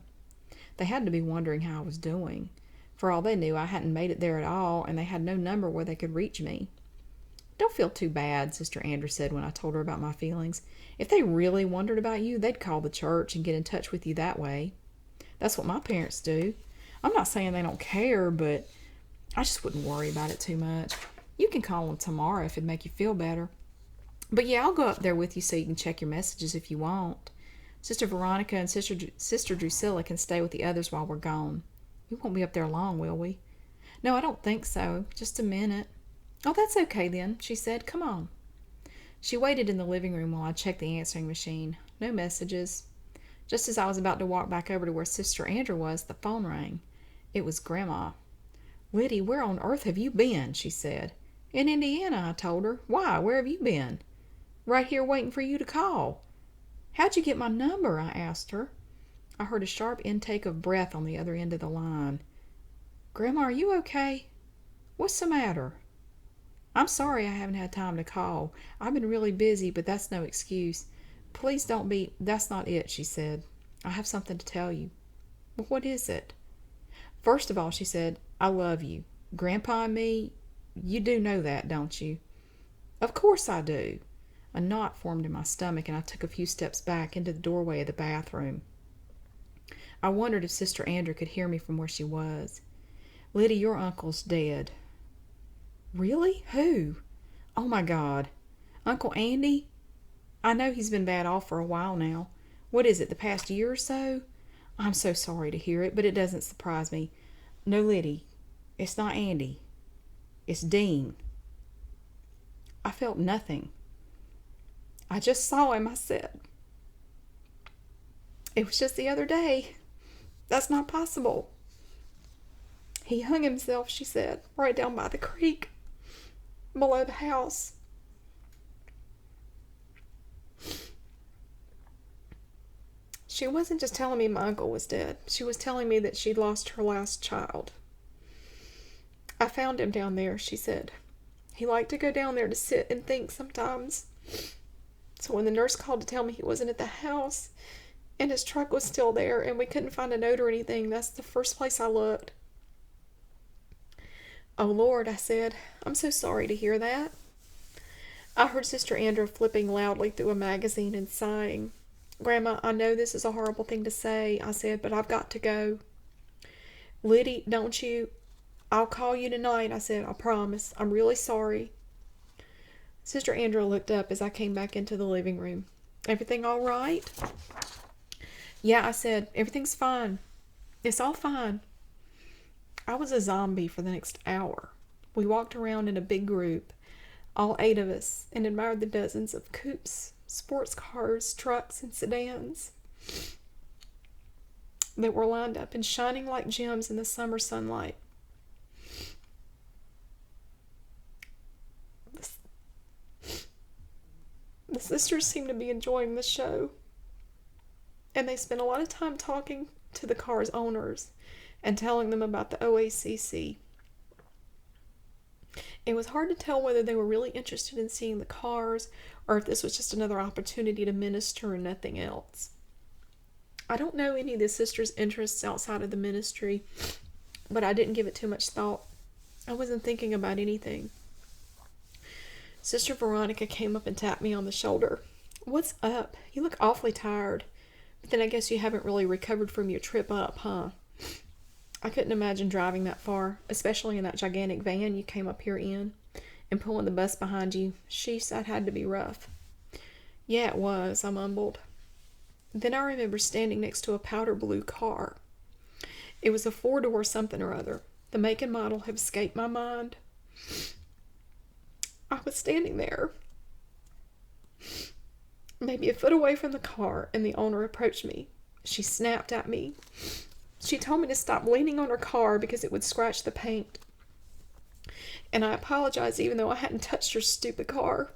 They had to be wondering how I was doing. For all they knew, I hadn't made it there at all, and they had no number where they could reach me. "Don't feel too bad," Sister Andrew said when I told her about my feelings. "If they really wondered about you, they'd call the church and get in touch with you that way. That's what my parents do. I'm not saying they don't care, but I just wouldn't worry about it too much. You can call them tomorrow if it'd make you feel better. But yeah, I'll go up there with you so you can check your messages if you want. Sister Veronica and Sister Drusilla can stay with the others while we're gone. We won't be up there long, will we?" "No, I don't think so. Just a minute." "Oh, that's okay then," she said. "Come on." She waited in the living room while I checked the answering machine. No messages. Just as I was about to walk back over to where Sister Andrew was, the phone rang. It was Grandma. "Liddy, where on earth have you been?" she said. "In Indiana," I told her. "Why? Where have you been?" "Right here waiting for you to call." "How'd you get my number?" I asked her. I heard a sharp intake of breath on the other end of the line. "Grandma, are you okay? What's the matter?" I'm sorry I haven't had time to call. I've been really busy, but that's no excuse. Please don't be. That's not it, she said. I have something to tell you. Well, what is it? First of all, she said, I love you. Grandpa and me, you do know that, don't you? Of course I do. A knot formed in my stomach, and I took a few steps back into the doorway of the bathroom. I wondered if Sister Andrew could hear me from where she was. Lydia, your uncle's dead. Really? Who? Oh my God. Uncle Andy? I know he's been bad off for a while now. What is it, the past year or so? I'm so sorry to hear it, but it doesn't surprise me. No, Liddy, it's not Andy. It's Dean. I felt nothing. I just saw him, I said. It was just the other day. That's not possible. He hung himself, she said, right down by the creek, below the house. She wasn't just telling me my uncle was dead. She was telling me that she'd lost her last child. I found him down there, she said. He liked to go down there to sit and think sometimes. So when the nurse called to tell me he wasn't at the house, and his truck was still there, and we couldn't find a note or anything, that's the first place I looked. Oh, Lord, I said, I'm so sorry to hear that. I heard Sister Andrew flipping loudly through a magazine and sighing. Grandma, I know this is a horrible thing to say, I said, but I've got to go. Liddy, don't you? I'll call you tonight, I said, I promise. I'm really sorry. Sister Andrew looked up as I came back into the living room. Everything all right? Yeah, I said, everything's fine. It's all fine. I was a zombie for the next hour. We walked around in a big group, all 8 of us, and admired the dozens of coupes, sports cars, trucks, and sedans that were lined up and shining like gems in the summer sunlight. The sisters seemed to be enjoying the show, and they spent a lot of time talking to the car's owners and telling them about the OACC. It was hard to tell whether they were really interested in seeing the cars or if this was just another opportunity to minister and nothing else. I don't know any of the sisters' interests outside of the ministry, but I didn't give it too much thought. I wasn't thinking about anything. Sister Veronica came up and tapped me on the shoulder. What's up? You look awfully tired. But then I guess you haven't really recovered from your trip up, huh? I couldn't imagine driving that far, especially in that gigantic van you came up here in, and pulling the bus behind you. Sheesh, that had to be rough. Yeah, it was, I mumbled. Then I remember standing next to a powder blue car. It was a 4-door something or other. The make and model have escaped my mind. I was standing there, maybe a foot away from the car, and the owner approached me. She snapped at me. She told me to stop leaning on her car because it would scratch the paint. And I apologized even though I hadn't touched her stupid car.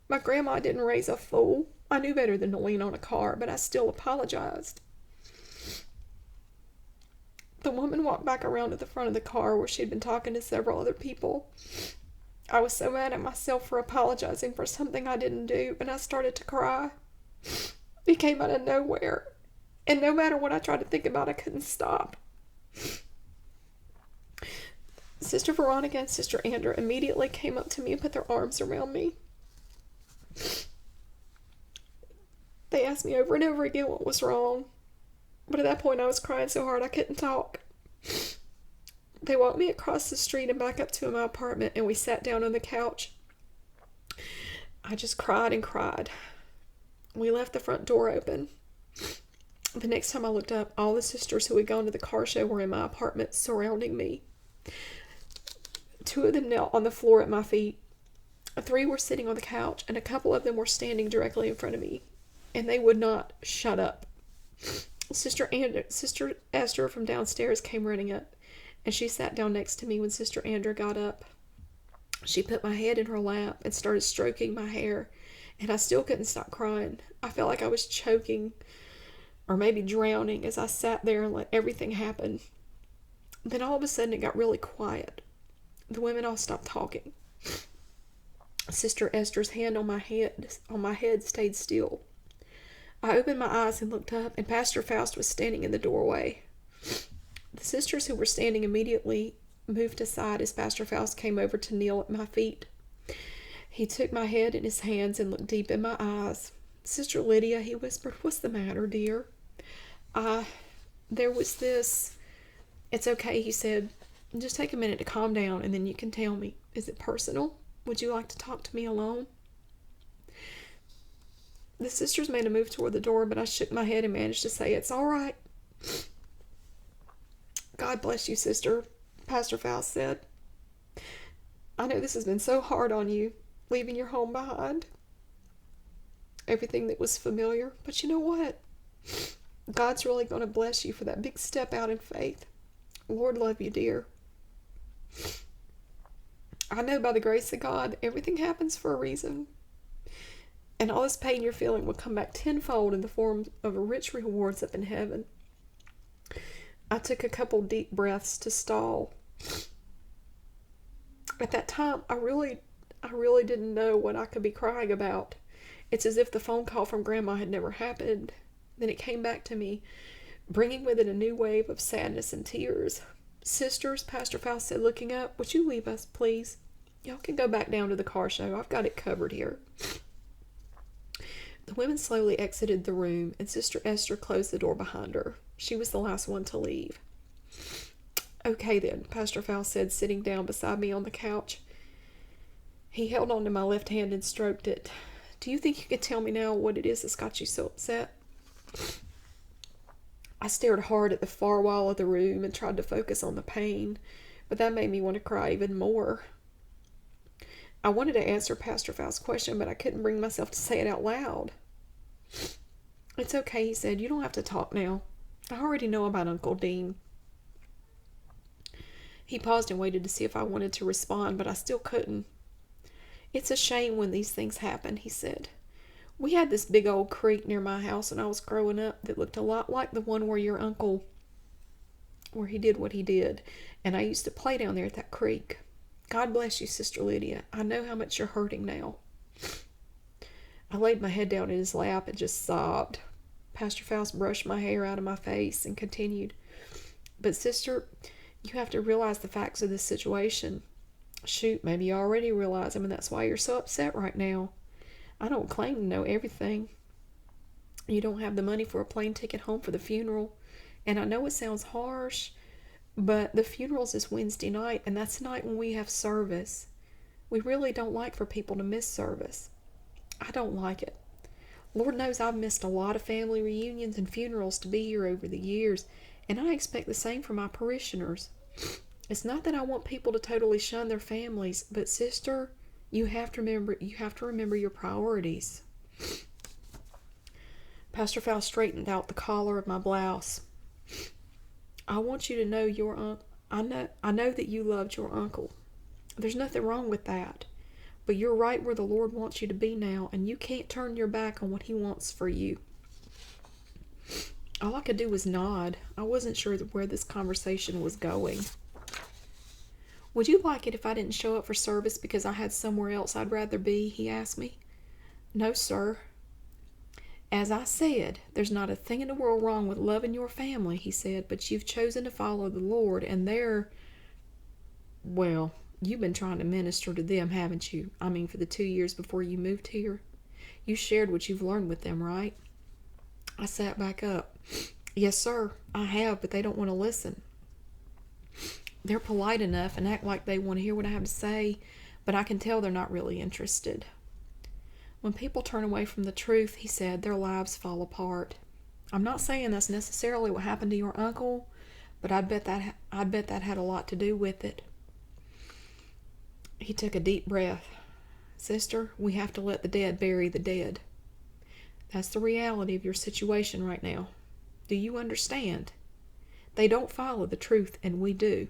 My grandma didn't raise a fool. I knew better than to lean on a car, but I still apologized. The woman walked back around to the front of the car where she had been talking to several other people. I was so mad at myself for apologizing for something I didn't do, and I started to cry. It came out of nowhere, and no matter what I tried to think about, I couldn't stop. Sister Veronica and Sister Andrew immediately came up to me and put their arms around me. They asked me over and over again what was wrong, but at that point I was crying so hard I couldn't talk. They walked me across the street and back up to my apartment, and we sat down on the couch. I just cried and cried. We left the front door open. The next time I looked up, all the sisters who had gone to the car show were in my apartment, surrounding me. 2 of them knelt on the floor at my feet. 3 were sitting on the couch, and a couple of them were standing directly in front of me, and they would not shut up. Sister Esther from downstairs came running up, and she sat down next to me when Sister Andrew got up. She put my head in her lap and started stroking my hair, and I still couldn't stop crying. I felt like I was choking, or maybe drowning, as I sat there and let everything happen. Then all of a sudden it got really quiet. The women all stopped talking. Sister Esther's hand on my head stayed still. I opened my eyes and looked up, and Pastor Faust was standing in the doorway. The sisters who were standing immediately moved aside as Pastor Faust came over to kneel at my feet. He took my head in his hands and looked deep in my eyes. Sister Lydia, he whispered, "What's the matter, dear?" There was this. It's okay, he said. Just take a minute to calm down and then you can tell me. Is it personal? Would you like to talk to me alone? The sisters made a move toward the door, but I shook my head and managed to say, "It's all right." "God bless you, sister," Pastor Faust said. "I know this has been so hard on you, leaving your home behind. Everything that was familiar. But you know what? God's really going to bless you for that big step out in faith. Lord love you, dear. I know by the grace of God, everything happens for a reason. And all this pain you're feeling will come back tenfold in the form of a rich rewards up in heaven." I took a couple deep breaths to stall. At that time, I really didn't know what I could be crying about. It's as if the phone call from Grandma had never happened. Then it came back to me, bringing with it a new wave of sadness and tears. "Sisters," Pastor Faust said, looking up, "would you leave us, please? Y'all can go back down to the car show. I've got it covered here." The women slowly exited the room, and Sister Esther closed the door behind her. She was the last one to leave. "Okay then," Pastor Faust said, sitting down beside me on the couch. He held onto my left hand and stroked it. "Do you think you could tell me now what it is that's got you so upset?" I stared hard at the far wall of the room and tried to focus on the pain, but that made me want to cry even more. I wanted to answer Pastor Faust's question, but I couldn't bring myself to say it out loud. "It's okay," he said. "You don't have to talk now. I already know about Uncle Dean." He paused and waited to see if I wanted to respond, but I still couldn't. "It's a shame when these things happen," he said. "We had this big old creek near my house when I was growing up that looked a lot like the one where your uncle, where he did what he did, and I used to play down there at that creek. God bless you, Sister Lydia. I know how much you're hurting now." I laid my head down in his lap and just sobbed. Pastor Faust brushed my hair out of my face and continued, "But sister, you have to realize the facts of this situation. Shoot, maybe you already realize them, and that's why you're so upset right now. I don't claim to know everything. You don't have the money for a plane ticket home for the funeral, and I know it sounds harsh, but the funeral's this Wednesday night, and that's the night when we have service. We really don't like for people to miss service. I don't like it. Lord knows I've missed a lot of family reunions and funerals to be here over the years, and I expect the same from my parishioners. It's not that I want people to totally shun their families, but sister, you have to remember your priorities." Pastor Faust straightened out the collar of my blouse. "I want you to know I know that you loved your uncle. There's nothing wrong with that. But you're right where the Lord wants you to be now, and you can't turn your back on what he wants for you." All I could do was nod. I wasn't sure where this conversation was going. "Would you like it if I didn't show up for service because I had somewhere else I'd rather be?" he asked me. "No, sir." "As I said, there's not a thing in the world wrong with loving your family," he said, "but you've chosen to follow the Lord, and well, you've been trying to minister to them, haven't you? I mean, for the 2 years before you moved here. You shared what you've learned with them, right?" I sat back up. "Yes, sir, I have, but they don't want to listen. They're polite enough and act like they want to hear what I have to say, but I can tell they're not really interested. When people turn away from the truth," he said, "their lives fall apart. I'm not saying that's necessarily what happened to your uncle, but I'd bet that had a lot to do with it." He took a deep breath. "Sister, we have to let the dead bury the dead. That's the reality of your situation right now. Do you understand? They don't follow the truth, and we do.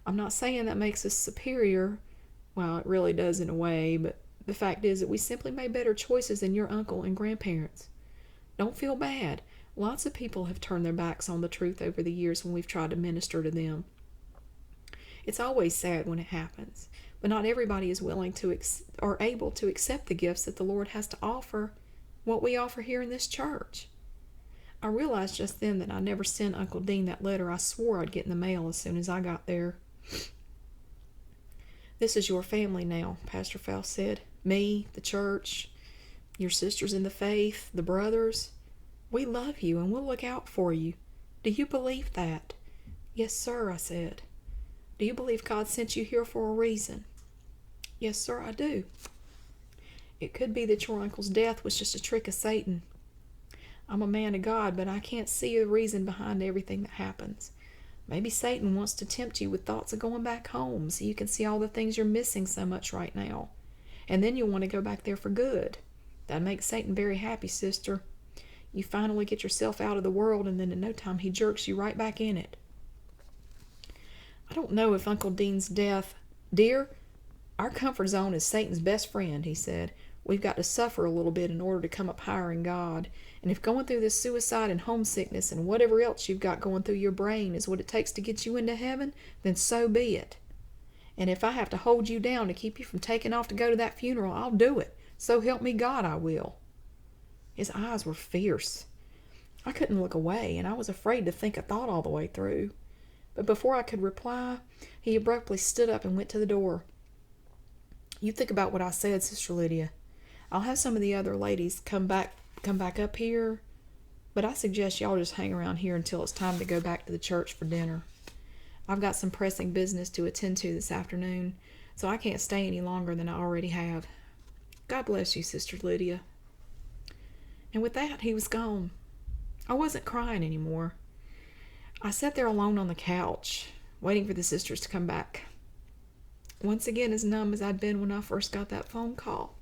I'm not saying that makes us superior. Well, it really does in a way, but the fact is that we simply made better choices than your uncle and grandparents. Don't feel bad. Lots of people have turned their backs on the truth over the years when we've tried to minister to them. It's always sad when it happens, but not everybody is willing to or able to accept the gifts that the Lord has to offer, what we offer here in this church. I realized just then that I never sent Uncle Dean that letter I swore I'd get in the mail as soon as I got there. This is your family now, Pastor Faust said. Me, the church, your sisters in the faith, the brothers. We love you and we'll look out for you. Do you believe that? Yes, sir, I said. Do you believe God sent you here for a reason? Yes, sir, I do. It could be that your uncle's death was just a trick of Satan. I'm a man of God, but I can't see the reason behind everything that happens. Maybe Satan wants to tempt you with thoughts of going back home so you can see all the things you're missing so much right now. And then you'll want to go back there for good. That makes Satan very happy, sister. You finally get yourself out of the world, and then in no time he jerks you right back in it. I don't know if Uncle Dean's death... Dear, our comfort zone is Satan's best friend, he said. We've got to suffer a little bit in order to come up higher in God. And if going through this suicide and homesickness and whatever else you've got going through your brain is what it takes to get you into heaven, then so be it. And if I have to hold you down to keep you from taking off to go to that funeral, I'll do it. So help me God, I will. His eyes were fierce. I couldn't look away, and I was afraid to think a thought all the way through. But before I could reply, he abruptly stood up and went to the door. You think about what I said, Sister Lydia. I'll have some of the other ladies come back up here, but I suggest y'all just hang around here until it's time to go back to the church for dinner. I've got some pressing business to attend to this afternoon, so I can't stay any longer than I already have. God bless you, Sister Lydia. And with that, he was gone. I wasn't crying anymore. I sat there alone on the couch, waiting for the sisters to come back. Once again, as numb as I'd been when I first got that phone call.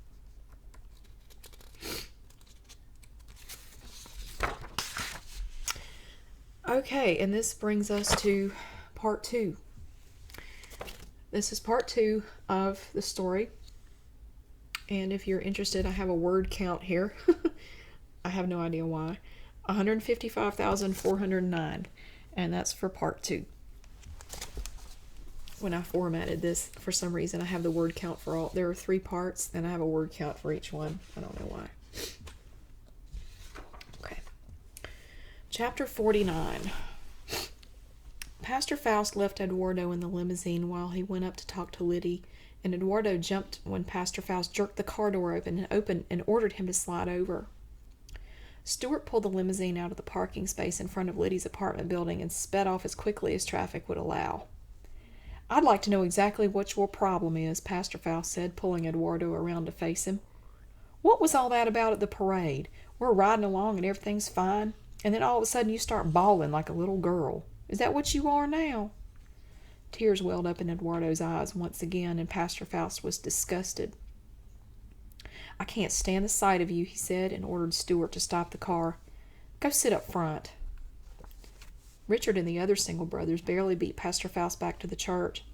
Okay, and this brings us to part 2. This is part 2 of the story. And if you're interested, I have a word count here. I have no idea why. 155,409. And that's for part 2. When I formatted this, for some reason, I have the word count for all. There are 3 parts, and I have a word count for each one. I don't know why. Okay. Chapter 49. Pastor Faust left Eduardo in the limousine while he went up to talk to Lydia, and Eduardo jumped when Pastor Faust jerked the car door open and ordered him to slide over. Stuart pulled the limousine out of the parking space in front of Lydia's apartment building and sped off as quickly as traffic would allow. I'd like to know exactly what your problem is, Pastor Faust said, pulling Eduardo around to face him. What was all that about at the parade? We're riding along and everything's fine, and then all of a sudden you start bawling like a little girl. Is that what you are now? Tears welled up in Eduardo's eyes once again, and Pastor Faust was disgusted. I can't stand the sight of you, he said, and ordered Stuart to stop the car. Go sit up front. Richard and the other single brothers barely beat Pastor Faust back to the church.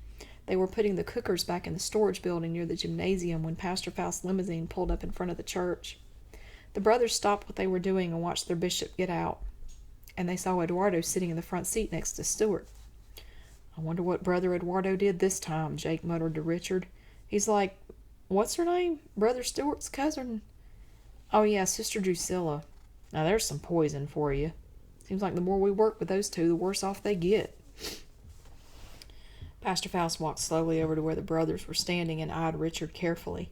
They were putting the cookers back in the storage building near the gymnasium when Pastor Faust's limousine pulled up in front of the church. The brothers stopped what they were doing and watched their bishop get out, and they saw Eduardo sitting in the front seat next to Stuart. I wonder what Brother Eduardo did this time, Jake muttered to Richard. He's like, what's her name? Brother Stuart's cousin? Oh, yeah, Sister Drusilla. Now, there's some poison for you. Seems like the more we work with those two, the worse off they get. Pastor Faust walked slowly over to where the brothers were standing and eyed Richard carefully.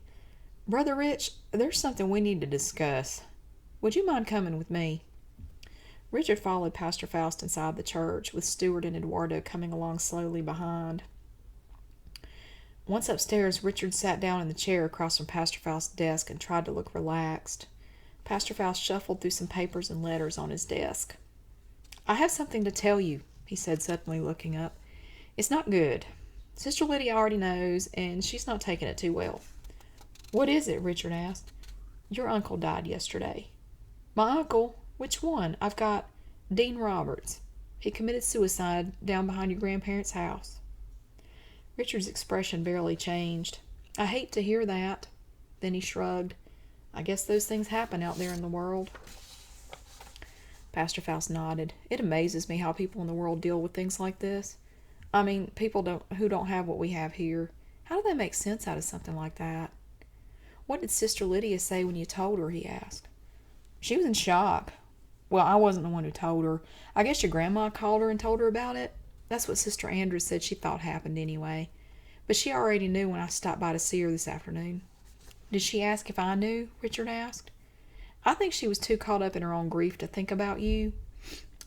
Brother Rich, there's something we need to discuss. Would you mind coming with me? Richard followed Pastor Faust inside the church, with Stuart and Eduardo coming along slowly behind. Once upstairs, Richard sat down in the chair across from Pastor Faust's desk and tried to look relaxed. Pastor Faust shuffled through some papers and letters on his desk. I have something to tell you, he said, suddenly looking up. It's not good. Sister Lydia already knows, and she's not taking it too well. What is it? Richard asked. Your uncle died yesterday. My uncle? Which one? I've got Dean Roberts. He committed suicide down behind your grandparents' house. Richard's expression barely changed. I hate to hear that. Then he shrugged. I guess those things happen out there in the world. Pastor Faust nodded. It amazes me how people in the world deal with things like this. I mean, people who don't have what we have here. How do they make sense out of something like that? What did Sister Lydia say when you told her, he asked. She was in shock. Well, I wasn't the one who told her. I guess your grandma called her and told her about it. That's what Sister Andrews said she thought happened anyway. But she already knew when I stopped by to see her this afternoon. Did she ask if I knew? Richard asked. I think she was too caught up in her own grief to think about you.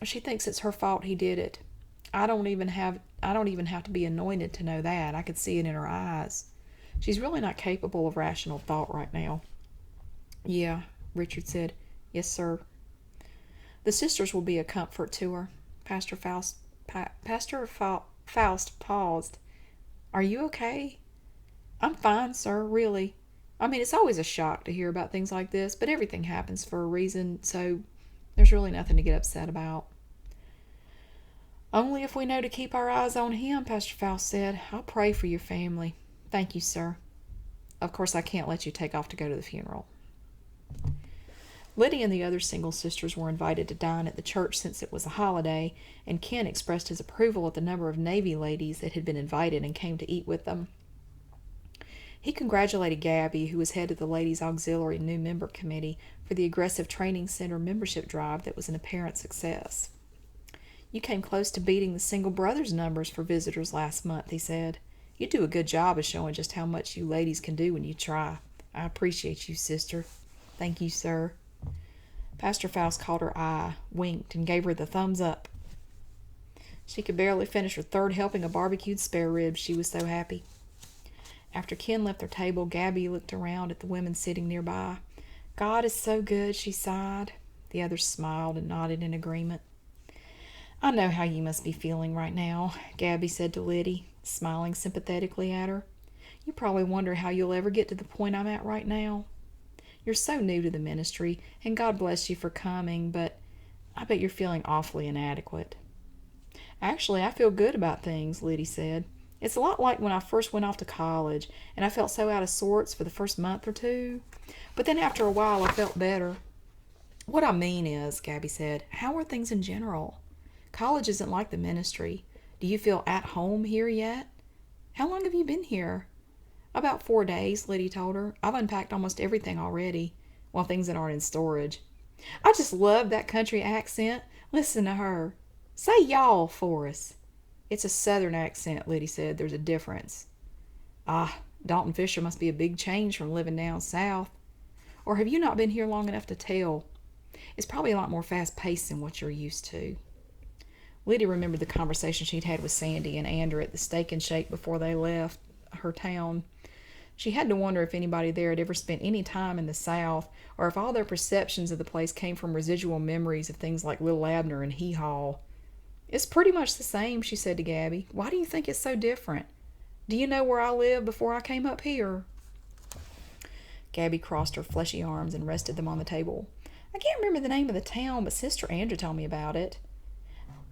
She thinks it's her fault he did it. I don't even have to be anointed to know that. I could see it in her eyes. She's really not capable of rational thought right now. Yeah, Richard said. Yes, sir. The sisters will be a comfort to her. Pastor Faust paused. Are you okay? I'm fine, sir, really. I mean, it's always a shock to hear about things like this, but everything happens for a reason, so there's really nothing to get upset about. Only if we know to keep our eyes on him, Pastor Faust said. I'll pray for your family. Thank you, sir. Of course, I can't let you take off to go to the funeral. Lydia and the other single sisters were invited to dine at the church since it was a holiday, and Ken expressed his approval at the number of Navy ladies that had been invited and came to eat with them. He congratulated Gabby, who was head of the Ladies' Auxiliary New Member Committee, for the aggressive training center membership drive that was an apparent success. You came close to beating the single brothers' numbers for visitors last month, he said. You do a good job of showing just how much you ladies can do when you try. I appreciate you, sister. Thank you, sir. Pastor Faust called her eye, winked, and gave her the thumbs up. She could barely finish her third helping of barbecued spare ribs, she was so happy. After Ken left their table, Gabby looked around at the women sitting nearby. God is so good, she sighed. The others smiled and nodded in agreement. I know how you must be feeling right now, Gabby said to Liddy, smiling sympathetically at her. You probably wonder how you'll ever get to the point I'm at right now. You're so new to the ministry, and God bless you for coming, but I bet you're feeling awfully inadequate. Actually, I feel good about things, Liddy said. It's a lot like when I first went off to college, and I felt so out of sorts for the first month or two. But then after a while, I felt better. What I mean is, Gabby said, how are things in general? College isn't like the ministry. Do you feel at home here yet? How long have you been here? About 4 days, Liddy told her. I've unpacked almost everything already. Well, things that aren't in storage. I just love that country accent. Listen to her. Say y'all for us. It's a southern accent, Liddy said. There's a difference. Ah, Dalton Fisher must be a big change from living down south. Or have you not been here long enough to tell? It's probably a lot more fast-paced than what you're used to. Lydia remembered the conversation she'd had with Sandy and Andrew at the Steak and Shake before they left her town. She had to wonder if anybody there had ever spent any time in the South, or if all their perceptions of the place came from residual memories of things like Little Abner and Hee Haw. It's pretty much the same, she said to Gabby. Why do you think it's so different? Do you know where I lived before I came up here? Gabby crossed her fleshy arms and rested them on the table. I can't remember the name of the town, but Sister Andrew told me about it.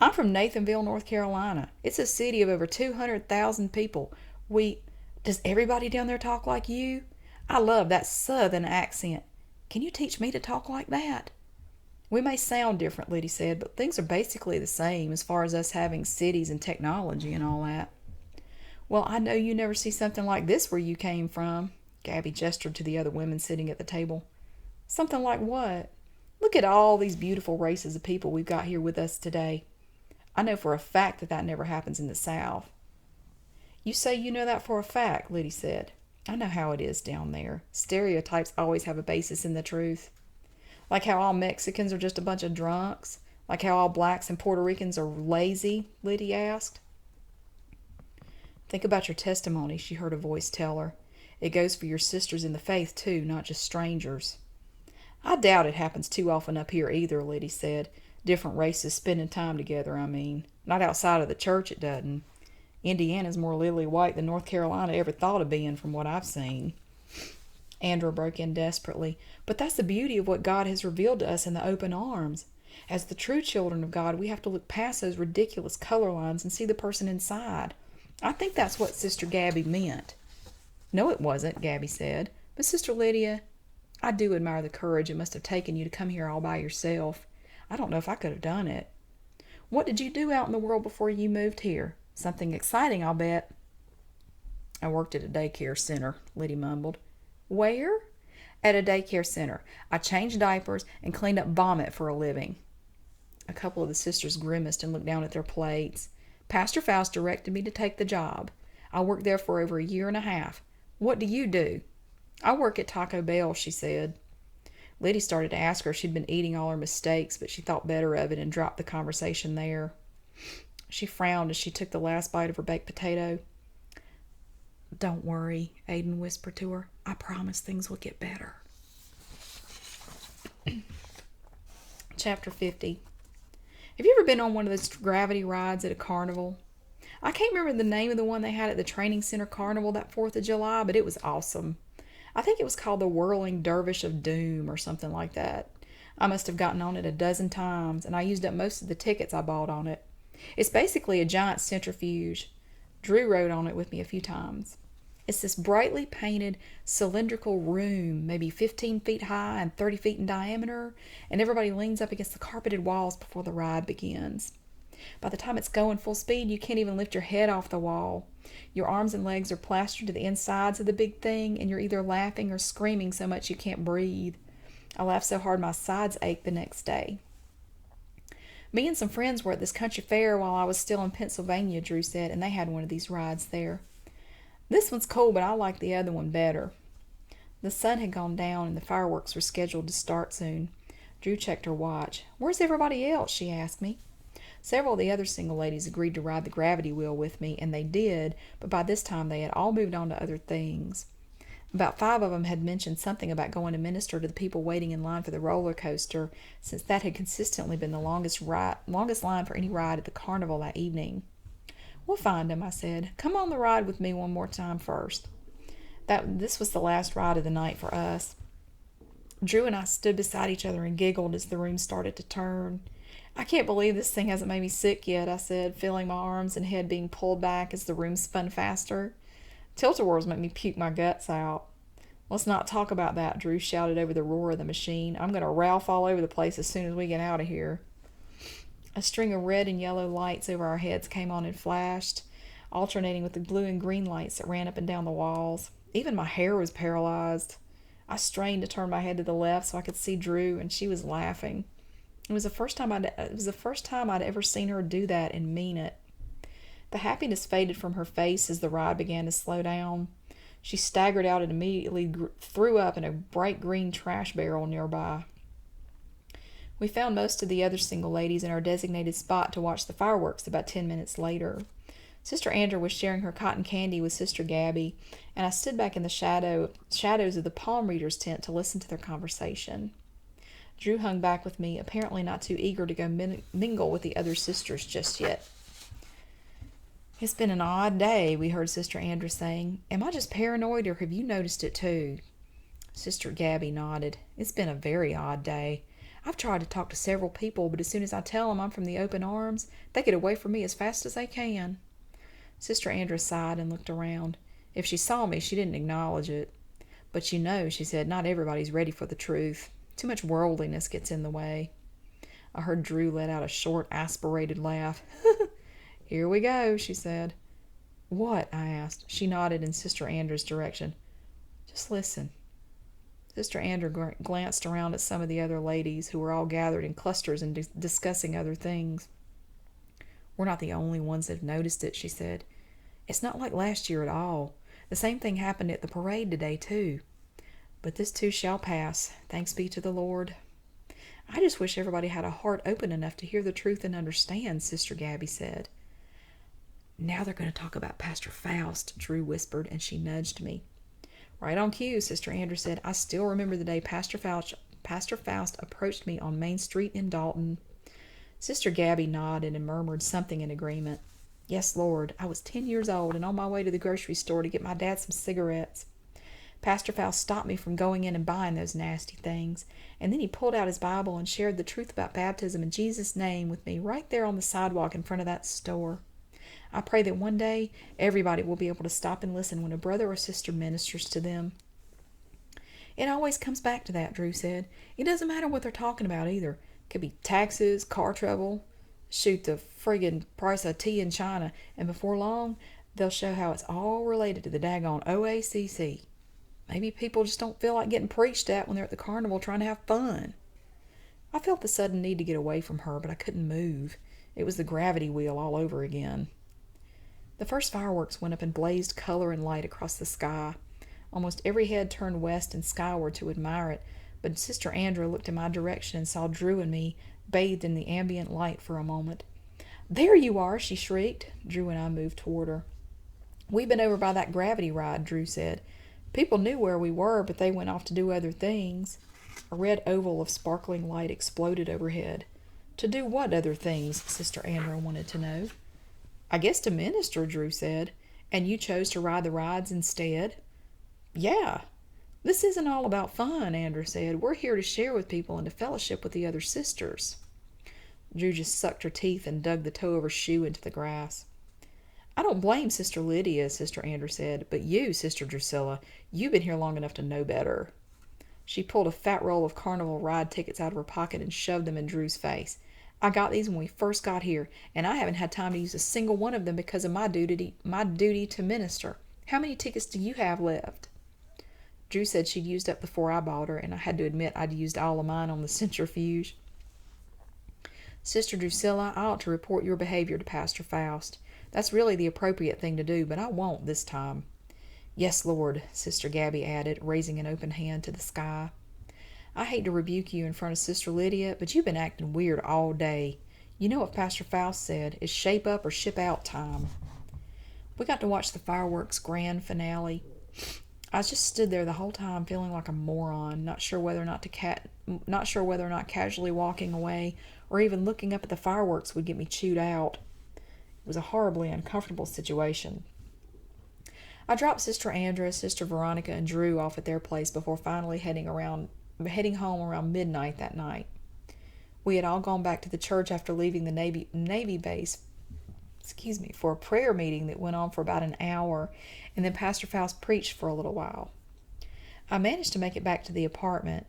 I'm from Nathanville, North Carolina. It's a city of over 200,000 people. Does everybody down there talk like you? I love that southern accent. Can you teach me to talk like that? We may sound different, Liddy said, but things are basically the same as far as us having cities and technology and all that. Well, I know you never see something like this where you came from. Gabby gestured to the other women sitting at the table. Something like what? Look at all these beautiful races of people we've got here with us today. I know for a fact that never happens in the South. You say you know that for a fact, Liddy said. I know how it is down there. Stereotypes always have a basis in the truth. Like how all Mexicans are just a bunch of drunks? Like how all blacks and Puerto Ricans are lazy? Liddy asked. Think about your testimony, she heard a voice tell her. It goes for your sisters in the faith, too, not just strangers. I doubt it happens too often up here either, Liddy said. Different races spending time together, I mean. Not outside of the church, it doesn't. Indiana's more lily white than North Carolina ever thought of being from what I've seen. Andrew broke in desperately. But that's the beauty of what God has revealed to us in the open arms. As the true children of God, we have to look past those ridiculous color lines and see the person inside. I think that's what Sister Gabby meant. No, it wasn't, Gabby said. But Sister Lydia, I do admire the courage it must have taken you to come here all by yourself. I don't know if I could have done it. What did you do out in the world before you moved here? Something exciting, I'll bet. I worked at a daycare center, Lydia mumbled. Where? At a daycare center. I changed diapers and cleaned up vomit for a living. A couple of the sisters grimaced and looked down at their plates. Pastor Faust directed me to take the job. I worked there for over a year and a half. What do you do? I work at Taco Bell, she said. Lydia started to ask her if she'd been eating all her mistakes, but she thought better of it and dropped the conversation there. She frowned as she took the last bite of her baked potato. Don't worry, Aiden whispered to her. I promise things will get better. Chapter 50. Have you ever been on one of those gravity rides at a carnival? I can't remember the name of the one they had at the training center carnival that 4th of July, but it was awesome. I think it was called the Whirling Dervish of Doom or something like that. I must have gotten on it a dozen times, and I used up most of the tickets I bought on it. It's basically a giant centrifuge. Drew rode on it with me a few times. It's this brightly painted cylindrical room, maybe 15 feet high and 30 feet in diameter, and everybody leans up against the carpeted walls before the ride begins. By the time it's going full speed, you can't even lift your head off the wall. Your arms and legs are plastered to the insides of the big thing, and you're either laughing or screaming so much you can't breathe. I laughed so hard my sides ached the next day. Me and some friends were at this country fair while I was still in Pennsylvania, Drew said, and they had one of these rides there. This one's cool, but I like the other one better. The sun had gone down and the fireworks were scheduled to start soon. Drew checked her watch. Where's everybody else? She asked me. Several of the other single ladies agreed to ride the gravity wheel with me, and they did, but by this time they had all moved on to other things. About 5 of them had mentioned something about going to minister to the people waiting in line for the roller coaster, since that had consistently been the longest line for any ride at the carnival that evening. We'll find them, I said. Come on the ride with me one more time first. This was the last ride of the night for us. Drew and I stood beside each other and giggled as the room started to turn. I can't believe this thing hasn't made me sick yet, I said, feeling my arms and head being pulled back as the room spun faster. Tilt-a-whirls make me puke my guts out. Let's not talk about that, Drew shouted over the roar of the machine. I'm going to ralph all over the place as soon as we get out of here. A string of red and yellow lights over our heads came on and flashed, alternating with the blue and green lights that ran up and down the walls. Even my hair was paralyzed. I strained to turn my head to the left so I could see Drew, and she was laughing. It was the first time I'd ever seen her do that and mean it. The happiness faded from her face as the ride began to slow down. She staggered out and immediately threw up in a bright green trash barrel nearby. We found most of the other single ladies in our designated spot to watch the fireworks about 10 minutes later. Sister Andrew was sharing her cotton candy with Sister Gabby, and I stood back in the shadows of the palm reader's tent to listen to their conversation. Drew hung back with me, apparently not too eager to go mingle with the other sisters just yet. It's been an odd day, we heard Sister Andrew saying. Am I just paranoid, or have you noticed it too? Sister Gabby nodded. It's been a very odd day. I've tried to talk to several people, but as soon as I tell them I'm from the open arms, they get away from me as fast as they can. Sister Andrew sighed and looked around. If she saw me, she didn't acknowledge it. But you know, she said, not everybody's ready for the truth. Too much worldliness gets in the way. I heard Drew let out a short, aspirated laugh. Here we go, she said. What? I asked. She nodded in Sister Andrew's direction. Just listen. Sister Andrew glanced around at some of the other ladies who were all gathered in clusters and discussing other things. We're not the only ones that have noticed it, she said. It's not like last year at all. The same thing happened at the parade today, too. But this too shall pass, thanks be to the Lord. I just wish everybody had a heart open enough to hear the truth and understand, Sister Gabby said. Now they're going to talk about Pastor Faust, Drew whispered, and she nudged me. Right on cue, Sister Andrew said. I still remember the day Pastor Faust approached me on Main Street in Dalton. Sister Gabby nodded and murmured something in agreement. Yes, Lord, I was 10 years old and on my way to the grocery store to get my dad some cigarettes. Pastor Faust stopped me from going in and buying those nasty things, and then he pulled out his Bible and shared the truth about baptism in Jesus' name with me right there on the sidewalk in front of that store. I pray that one day everybody will be able to stop and listen when a brother or sister ministers to them. It always comes back to that, Drew said. It doesn't matter what they're talking about either. It could be taxes, car trouble, shoot, the friggin' price of tea in China, and before long, They'll show how it's all related to the daggone OACC. Maybe people just don't feel like getting preached at when they're at the carnival trying to have fun. I felt the sudden need to get away from her, but I couldn't move. It was the gravity wheel all over again. The first fireworks went up and blazed color and light across the sky. Almost every head turned west and skyward to admire it, but Sister Andrew looked in my direction and saw Drew and me bathed in the ambient light for a moment. "There you are!" she shrieked. Drew and I moved toward her. "We've been over by that gravity ride," Drew said. "People knew where we were, but they went off to do other things." A red oval of sparkling light exploded overhead. "To do what other things?" Sister Andrew wanted to know. "I guess to minister," Drew said. "And you chose to ride the rides instead?" "Yeah. This isn't all about fun," Andrew said. "We're here to share with people and to fellowship with the other sisters." Drew just sucked her teeth and dug the toe of her shoe into the grass. "I don't blame Sister Lydia," Sister Andrew said, "but you, Sister Drusilla, you've been here long enough to know better." She pulled a fat roll of carnival ride tickets out of her pocket and shoved them in Drew's face. "I got these when we first got here, and I haven't had time to use a single one of them because of my duty to minister. How many tickets do you have left?" Drew said she'd used up before I bought her, and I had to admit I'd used all of mine on the centrifuge. "Sister Drusilla, I ought to report your behavior to Pastor Faust. That's really the appropriate thing to do, but I won't this time." "Yes, Lord," Sister Gabby added, raising an open hand to the sky. "I hate to rebuke you in front of Sister Lydia, but you've been acting weird all day. You know what Pastor Faust said, it's shape up or ship out time." We got to watch the fireworks grand finale. I just stood there the whole time feeling like a moron, not sure whether or not casually walking away or even looking up at the fireworks would get me chewed out. It was a horribly uncomfortable situation. I dropped Sister Andrea, Sister Veronica, and Drew off at their place before finally heading home around midnight that night. We had all gone back to the church after leaving the Navy base for a prayer meeting that went on for about an hour, and then Pastor Faust preached for a little while. I managed to make it back to the apartment.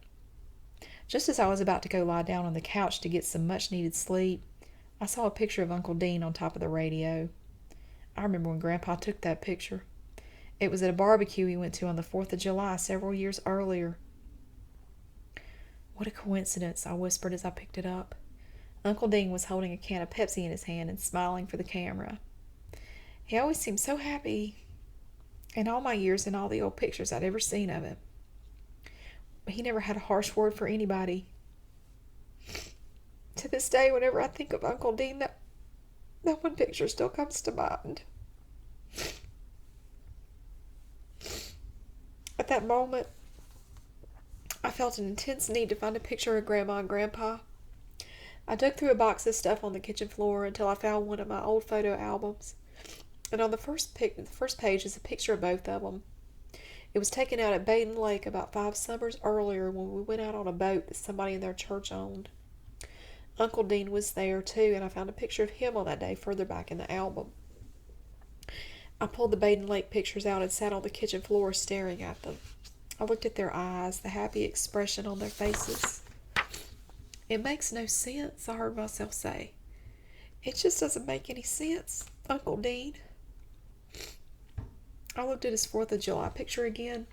Just as I was about to go lie down on the couch to get some much-needed sleep, I saw a picture of Uncle Dean on top of the radio. I remember when Grandpa took that picture. It was at a barbecue he went to on the 4th of July several years earlier. "What a coincidence," I whispered as I picked it up. Uncle Dean was holding a can of Pepsi in his hand and smiling for the camera. He always seemed so happy in all my years and all the old pictures I'd ever seen of him. He never had a harsh word for anybody. To this day, whenever I think of Uncle Dean, that one picture still comes to mind. At that moment, I felt an intense need to find a picture of Grandma and Grandpa. I dug through a box of stuff on the kitchen floor until I found one of my old photo albums. And on the first page is a picture of both of them. It was taken out at Baden Lake about 5 summers earlier when we went out on a boat that somebody in their church owned. Uncle Dean was there too, and I found a picture of him on that day further back in the album. I pulled the Baden Lake pictures out and sat on the kitchen floor staring at them. I looked at their eyes, the happy expression on their faces. "It makes no sense," I heard myself say. "It just doesn't make any sense, Uncle Dean." I looked at his 4th of July picture again.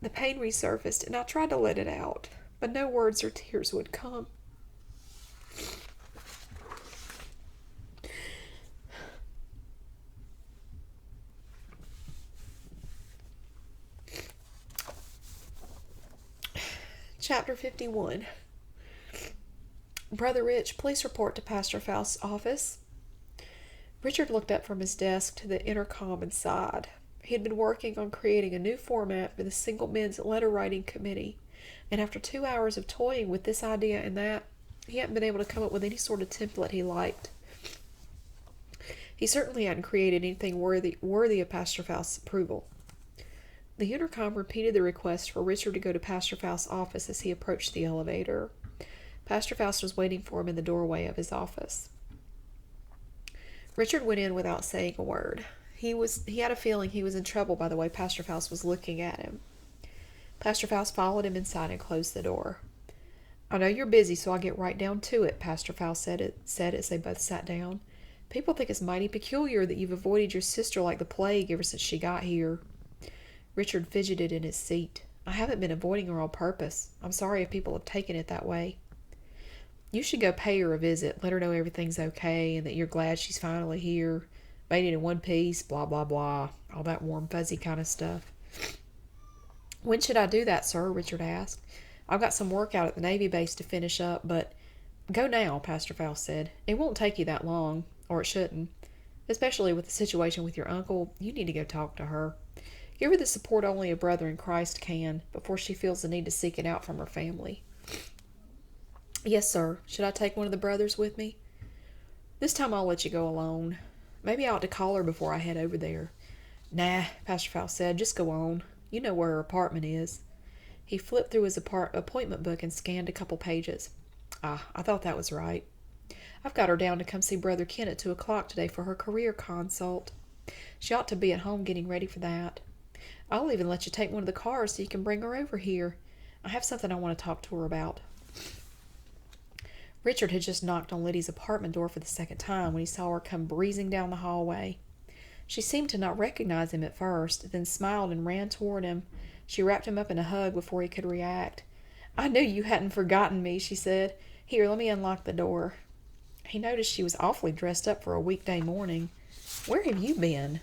The pain resurfaced, and I tried to let it out, but no words or tears would come. Chapter 51. "Brother Rich, please report to Pastor Faust's office." Richard looked up from his desk to the intercom and sighed. He had been working on creating a new format for the Single Men's Letter Writing Committee, and after 2 hours of toying with this idea and that, he hadn't been able to come up with any sort of template he liked. He certainly hadn't created anything worthy of Pastor Faust's approval. The intercom repeated the request for Richard to go to Pastor Faust's office as he approached the elevator. Pastor Faust was waiting for him in the doorway of his office. Richard went in without saying a word. He had a feeling he was in trouble by the way Pastor Faust was looking at him. Pastor Faust followed him inside and closed the door. "I know you're busy, so I'll get right down to it," Pastor Faust said as they both sat down. People think it's mighty peculiar that you've avoided your sister like the plague ever since she got here. Richard fidgeted in his seat. I haven't been avoiding her on purpose. I'm sorry if people have taken it that way. You should go pay her a visit. Let her know everything's okay and that you're glad she's finally here. Made it in one piece, blah, blah, blah. All that warm, fuzzy kind of stuff. When should I do that, sir? Richard asked. I've got some work out at the Navy base to finish up, but... Go now, Pastor Faust said. It won't take you that long, or it shouldn't. Especially with the situation with your uncle, you need to go talk to her. Give her the support only a brother in Christ can, before she feels the need to seek it out from her family. Yes, sir. Should I take one of the brothers with me? This time I'll let you go alone. Maybe I ought to call her before I head over there. Nah, Pastor Faust said. Just go on. You know where her apartment is. He flipped through his appointment book and scanned a couple pages. Ah, I thought that was right. I've got her down to come see Brother Ken at 2 o'clock today for her career consult. She ought to be at home getting ready for that. I'll even let you take one of the cars so you can bring her over here. I have something I want to talk to her about. Richard had just knocked on Lydia's apartment door for the second time when he saw her come breezing down the hallway. She seemed to not recognize him at first, then smiled and ran toward him. She wrapped him up in a hug before he could react. I knew you hadn't forgotten me, she said. Here, let me unlock the door. He noticed she was awfully dressed up for a weekday morning. Where have you been?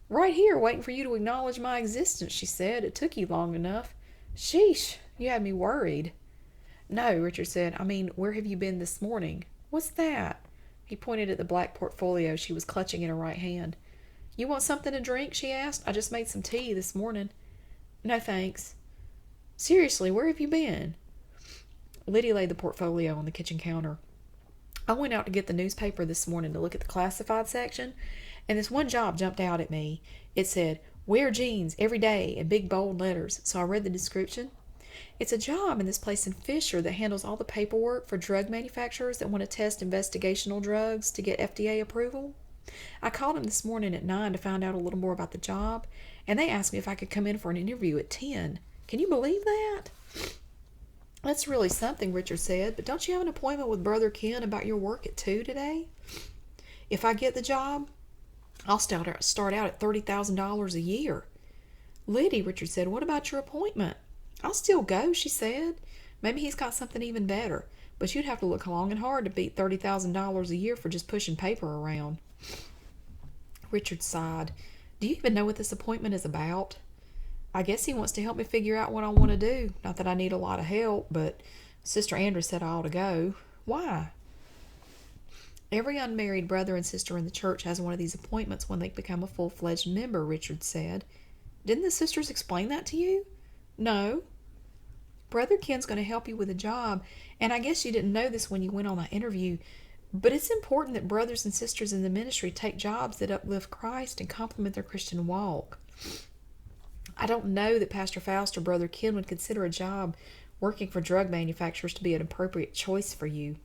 Right here, waiting for you to acknowledge my existence, she said. It took you long enough. Sheesh, you had me worried. No, Richard said. I mean, where have you been this morning? What's that? He pointed at the black portfolio she was clutching in her right hand. You want something to drink? She asked. I just made some tea this morning. No, thanks. Seriously, where have you been? Lydia laid the portfolio on the kitchen counter. I went out to get the newspaper this morning to look at the classified section, and this one job jumped out at me. It said, wear jeans every day in big bold letters, so I read the description. It's a job in this place in Fisher that handles all the paperwork for drug manufacturers that want to test investigational drugs to get FDA approval. I called him this morning at 9 to find out a little more about the job, and they asked me if I could come in for an interview at 10. Can you believe that? That's really something, Richard said, but don't you have an appointment with Brother Ken about your work at 2 today? If I get the job, I'll start out at $30,000 a year. Lydia, Richard said, what about your appointment? I'll still go, she said. Maybe he's got something even better, but you'd have to look long and hard to beat $30,000 a year for just pushing paper around. Richard sighed. Do you even know what this appointment is about? I guess he wants to help me figure out what I want to do. Not that I need a lot of help, but Sister Andrew said I ought to go. Why? Every unmarried brother and sister in the church has one of these appointments when they become a full-fledged member, Richard said. Didn't the sisters explain that to you? No. Brother Ken's going to help you with a job, and I guess you didn't know this when you went on that interview, but it's important that brothers and sisters in the ministry take jobs that uplift Christ and complement their Christian walk. I don't know that Pastor Faust or Brother Ken would consider a job working for drug manufacturers to be an appropriate choice for you.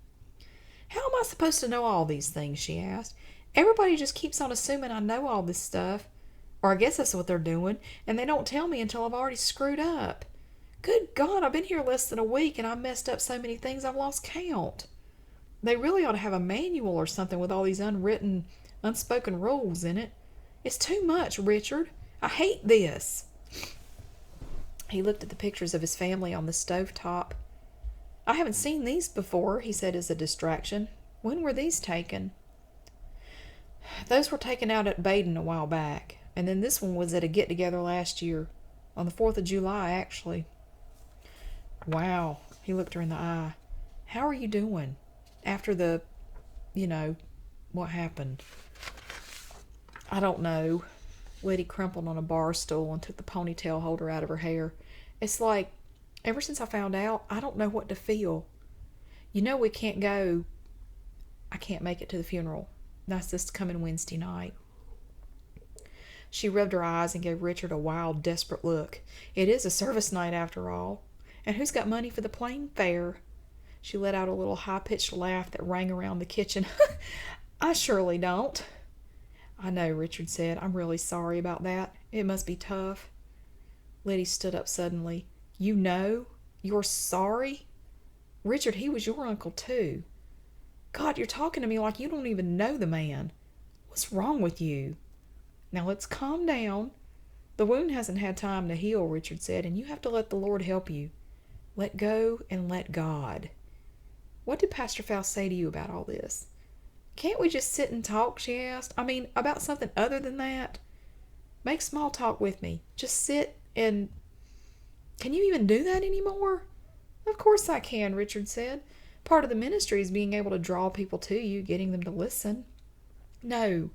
How am I supposed to know all these things, she asked. Everybody just keeps on assuming I know all this stuff. Or I guess that's what they're doing, and they don't tell me until I've already screwed up. Good God, I've been here less than a week, and I've messed up so many things I've lost count. They really ought to have a manual or something with all these unwritten, unspoken rules in it. It's too much, Richard. I hate this. He looked at the pictures of his family on the stovetop. I haven't seen these before, he said as a distraction. When were these taken? Those were taken out at Aiden a while back, and then this one was at a get-together last year, on the 4th of July, actually. Wow, he looked her in the eye. How are you doing? After the, what happened? I don't know. Lydia crumpled on a bar stool and took the ponytail holder out of her hair. It's like, ever since I found out, I don't know what to feel. We can't go. I can't make it to the funeral. That's this coming Wednesday night. She rubbed her eyes and gave Richard a wild, desperate look. It is a service night after all. And who's got money for the plane fare? She let out a little high-pitched laugh that rang around the kitchen. I surely don't. I know, Richard said. I'm really sorry about that. It must be tough. Lydia stood up suddenly. You know? You're sorry? Richard, he was your uncle, too. God, you're talking to me like you don't even know the man. What's wrong with you? Now let's calm down. The wound hasn't had time to heal, Richard said, and you have to let the Lord help you. Let go and let God. What did Pastor Faust say to you about all this? Can't we just sit and talk, she asked. I mean, about something other than that? Make small talk with me. Just sit and... Can you even do that anymore? Of course I can, Richard said. Part of the ministry is being able to draw people to you, getting them to listen. No.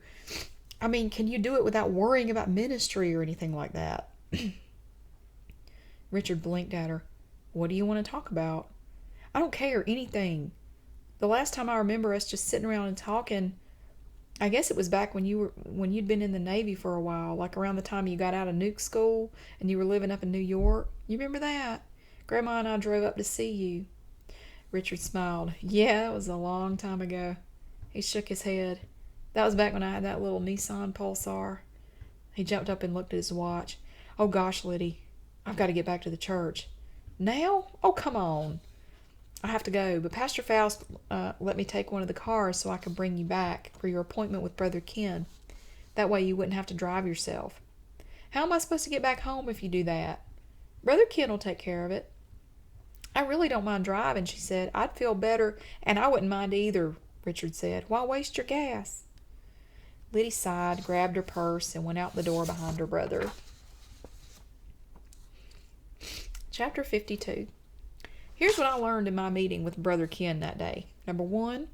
I mean, can you do it without worrying about ministry or anything like that? Richard blinked at her. What do you want to talk about? I don't care, anything. The last time I remember us just sitting around and talking, I guess it was back when you'd been in the Navy for a while, like around the time you got out of nuke school and you were living up in New York. You remember that? Grandma and I drove up to see you. Richard smiled. Yeah, it was a long time ago. He shook his head. That was back when I had that little Nissan Pulsar. He jumped up and looked at his watch. Oh gosh, Liddy, I've got to get back to the church. Now? Oh, come on. I have to go, but Pastor Faust let me take one of the cars so I could bring you back for your appointment with Brother Ken. That way you wouldn't have to drive yourself. How am I supposed to get back home if you do that? Brother Ken will take care of it. I really don't mind driving, she said. I'd feel better, and I wouldn't mind either, Richard said. Why waste your gas? Liddy sighed, grabbed her purse, and went out the door behind her brother. Chapter 52. Here's what I learned in my meeting with Brother Ken that day. Number 1,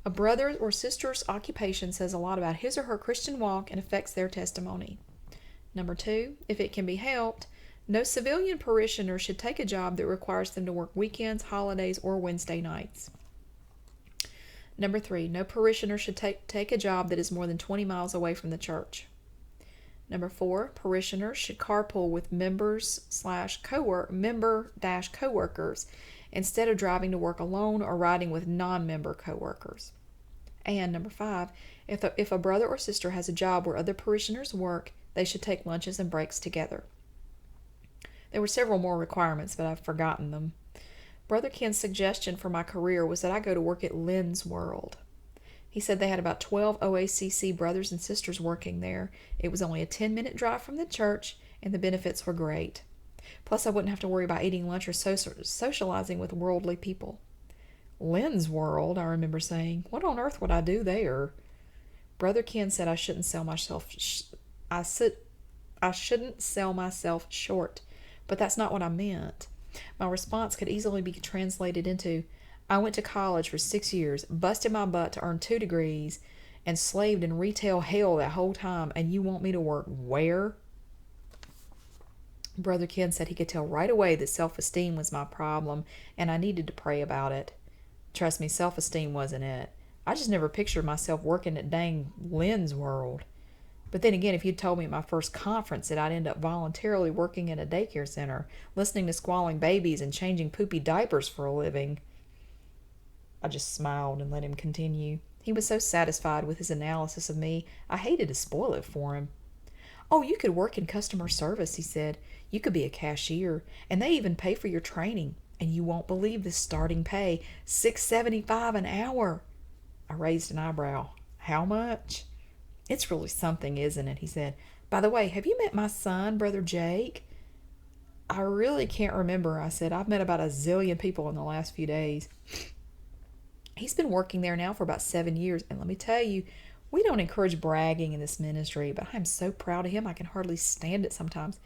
a brother or sister's occupation says a lot about his or her Christian walk and affects their testimony. Number 2, if it can be helped, no civilian parishioner should take a job that requires them to work weekends, holidays, or Wednesday nights. Number 3, no parishioner should take a job that is more than 20 miles away from the church. Number 4, parishioners should carpool with member-coworkers instead of driving to work alone or riding with non-member coworkers. And number 5, if a brother or sister has a job where other parishioners work, they should take lunches and breaks together. There were several more requirements, but I've forgotten them. Brother Ken's suggestion for my career was that I go to work at Lynn's World. He said they had about 12 OACC brothers and sisters working there. It was only a 10-minute drive from the church, and the benefits were great. Plus, I wouldn't have to worry about eating lunch or socializing with worldly people. Lynn's World, I remember saying. What on earth would I do there? Brother Ken said I shouldn't sell myself. I shouldn't sell myself short, but that's not what I meant. My response could easily be translated into, I went to college for 6 years, busted my butt to earn 2 degrees, and slaved in retail hell that whole time, and you want me to work where? Brother Ken said he could tell right away that self-esteem was my problem, and I needed to pray about it. Trust me, self-esteem wasn't it. I just never pictured myself working at dang Lynn's World. But then again, if you'd told me at my first conference that I'd end up voluntarily working in a daycare center, listening to squalling babies and changing poopy diapers for a living, I just smiled and let him continue. He was so satisfied with his analysis of me, I hated to spoil it for him. Oh, you could work in customer service, he said. You could be a cashier, and they even pay for your training. And you won't believe the starting pay, $6.75 an hour. I raised an eyebrow. How much? It's really something, isn't it? He said. By the way, have you met my son, Brother Jake? I really can't remember, I said. I've met about a zillion people in the last few days. He's been working there now for about 7 years, and let me tell you, we don't encourage bragging in this ministry, but I'm so proud of him I can hardly stand it sometimes.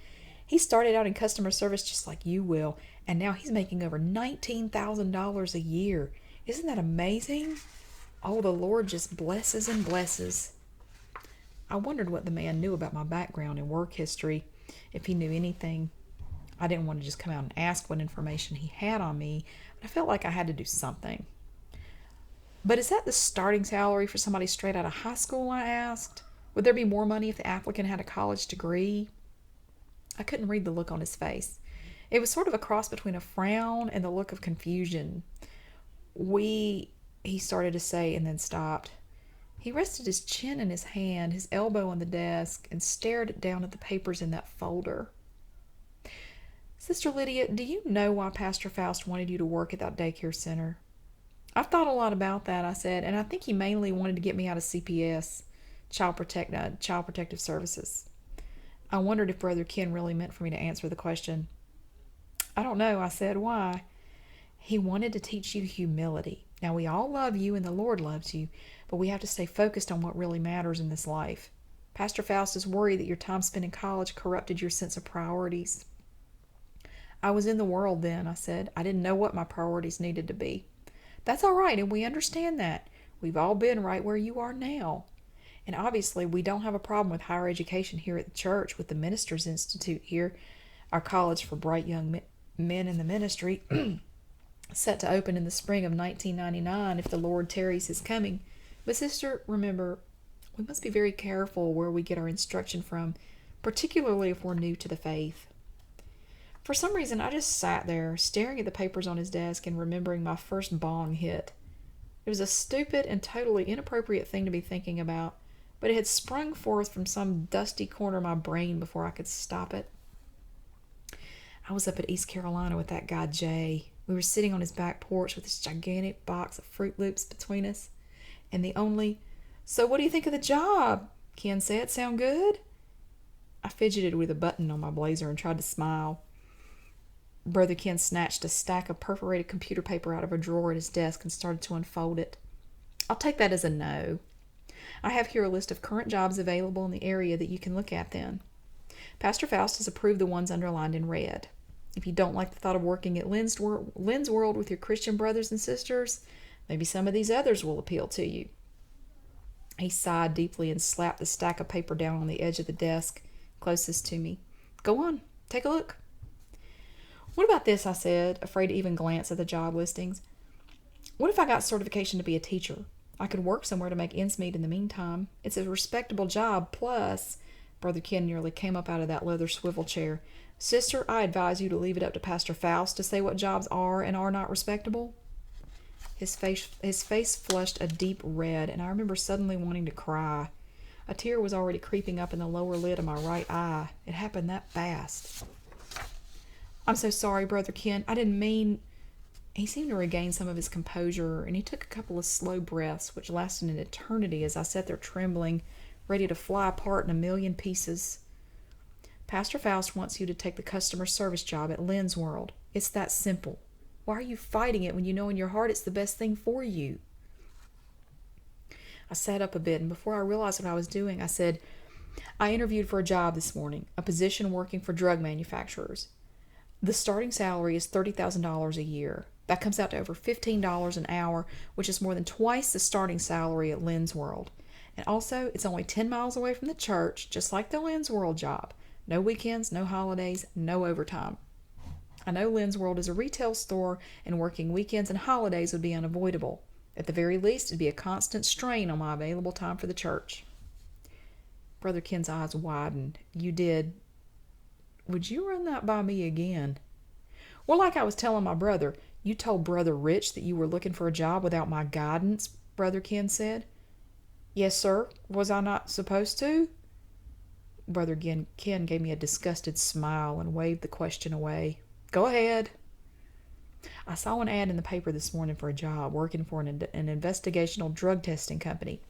He started out in customer service just like you will, and now he's making over $19,000 a year. Isn't that amazing? Oh, the Lord just blesses and blesses. I wondered what the man knew about my background and work history, if he knew anything. I didn't want to just come out and ask what information he had on me, but I felt like I had to do something. But is that the starting salary for somebody straight out of high school, I asked? Would there be more money if the applicant had a college degree? I couldn't read the look on his face. It was sort of a cross between a frown and the look of confusion. He started to say and then stopped. He rested his chin in his hand, his elbow on the desk, and stared down at the papers in that folder. Sister Lydia, do you know why Pastor Faust wanted you to work at that daycare center? I've thought a lot about that, I said, and I think he mainly wanted to get me out of CPS, Child Protective Services. I wondered if Brother Ken really meant for me to answer the question. I don't know, I said. Why? He wanted to teach you humility. Now, we all love you and the Lord loves you, but we have to stay focused on what really matters in this life. Pastor Faust is worried that your time spent in college corrupted your sense of priorities. I was in the world then, I said. I didn't know what my priorities needed to be. That's all right, and we understand that. We've all been right where you are now. And obviously, we don't have a problem with higher education here at the church, with the Ministers Institute here, our college for bright young men in the ministry, set to open in the spring of 1999 if the Lord tarries his coming. But sister, remember, we must be very careful where we get our instruction from, particularly if we're new to the faith. For some reason, I just sat there, staring at the papers on his desk and remembering my first bong hit. It was a stupid and totally inappropriate thing to be thinking about, but it had sprung forth from some dusty corner of my brain before I could stop it. I was up at East Carolina with that guy, Jay. We were sitting on his back porch with this gigantic box of Fruit Loops between us, and the only, "So what do you think of the job?" Ken said. "Sound good?" I fidgeted with a button on my blazer and tried to smile. Brother Ken snatched a stack of perforated computer paper out of a drawer at his desk and started to unfold it. "I'll take that as a no. I have here a list of current jobs available in the area that you can look at then. Pastor Faust has approved the ones underlined in red. If you don't like the thought of working at Lynn's World with your Christian brothers and sisters, maybe some of these others will appeal to you." He sighed deeply and slapped the stack of paper down on the edge of the desk closest to me. "Go on, take a look." "What about this?" I said, afraid to even glance at the job listings. "What if I got certification to be a teacher? I could work somewhere to make ends meet in the meantime. It's a respectable job, plus..." Brother Ken nearly came up out of that leather swivel chair. "Sister, I advise you to leave it up to Pastor Faust to say what jobs are and are not respectable." His face flushed a deep red, and I remember suddenly wanting to cry. A tear was already creeping up in the lower lid of my right eye. It happened that fast. "I'm so sorry, Brother Ken. I didn't mean..." He seemed to regain some of his composure, and he took a couple of slow breaths, which lasted an eternity as I sat there trembling, ready to fly apart in a million pieces. "Pastor Faust wants you to take the customer service job at Lynn's World. It's that simple. Why are you fighting it when you know in your heart it's the best thing for you?" I sat up a bit, and before I realized what I was doing, I said, "I interviewed for a job this morning, a position working for drug manufacturers. The starting salary is $30,000 a year. That comes out to over $15 an hour, which is more than twice the starting salary at Lynn's World. And also, it's only 10 miles away from the church, just like the Lynn's World job. No weekends, no holidays, no overtime. I know Lynn's World is a retail store, and working weekends and holidays would be unavoidable. At the very least, it'd be a constant strain on my available time for the church." Brother Ken's eyes widened. "You did... Would you run that by me again?" "Well, like I was telling my brother, you told Brother Rich that you were looking for a job without my guidance," Brother Ken said. "Yes, sir. Was I not supposed to?" Brother Ken gave me a disgusted smile and waved the question away. "Go ahead." "I saw an ad in the paper this morning for a job working for an investigational drug testing company.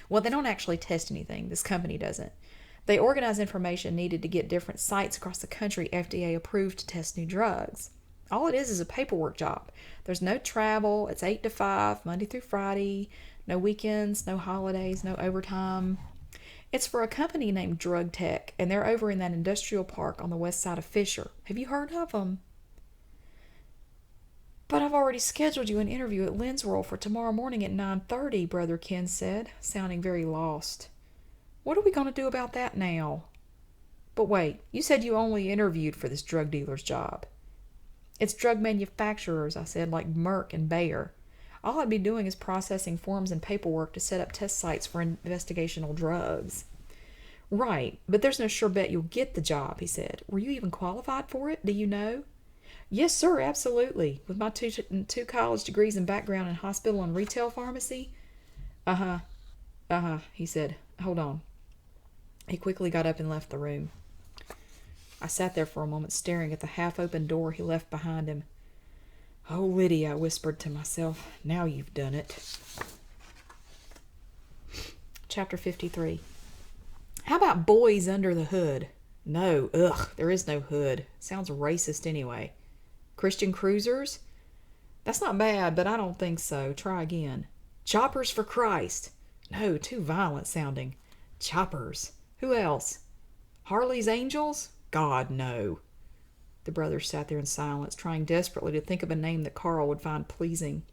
Well, they don't actually test anything. This company doesn't. They organize information needed to get different sites across the country FDA approved to test new drugs. All it is a paperwork job. There's no travel. It's 8 to 5, Monday through Friday. No weekends, no holidays, no overtime. It's for a company named Drug Tech, and they're over in that industrial park on the west side of Fisher. Have you heard of them?" "But I've already scheduled you an interview at Lynn's World for tomorrow morning at 9:30, Brother Ken said, sounding very lost. "What are we going to do about that now?" "But wait, you said you only interviewed for this drug dealer's job." "It's drug manufacturers," I said, "like Merck and Bayer. All I'd be doing is processing forms and paperwork to set up test sites for investigational drugs." "Right, but there's no sure bet you'll get the job," he said. "Were you even qualified for it? Do you know?" "Yes, sir, absolutely. With my two college degrees and background in hospital and retail pharmacy." Uh-huh, he said. "Hold on." He quickly got up and left the room. I sat there for a moment staring at the half-open door he left behind him. Oh, Lydia, I whispered to myself, now you've done it. Chapter 53. How about boys under the hood? No, there is no hood. Sounds racist anyway. Christian cruisers? That's not bad, but I don't think so. Try again. Choppers for Christ. No, too violent sounding. Choppers. Who else? Harley's Angels? God, no. The brothers sat there in silence, trying desperately to think of a name that Carl would find pleasing.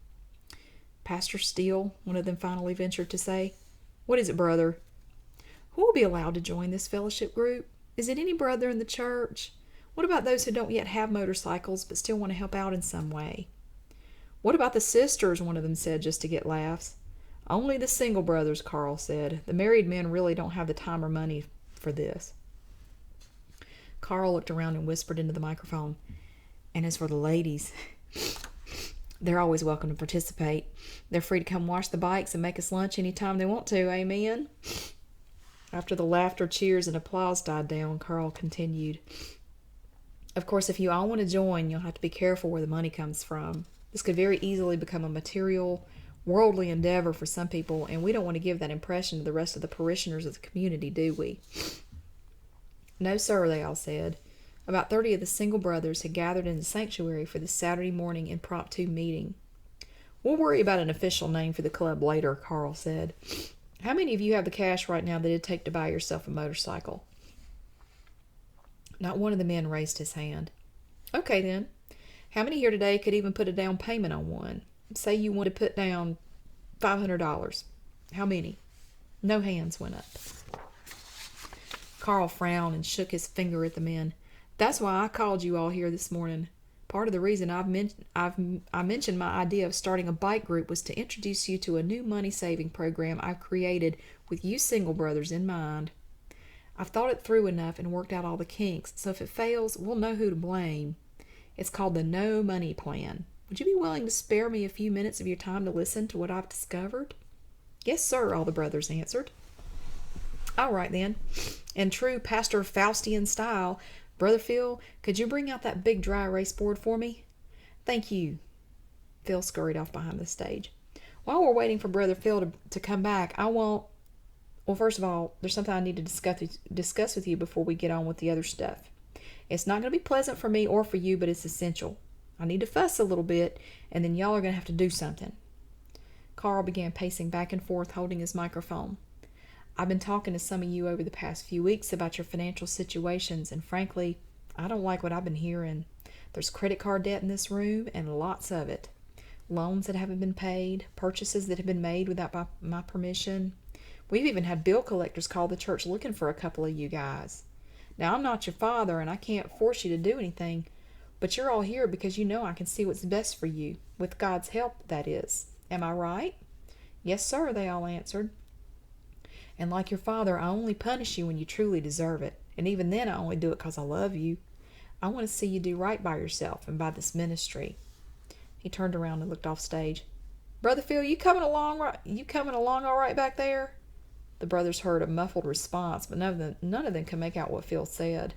Pastor Steele, one of them finally ventured to say. What is it, brother? Who will be allowed to join this fellowship group? Is it any brother in the church? What about those who don't yet have motorcycles but still want to help out in some way? What about the sisters, one of them said just to get laughs. Only the single brothers, Carl said. The married men really don't have the time or money for this. Carl looked around and whispered into the microphone. And as for the ladies, they're always welcome to participate. They're free to come wash the bikes and make us lunch any time they want to, amen? After the laughter, cheers, and applause died down, Carl continued. Of course, if you all want to join, you'll have to be careful where the money comes from. This could very easily become a material, worldly endeavor for some people, and we don't want to give that impression to the rest of the parishioners of the community, do we? No, sir, they all said. About 30 of the single brothers had gathered in the sanctuary for the Saturday morning impromptu meeting. We'll worry about an official name for the club later, Carl said. How many of you have the cash right now that it'd take to buy yourself a motorcycle? Not one of the men raised his hand. Okay, then. How many here today could even put a down payment on one? Say you want to put down $500. How many? No hands went up. Carl frowned and shook his finger at the men. That's why I called you all here this morning. Part of the reason I mentioned my idea of starting a bike group was to introduce you to a new money-saving program I've created with you single brothers in mind. I've thought it through enough and worked out all the kinks, so if it fails, we'll know who to blame. It's called the No Money Plan. Would you be willing to spare me a few minutes of your time to listen to what I've discovered? Yes, sir, all the brothers answered. All right, then. In true Pastor Faustian style, Brother Phil, could you bring out that big dry erase board for me? Thank you. Phil scurried off behind the stage. While we're waiting for Brother Phil to come back, well, first of all, there's something I need to discuss with you before we get on with the other stuff. It's not going to be pleasant for me or for you, but it's essential. I need to fuss a little bit, and then y'all are going to have to do something. Carl began pacing back and forth, holding his microphone. I've been talking to some of you over the past few weeks about your financial situations, and frankly, I don't like what I've been hearing. There's credit card debt in this room, and lots of it. Loans that haven't been paid, purchases that have been made without my permission. We've even had bill collectors call the church looking for a couple of you guys. Now, I'm not your father, and I can't force you to do anything, but you're all here because you know I can see what's best for you, with God's help, that is. Am I right? Yes, sir, they all answered. And like your father, I only punish you when you truly deserve it, and even then I only do it because I love you. I want to see you do right by yourself and by this ministry. He turned around and looked off stage. Brother Phil, you coming along all right back there? The brothers heard a muffled response, but none of them could make out what Phil said.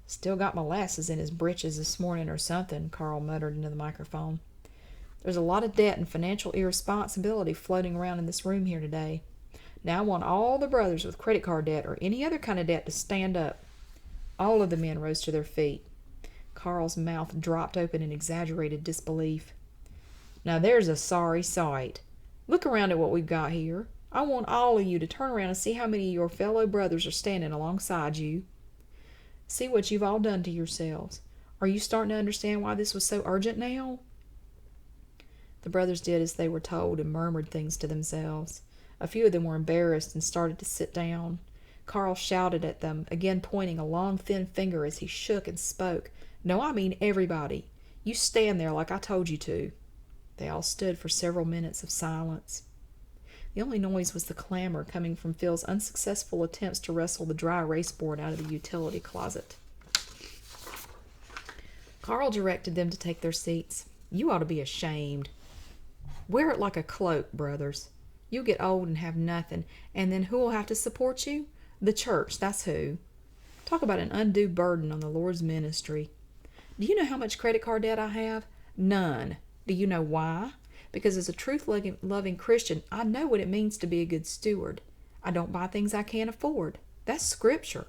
Still got molasses in his britches this morning or something, Carl muttered into the microphone. There's a lot of debt and financial irresponsibility floating around in this room here today. Now I want all the brothers with credit card debt or any other kind of debt to stand up. All of the men rose to their feet. Carl's mouth dropped open in exaggerated disbelief. Now there's a sorry sight. Look around at what we've got here. I want all of you to turn around and see how many of your fellow brothers are standing alongside you. See what you've all done to yourselves. Are you starting to understand why this was so urgent now? The brothers did as they were told and murmured things to themselves. A few of them were embarrassed and started to sit down. Carl shouted at them, again pointing a long, thin finger as he shook and spoke. No, I mean everybody. You stand there like I told you to. They all stood for several minutes of silence. The only noise was the clamor coming from Phil's unsuccessful attempts to wrestle the dry erase board out of the utility closet. Carl directed them to take their seats. You ought to be ashamed. Wear it like a cloak, brothers. You'll get old and have nothing, and then who'll have to support you? The church, that's who. Talk about an undue burden on the Lord's ministry. Do you know how much credit card debt I have? None. Do you know why? Because as a truth-loving Christian, I know what it means to be a good steward. I don't buy things I can't afford. That's scripture.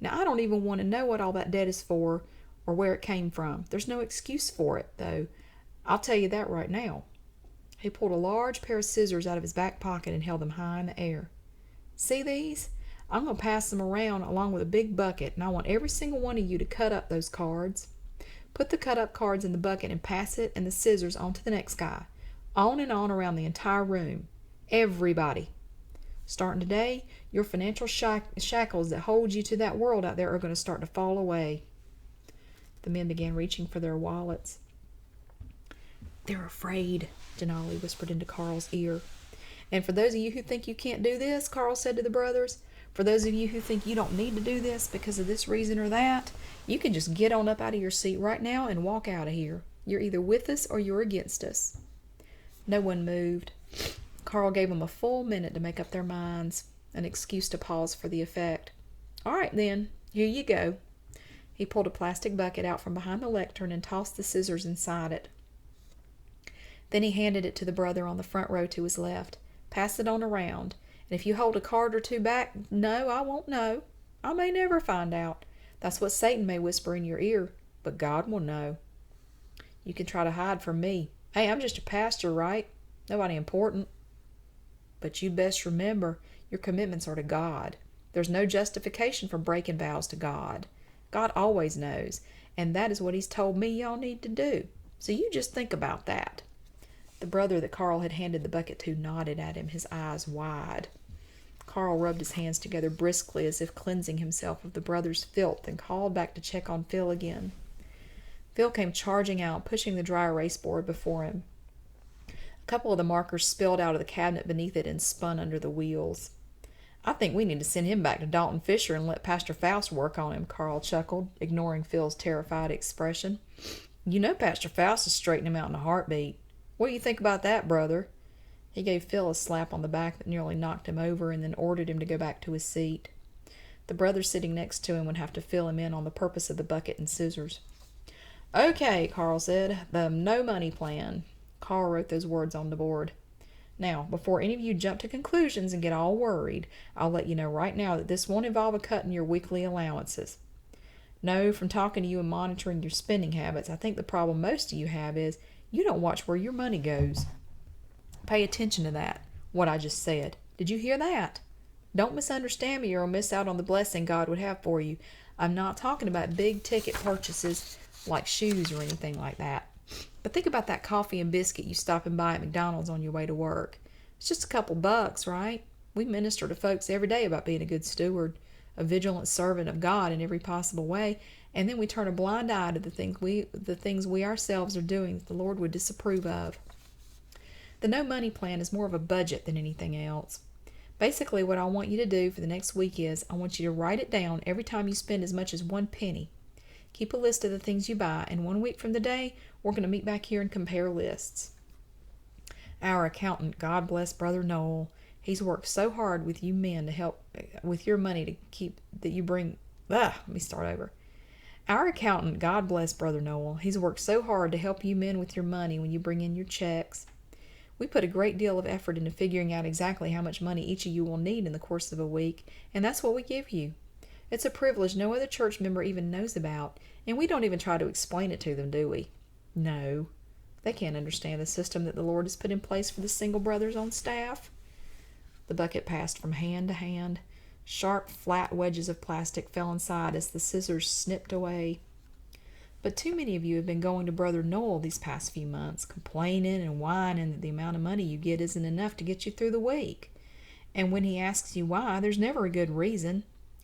Now, I don't even want to know what all that debt is for or where it came from. There's no excuse for it, though. I'll tell you that right now. He pulled a large pair of scissors out of his back pocket and held them high in the air. See these? I'm going to pass them around along with a big bucket, and I want every single one of you to cut up those cards. Put the cut-up cards in the bucket and pass it and the scissors on to the next guy. On and on around the entire room. Everybody. Starting today, your financial shackles that hold you to that world out there are going to start to fall away. The men began reaching for their wallets. They're afraid, Denali whispered into Carl's ear. And for those of you who think you can't do this, Carl said to the brothers, for those of you who think you don't need to do this because of this reason or that, you can just get on up out of your seat right now and walk out of here. You're either with us or you're against us. No one moved. Carl gave them a full minute to make up their minds, an excuse to pause for the effect. All right then, here you go. He pulled a plastic bucket out from behind the lectern and tossed the scissors inside it. Then he handed it to the brother on the front row to his left. Pass it on around. And if you hold a card or two back, no, I won't know. I may never find out. That's what Satan may whisper in your ear, but God will know. You can try to hide from me. Hey, I'm just a pastor, right? Nobody important. But you best remember, your commitments are to God. There's no justification for breaking vows to God. God always knows, and that is what He's told me y'all need to do. So you just think about that. The brother that Carl had handed the bucket to nodded at him, his eyes wide. Carl rubbed his hands together briskly as if cleansing himself of the brother's filth and called back to check on Phil again. Phil came charging out, pushing the dry erase board before him. A couple of the markers spilled out of the cabinet beneath it and spun under the wheels. I think we need to send him back to Dalton Fisher and let Pastor Faust work on him, Carl chuckled, ignoring Phil's terrified expression. You know Pastor Faust will straighten him out in a heartbeat. What do you think about that, brother? He gave Phil a slap on the back that nearly knocked him over and then ordered him to go back to his seat. The brother sitting next to him would have to fill him in on the purpose of the bucket and scissors. Okay, Carl said, the no money plan. Carl wrote those words on the board. Now, before any of you jump to conclusions and get all worried, I'll let you know right now that this won't involve a cut in your weekly allowances. No, from talking to you and monitoring your spending habits, I think the problem most of you have is you don't watch where your money goes. Pay attention to that, what I just said. Did you hear that? Don't misunderstand me or miss out on the blessing God would have for you. I'm not talking about big ticket purchases like shoes or anything like that. But think about that coffee and biscuit you stop and buy at McDonald's on your way to work. It's just a couple bucks, right? We minister to folks every day about being a good steward, a vigilant servant of God in every possible way, and then we turn a blind eye to the things we ourselves are doing that the Lord would disapprove of. The no money plan is more of a budget than anything else. Basically, what I want you to do for the next week is I want you to write it down every time you spend as much as 1 penny. Keep a list of the things you buy, and 1 week from today, we're going to meet back here and compare lists. Our accountant, God bless Brother Noel, he's worked so hard with you men to help with your money to keep that you bring. Let me start over. Our accountant, God bless Brother Noel, he's worked so hard to help you men with your money when you bring in your checks. We put a great deal of effort into figuring out exactly how much money each of you will need in the course of a week, and that's what we give you. It's a privilege no other church member even knows about, and we don't even try to explain it to them, do we? No. They can't understand the system that the Lord has put in place for the single brothers on staff. The bucket passed from hand to hand. Sharp, flat wedges of plastic fell inside as the scissors snipped away. But too many of you have been going to Brother Noel these past few months, complaining and whining that the amount of money you get isn't enough to get you through the week. And when he asks you why, there's never a good reason.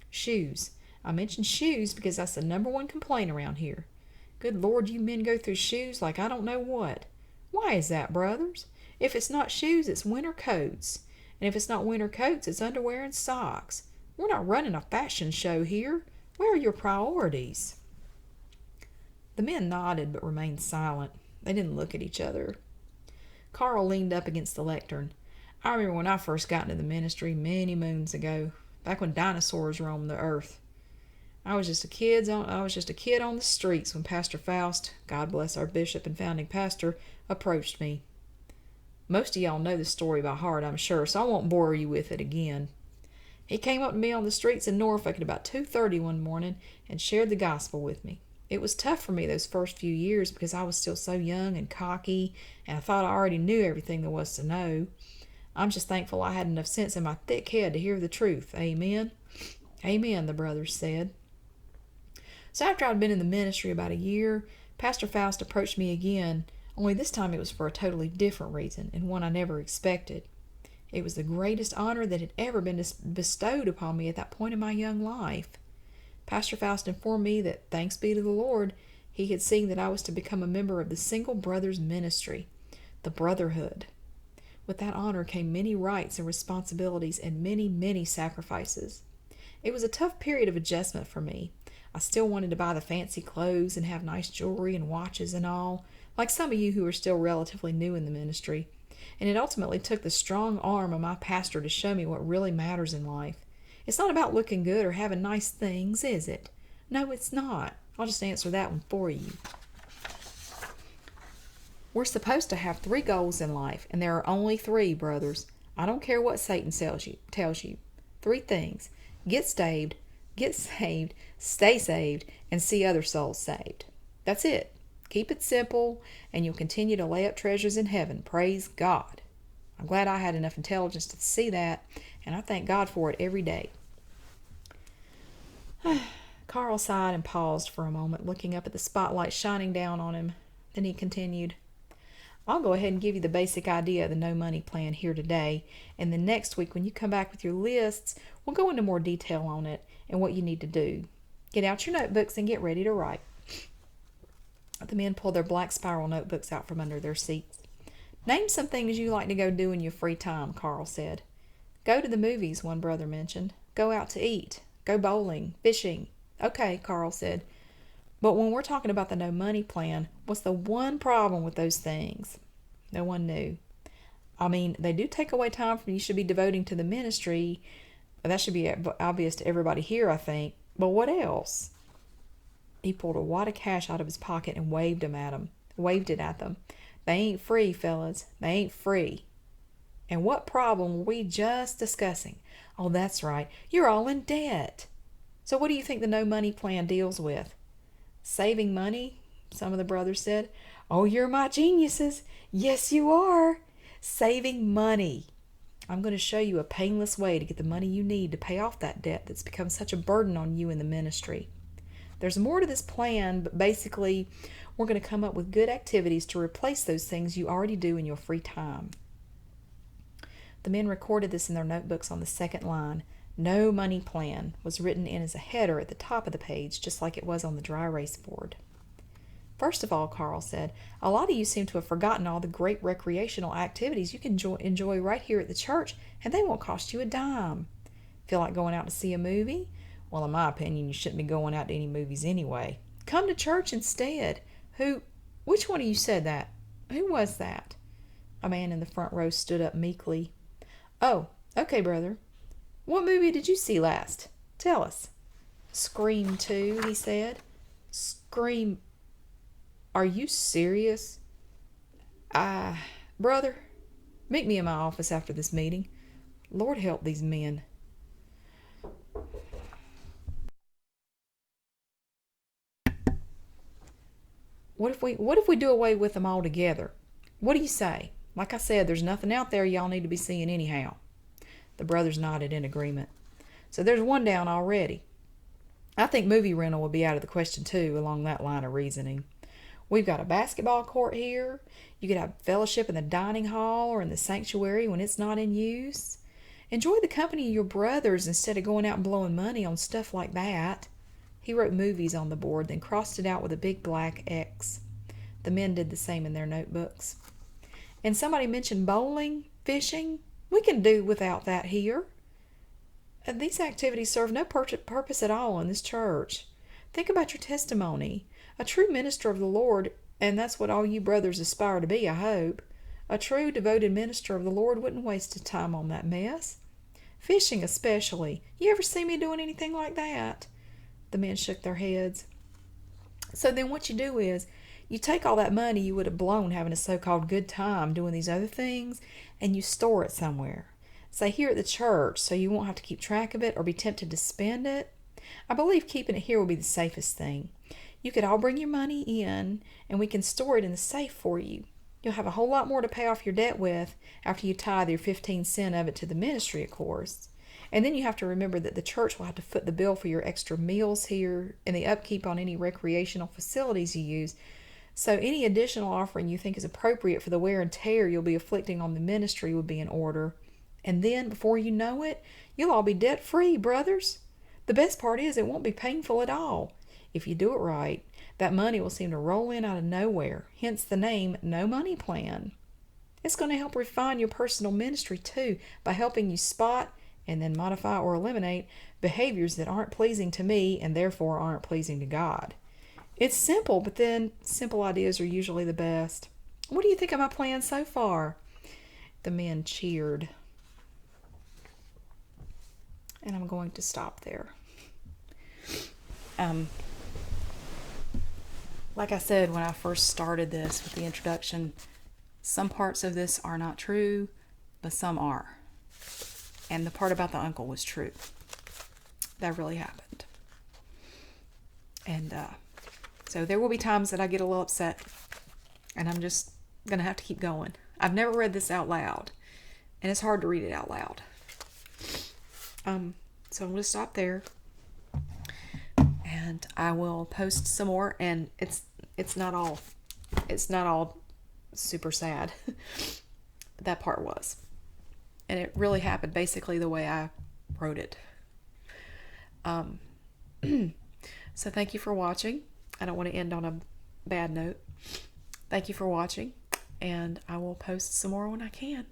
Shoes. I mention shoes because that's the number one complaint around here. Good Lord, you men go through shoes like I don't know what. Why is that, brothers? If it's not shoes, it's winter coats. And if it's not winter coats, it's underwear and socks. We're not running a fashion show here. Where are your priorities? The men nodded but remained silent. They didn't look at each other. Carl leaned up against the lectern. I remember when I first got into the ministry many moons ago, back when dinosaurs roamed the earth. I was just a kid on the streets when Pastor Faust, God bless our bishop and founding pastor, approached me. Most of y'all know this story by heart, I'm sure, so I won't bore you with it again. He came up to me on the streets in Norfolk at about 2:30 one morning and shared the gospel with me. It was tough for me those first few years because I was still so young and cocky, and I thought I already knew everything there was to know. I'm just thankful I had enough sense in my thick head to hear the truth. Amen? Amen, the brothers said. So after I'd been in the ministry about a year, Pastor Faust approached me again, only this time it was for a totally different reason, and one I never expected. It was the greatest honor that had ever been bestowed upon me at that point in my young life. Pastor Faust informed me that, thanks be to the Lord, he had seen that I was to become a member of the Single Brothers Ministry, the Brotherhood. With that honor came many rights and responsibilities and many, many sacrifices. It was a tough period of adjustment for me. I still wanted to buy the fancy clothes and have nice jewelry and watches and all, like some of you who are still relatively new in the ministry. And it ultimately took the strong arm of my pastor to show me what really matters in life. It's not about looking good or having nice things, is it? No, it's not. I'll just answer that one for you. We're supposed to have 3 goals in life, and there are only 3, brothers. I don't care what Satan tells you. 3 things. Get saved, stay saved, and see other souls saved. That's it. Keep it simple, and you'll continue to lay up treasures in heaven. Praise God. I'm glad I had enough intelligence to see that, and I thank God for it every day. Carl sighed and paused for a moment, looking up at the spotlight shining down on him. Then he continued, I'll go ahead and give you the basic idea of the no money plan here today, and then next week when you come back with your lists, we'll go into more detail on it and what you need to do. Get out your notebooks and get ready to write. The men pulled their black spiral notebooks out from under their seats. Name some things you like to go do in your free time, Carl said. Go to the movies, one brother mentioned. Go out to eat. Go bowling, fishing. Okay, Carl said. But when we're talking about the no money plan, what's the one problem with those things? No one knew. I mean, they do take away time from you should be devoting to the ministry. That should be obvious to everybody here, I think. But what else? He pulled a wad of cash out of his pocket and waved it at them. They ain't free, fellas. They ain't free. And what problem were we just discussing? Oh, that's right. You're all in debt. So what do you think the no money plan deals with? Saving money, some of the brothers said. Oh, you're my geniuses. Yes, you are. Saving money. I'm going to show you a painless way to get the money you need to pay off that debt that's become such a burden on you in the ministry. There's more to this plan, but basically, we're going to come up with good activities to replace those things you already do in your free time. The men recorded this in their notebooks on the second line. No money plan was written in as a header at the top of the page, just like it was on the dry erase board. First of all, Carl said, a lot of you seem to have forgotten all the great recreational activities you can enjoy right here at the church, and they won't cost you a dime. Feel like going out to see a movie? Well, in my opinion, you shouldn't be going out to any movies anyway. Come to church instead. Which one of you said that? Who was that? A man in the front row stood up meekly. Oh, okay, brother. What movie did you see last? Tell us. Scream 2, he said. Scream. Are you serious? Brother, meet me in my office after this meeting. Lord help these men. What if we do away with them altogether? What do you say? Like I said, there's nothing out there y'all need to be seeing anyhow. The brothers nodded in agreement. So there's one down already. I think movie rental would be out of the question too, along that line of reasoning. We've got a basketball court here. You could have fellowship in the dining hall or in the sanctuary when it's not in use. Enjoy the company of your brothers instead of going out and blowing money on stuff like that. He wrote movies on the board, then crossed it out with a big black X. The men did the same in their notebooks. And somebody mentioned bowling, fishing. We can do without that here. These activities serve no purpose at all in this church. Think about your testimony. A true minister of the Lord, and that's what all you brothers aspire to be, I hope. A true devoted minister of the Lord wouldn't waste his time on that mess. Fishing especially. You ever see me doing anything like that? The men shook their heads. So then what you do is you take all that money you would have blown having a so-called good time doing these other things, and you store it somewhere. Say here at the church, so you won't have to keep track of it or be tempted to spend it. I believe keeping it here will be the safest thing. You could all bring your money in, and we can store it in the safe for you. You'll have a whole lot more to pay off your debt with after you tithe your 15 cents of it to the ministry, of course. And then you have to remember that the church will have to foot the bill for your extra meals here and the upkeep on any recreational facilities you use. So any additional offering you think is appropriate for the wear and tear you'll be afflicting on the ministry would be in order. And then, before you know it, you'll all be debt-free, brothers. The best part is it won't be painful at all. If you do it right, that money will seem to roll in out of nowhere, hence the name No Money Plan. It's going to help refine your personal ministry too by helping you spot and then modify or eliminate behaviors that aren't pleasing to me and therefore aren't pleasing to God. It's simple, but then simple ideas are usually the best. What do you think of my plan so far? The men cheered. And I'm going to stop there. Like I said when I first started this with the introduction, some parts of this are not true, but some are. And the part about the uncle was true. That really happened. And so there will be times that I get a little upset, and I'm just going to have to keep going. I've never read this out loud, and it's hard to read it out loud. So I'm going to stop there. And I will post some more, and it's not all super sad. But that part was. And it really happened basically the way I wrote it. So thank you for watching. I don't want to end on a bad note. Thank you for watching, and I will post some more when I can.